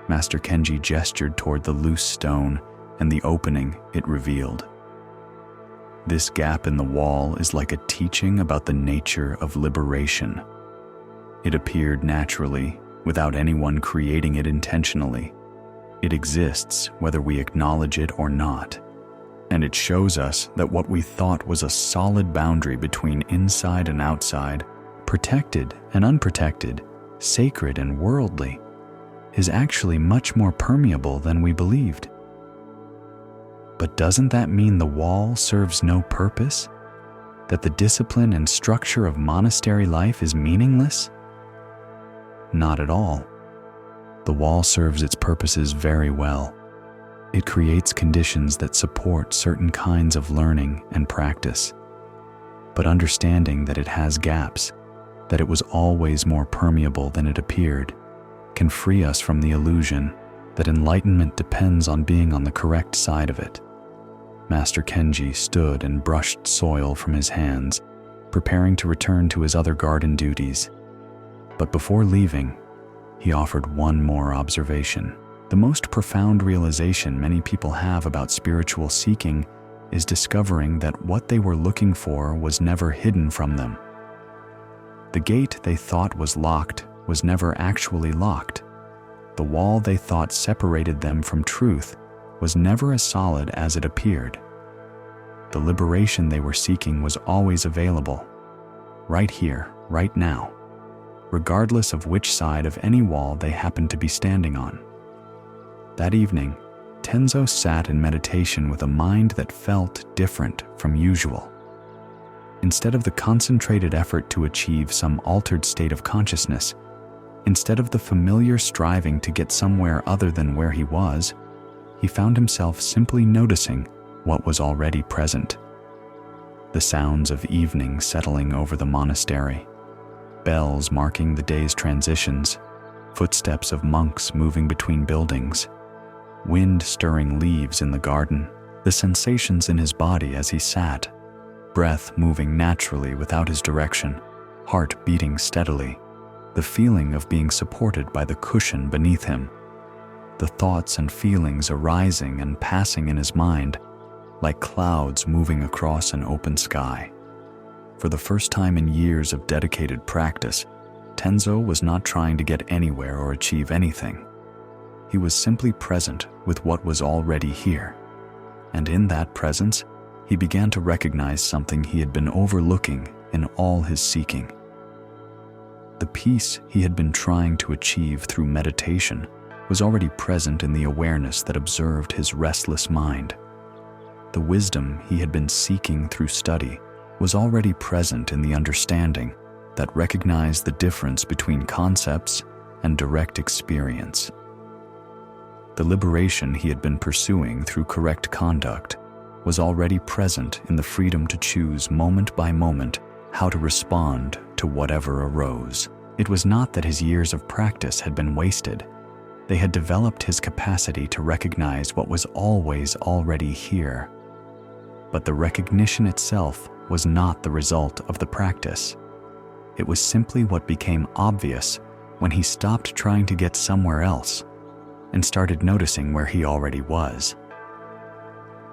Master Kenji gestured toward the loose stone and the opening it revealed. This gap in the wall is like a teaching about the nature of liberation. It appeared naturally, without anyone creating it intentionally. It exists whether we acknowledge it or not. And it shows us that what we thought was a solid boundary between inside and outside, protected and unprotected, sacred and worldly, is actually much more permeable than we believed. But doesn't that mean the wall serves no purpose? That the discipline and structure of monastery life is meaningless? Not at all. The wall serves its purposes very well. It creates conditions that support certain kinds of learning and practice. But understanding that it has gaps, that it was always more permeable than it appeared, can free us from the illusion that enlightenment depends on being on the correct side of it. Master Kenji stood and brushed soil from his hands, preparing to return to his other garden duties. But before leaving, he offered one more observation. The most profound realization many people have about spiritual seeking is discovering that what they were looking for was never hidden from them. The gate they thought was locked was never actually locked. The wall they thought separated them from truth was never as solid as it appeared. The liberation they were seeking was always available, right here, right now, regardless of which side of any wall they happened to be standing on. That evening, Tenzo sat in meditation with a mind that felt different from usual. Instead of the concentrated effort to achieve some altered state of consciousness, instead of the familiar striving to get somewhere other than where he was, he found himself simply noticing what was already present. The sounds of evening settling over the monastery, bells marking the day's transitions, footsteps of monks moving between buildings, wind stirring leaves in the garden, the sensations in his body as he sat, breath moving naturally without his direction, heart beating steadily, the feeling of being supported by the cushion beneath him, the thoughts and feelings arising and passing in his mind like clouds moving across an open sky. For the first time in years of dedicated practice, Tenzo was not trying to get anywhere or achieve anything. He was simply present with what was already here. And in that presence, he began to recognize something he had been overlooking in all his seeking. The peace he had been trying to achieve through meditation was already present in the awareness that observed his restless mind. The wisdom he had been seeking through study was already present in the understanding that recognized the difference between concepts and direct experience. The liberation he had been pursuing through correct conduct was already present in the freedom to choose moment by moment how to respond to whatever arose. It was not that his years of practice had been wasted. They had developed his capacity to recognize what was always already here. But the recognition itself was not the result of the practice. It was simply what became obvious when he stopped trying to get somewhere else and started noticing where he already was.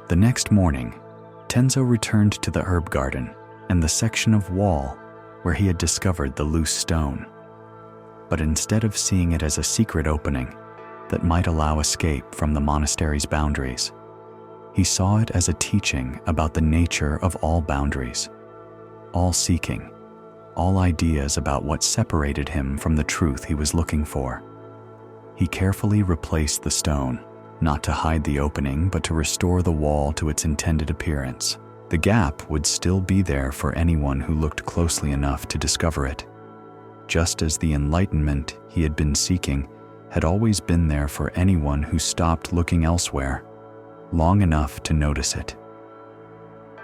The next morning, Tenzo returned to the herb garden and the section of wall where he had discovered the loose stone. But instead of seeing it as a secret opening that might allow escape from the monastery's boundaries, he saw it as a teaching about the nature of all boundaries, all seeking, all ideas about what separated him from the truth he was looking for. He carefully replaced the stone, not to hide the opening, but to restore the wall to its intended appearance. The gap would still be there for anyone who looked closely enough to discover it, just as the enlightenment he had been seeking had always been there for anyone who stopped looking elsewhere long enough to notice it.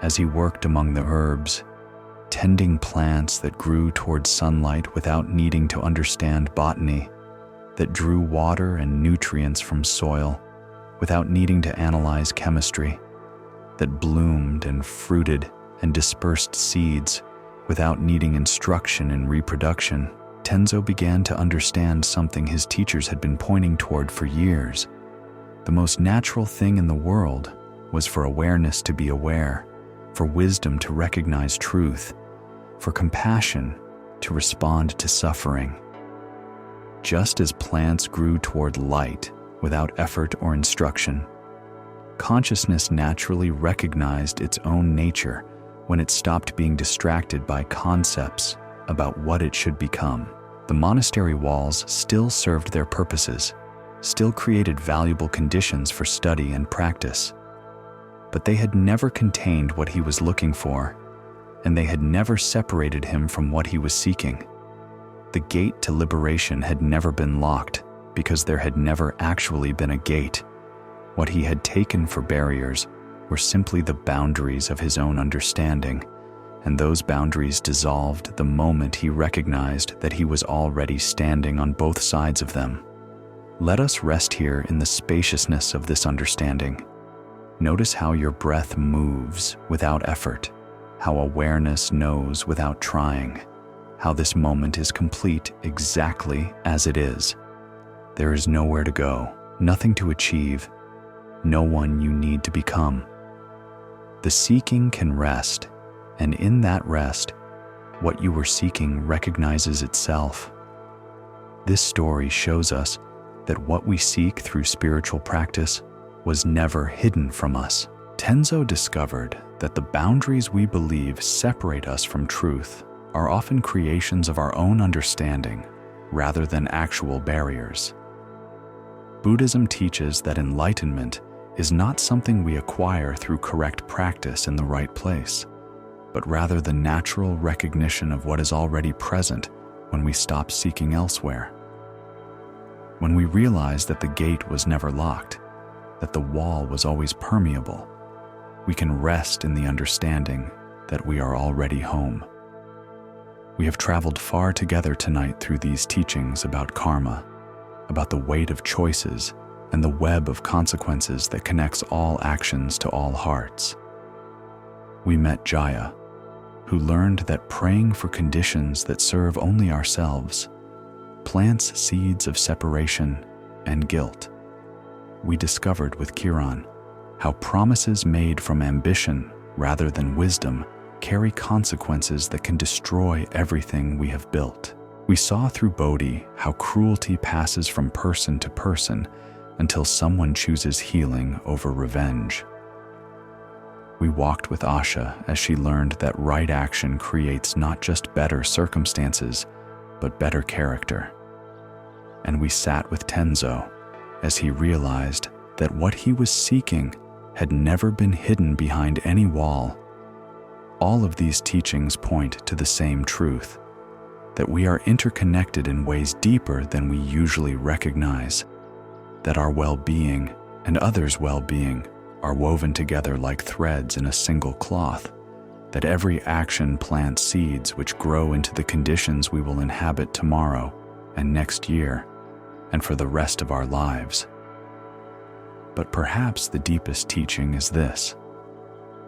As he worked among the herbs, tending plants that grew towards sunlight without needing to understand botany, that drew water and nutrients from soil without needing to analyze chemistry, that bloomed and fruited and dispersed seeds without needing instruction in reproduction, Tenzo began to understand something his teachers had been pointing toward for years. The most natural thing in the world was for awareness to be aware, for wisdom to recognize truth, for compassion to respond to suffering. Just as plants grew toward light without effort or instruction, consciousness naturally recognized its own nature when it stopped being distracted by concepts about what it should become. The monastery walls still served their purposes, still created valuable conditions for study and practice, but they had never contained what he was looking for, and they had never separated him from what he was seeking. The gate to liberation had never been locked because there had never actually been a gate. What he had taken for barriers were simply the boundaries of his own understanding, and those boundaries dissolved the moment he recognized that he was already standing on both sides of them. Let us rest here in the spaciousness of this understanding. Notice how your breath moves without effort, how awareness knows without trying, how this moment is complete exactly as it is. There is nowhere to go, nothing to achieve, no one you need to become. The seeking can rest, and in that rest, what you were seeking recognizes itself. This story shows us that what we seek through spiritual practice was never hidden from us. Tenzo discovered that the boundaries we believe separate us from truth are often creations of our own understanding rather than actual barriers. Buddhism teaches that enlightenment is not something we acquire through correct practice in the right place, but rather the natural recognition of what is already present when we stop seeking elsewhere. When we realize that the gate was never locked, that the wall was always permeable, we can rest in the understanding that we are already home. We have traveled far together tonight through these teachings about karma, about the weight of choices and the web of consequences that connects all actions to all hearts. We met Jaya, who learned that praying for conditions that serve only ourselves plants seeds of separation and guilt. We discovered with Kiran how promises made from ambition rather than wisdom carry consequences that can destroy everything we have built. We saw through Bodhi how cruelty passes from person to person until someone chooses healing over revenge. We walked with Asha as she learned that right action creates not just better circumstances, but better character. And we sat with Tenzo as he realized that what he was seeking had never been hidden behind any wall. All of these teachings point to the same truth, that we are interconnected in ways deeper than we usually recognize, that our well-being and others' well-being are woven together like threads in a single cloth, that every action plants seeds which grow into the conditions we will inhabit tomorrow and next year and for the rest of our lives. But perhaps the deepest teaching is this: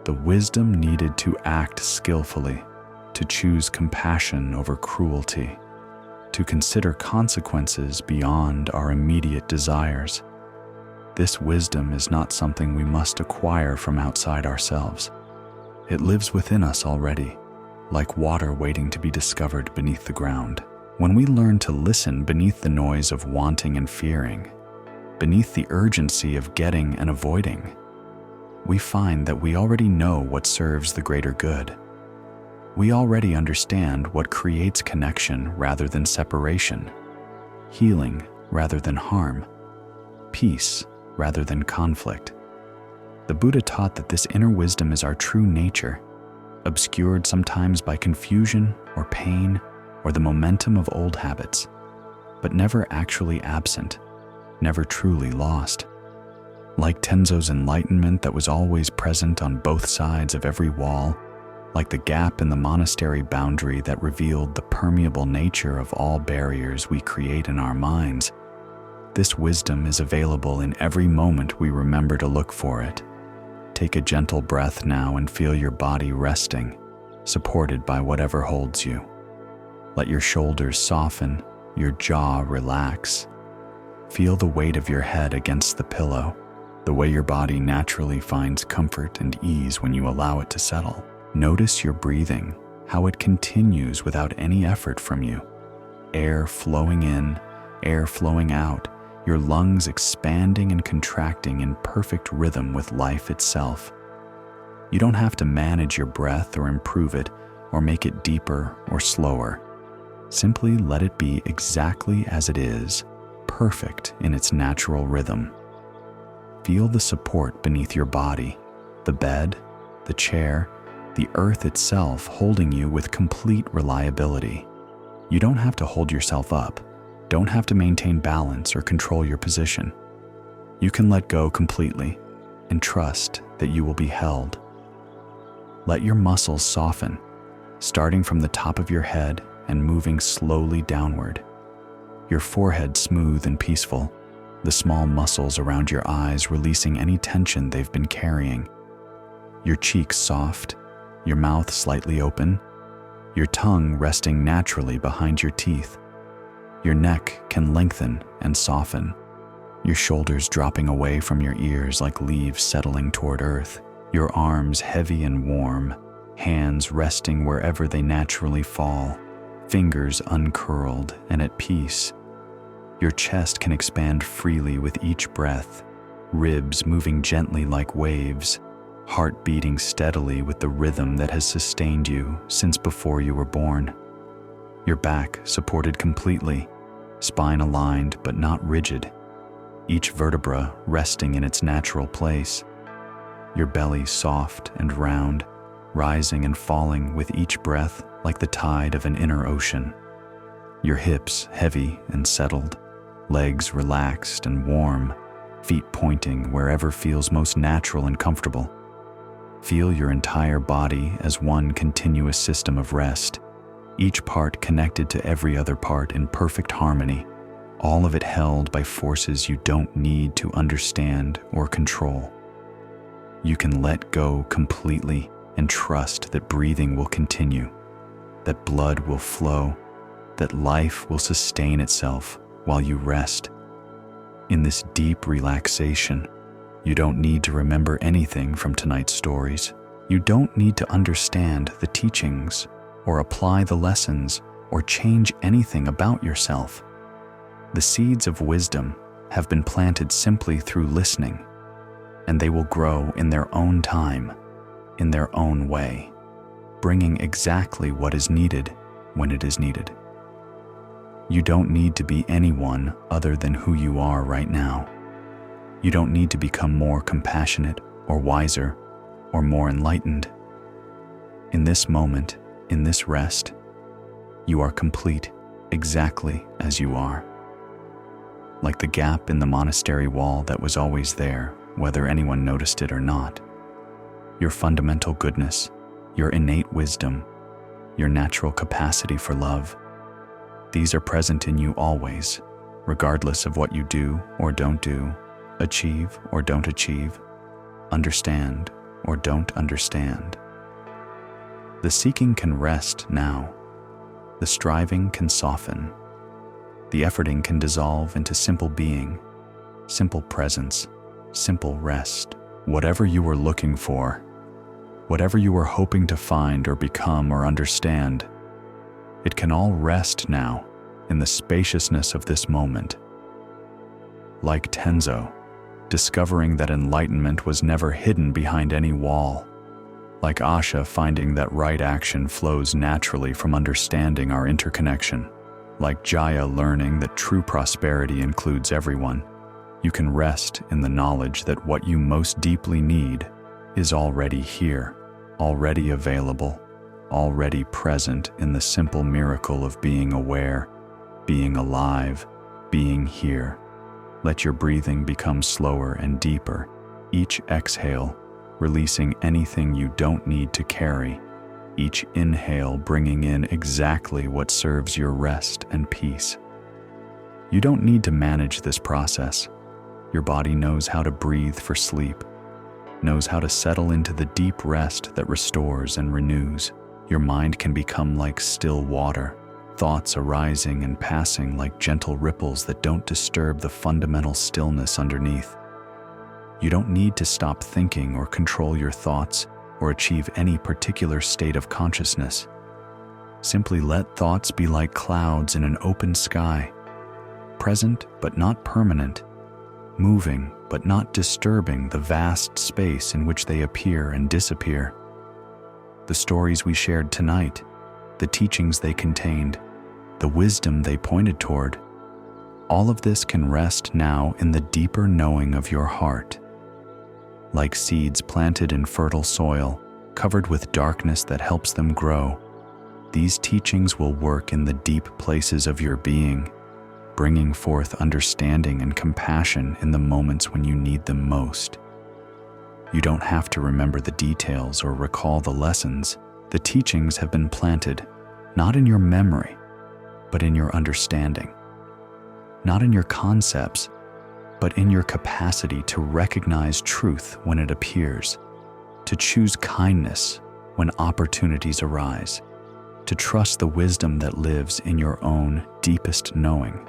the wisdom needed to act skillfully, to choose compassion over cruelty, to consider consequences beyond our immediate desires. This wisdom is not something we must acquire from outside ourselves. It lives within us already, like water waiting to be discovered beneath the ground. When we learn to listen beneath the noise of wanting and fearing, beneath the urgency of getting and avoiding, we find that we already know what serves the greater good. We already understand what creates connection rather than separation, healing rather than harm, peace rather than conflict. The Buddha taught that this inner wisdom is our true nature, obscured sometimes by confusion or pain or the momentum of old habits, but never actually absent, never truly lost. Like Tenzo's enlightenment that was always present on both sides of every wall, like the gap in the monastery boundary that revealed the permeable nature of all barriers we create in our minds, this wisdom is available in every moment we remember to look for it. Take a gentle breath now and feel your body resting, supported by whatever holds you. Let your shoulders soften, your jaw relax. Feel the weight of your head against the pillow, the way your body naturally finds comfort and ease when you allow it to settle. Notice your breathing, how it continues without any effort from you. Air flowing in, air flowing out, your lungs expanding and contracting in perfect rhythm with life itself. You don't have to manage your breath or improve it or make it deeper or slower. Simply let it be exactly as it is, perfect in its natural rhythm. Feel the support beneath your body, the bed, the chair, the earth itself holding you with complete reliability. You don't have to hold yourself up, don't have to maintain balance or control your position. You can let go completely and trust that you will be held. Let your muscles soften, starting from the top of your head and moving slowly downward. Your forehead smooth and peaceful, the small muscles around your eyes releasing any tension they've been carrying, your cheeks soft, your mouth slightly open, your tongue resting naturally behind your teeth. Your neck can lengthen and soften, your shoulders dropping away from your ears like leaves settling toward earth, your arms heavy and warm, hands resting wherever they naturally fall, fingers uncurled and at peace. Your chest can expand freely with each breath, ribs moving gently like waves, heart beating steadily with the rhythm that has sustained you since before you were born. Your back supported completely, spine aligned but not rigid, each vertebra resting in its natural place. Your belly soft and round, rising and falling with each breath like the tide of an inner ocean. Your hips heavy and settled, legs relaxed and warm, feet pointing wherever feels most natural and comfortable. Feel your entire body as one continuous system of rest, each part connected to every other part in perfect harmony, all of it held by forces you don't need to understand or control. You can let go completely and trust that breathing will continue, that blood will flow, that life will sustain itself while you rest. In this deep relaxation, you don't need to remember anything from tonight's stories. You don't need to understand the teachings or apply the lessons or change anything about yourself. The seeds of wisdom have been planted simply through listening, and they will grow in their own time, in their own way, bringing exactly what is needed when it is needed. You don't need to be anyone other than who you are right now. You don't need to become more compassionate or wiser or more enlightened. In this moment, in this rest, you are complete exactly as you are. Like the gap in the monastery wall that was always there, whether anyone noticed it or not. Your fundamental goodness, your innate wisdom, your natural capacity for love, these are present in you always, regardless of what you do or don't do, achieve or don't achieve, understand or don't understand. The seeking can rest now. The striving can soften. The efforting can dissolve into simple being, simple presence, simple rest. Whatever you were looking for, whatever you were hoping to find or become or understand, it can all rest now in the spaciousness of this moment. Like Tenzo, discovering that enlightenment was never hidden behind any wall. Like Asha finding that right action flows naturally from understanding our interconnection. Like Jaya learning that true prosperity includes everyone. You can rest in the knowledge that what you most deeply need is already here, already available, already present in the simple miracle of being aware, being alive, being here. Let your breathing become slower and deeper, each exhale releasing anything you don't need to carry, each inhale bringing in exactly what serves your rest and peace. You don't need to manage this process. Your body knows how to breathe for sleep, knows how to settle into the deep rest that restores and renews. Your mind can become like still water, thoughts arising and passing like gentle ripples that don't disturb the fundamental stillness underneath. You don't need to stop thinking or control your thoughts or achieve any particular state of consciousness. Simply let thoughts be like clouds in an open sky, present but not permanent, moving but not disturbing the vast space in which they appear and disappear. The stories we shared tonight, the teachings they contained, the wisdom they pointed toward, all of this can rest now in the deeper knowing of your heart. Like seeds planted in fertile soil, covered with darkness that helps them grow, these teachings will work in the deep places of your being, bringing forth understanding and compassion in the moments when you need them most. You don't have to remember the details or recall the lessons. The teachings have been planted, not in your memory, but in your understanding. Not in your concepts, but in your capacity to recognize truth when it appears, to choose kindness when opportunities arise, to trust the wisdom that lives in your own deepest knowing.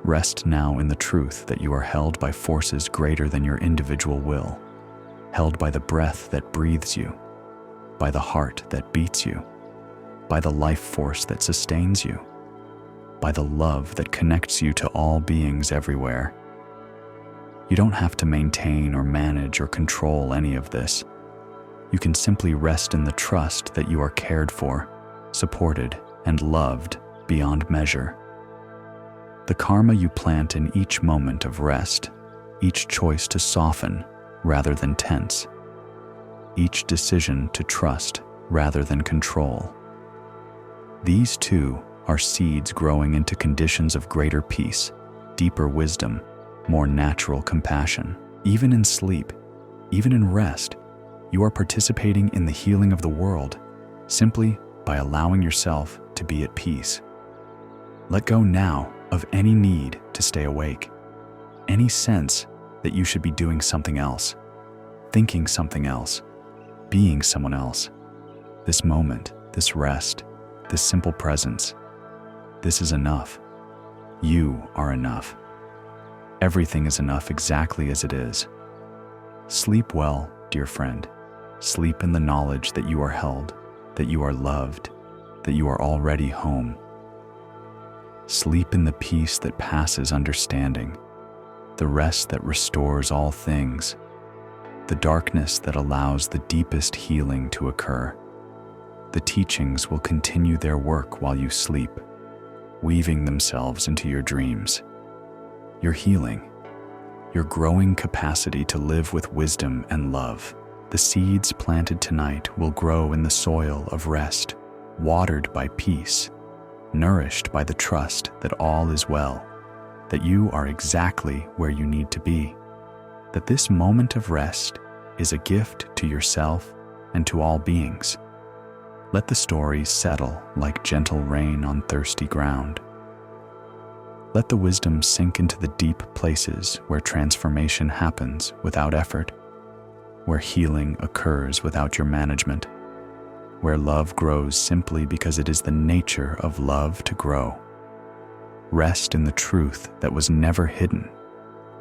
Rest now in the truth that you are held by forces greater than your individual will, held by the breath that breathes you, by the heart that beats you, by the life force that sustains you, by the love that connects you to all beings everywhere. You don't have to maintain or manage or control any of this. You can simply rest in the trust that you are cared for, supported, and loved beyond measure. The karma you plant in each moment of rest, each choice to soften rather than tense, each decision to trust rather than control. These too are seeds growing into conditions of greater peace, deeper wisdom, more natural compassion. Even in sleep, even in rest, you are participating in the healing of the world simply by allowing yourself to be at peace. Let go now of any need to stay awake, any sense that you should be doing something else, thinking something else, being someone else. This moment, this rest, this simple presence, this is enough. You are enough. Everything is enough exactly as it is. Sleep well, dear friend. Sleep in the knowledge that you are held, that you are loved, that you are already home. Sleep in the peace that passes understanding, the rest that restores all things, the darkness that allows the deepest healing to occur. The teachings will continue their work while you sleep, weaving themselves into your dreams. Your healing, your growing capacity to live with wisdom and love. The seeds planted tonight will grow in the soil of rest, watered by peace, nourished by the trust that all is well, that you are exactly where you need to be, that this moment of rest is a gift to yourself and to all beings. Let the stories settle like gentle rain on thirsty ground. Let the wisdom sink into the deep places where transformation happens without effort, where healing occurs without your management, where love grows simply because it is the nature of love to grow. Rest in the truth that was never hidden,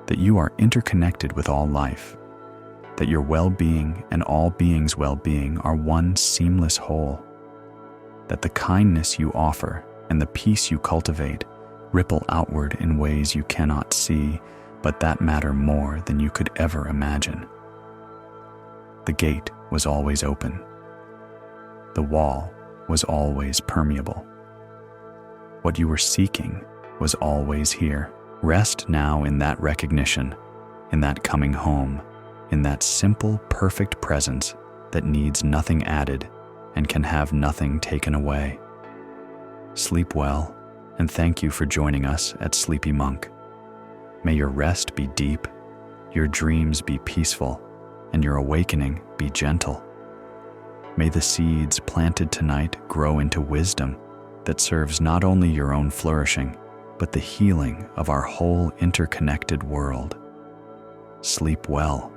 that you are interconnected with all life, that your well-being and all beings' well-being are one seamless whole, that the kindness you offer and the peace you cultivate ripple outward in ways you cannot see, but that matter more than you could ever imagine. The gate was always open. The wall was always permeable. What you were seeking was always here. Rest now in that recognition, in that coming home, in that simple, perfect presence that needs nothing added and can have nothing taken away. Sleep well, and thank you for joining us at Sleepy Monk. May your rest be deep, your dreams be peaceful, and your awakening be gentle. May the seeds planted tonight grow into wisdom that serves not only your own flourishing, but the healing of our whole interconnected world. Sleep well.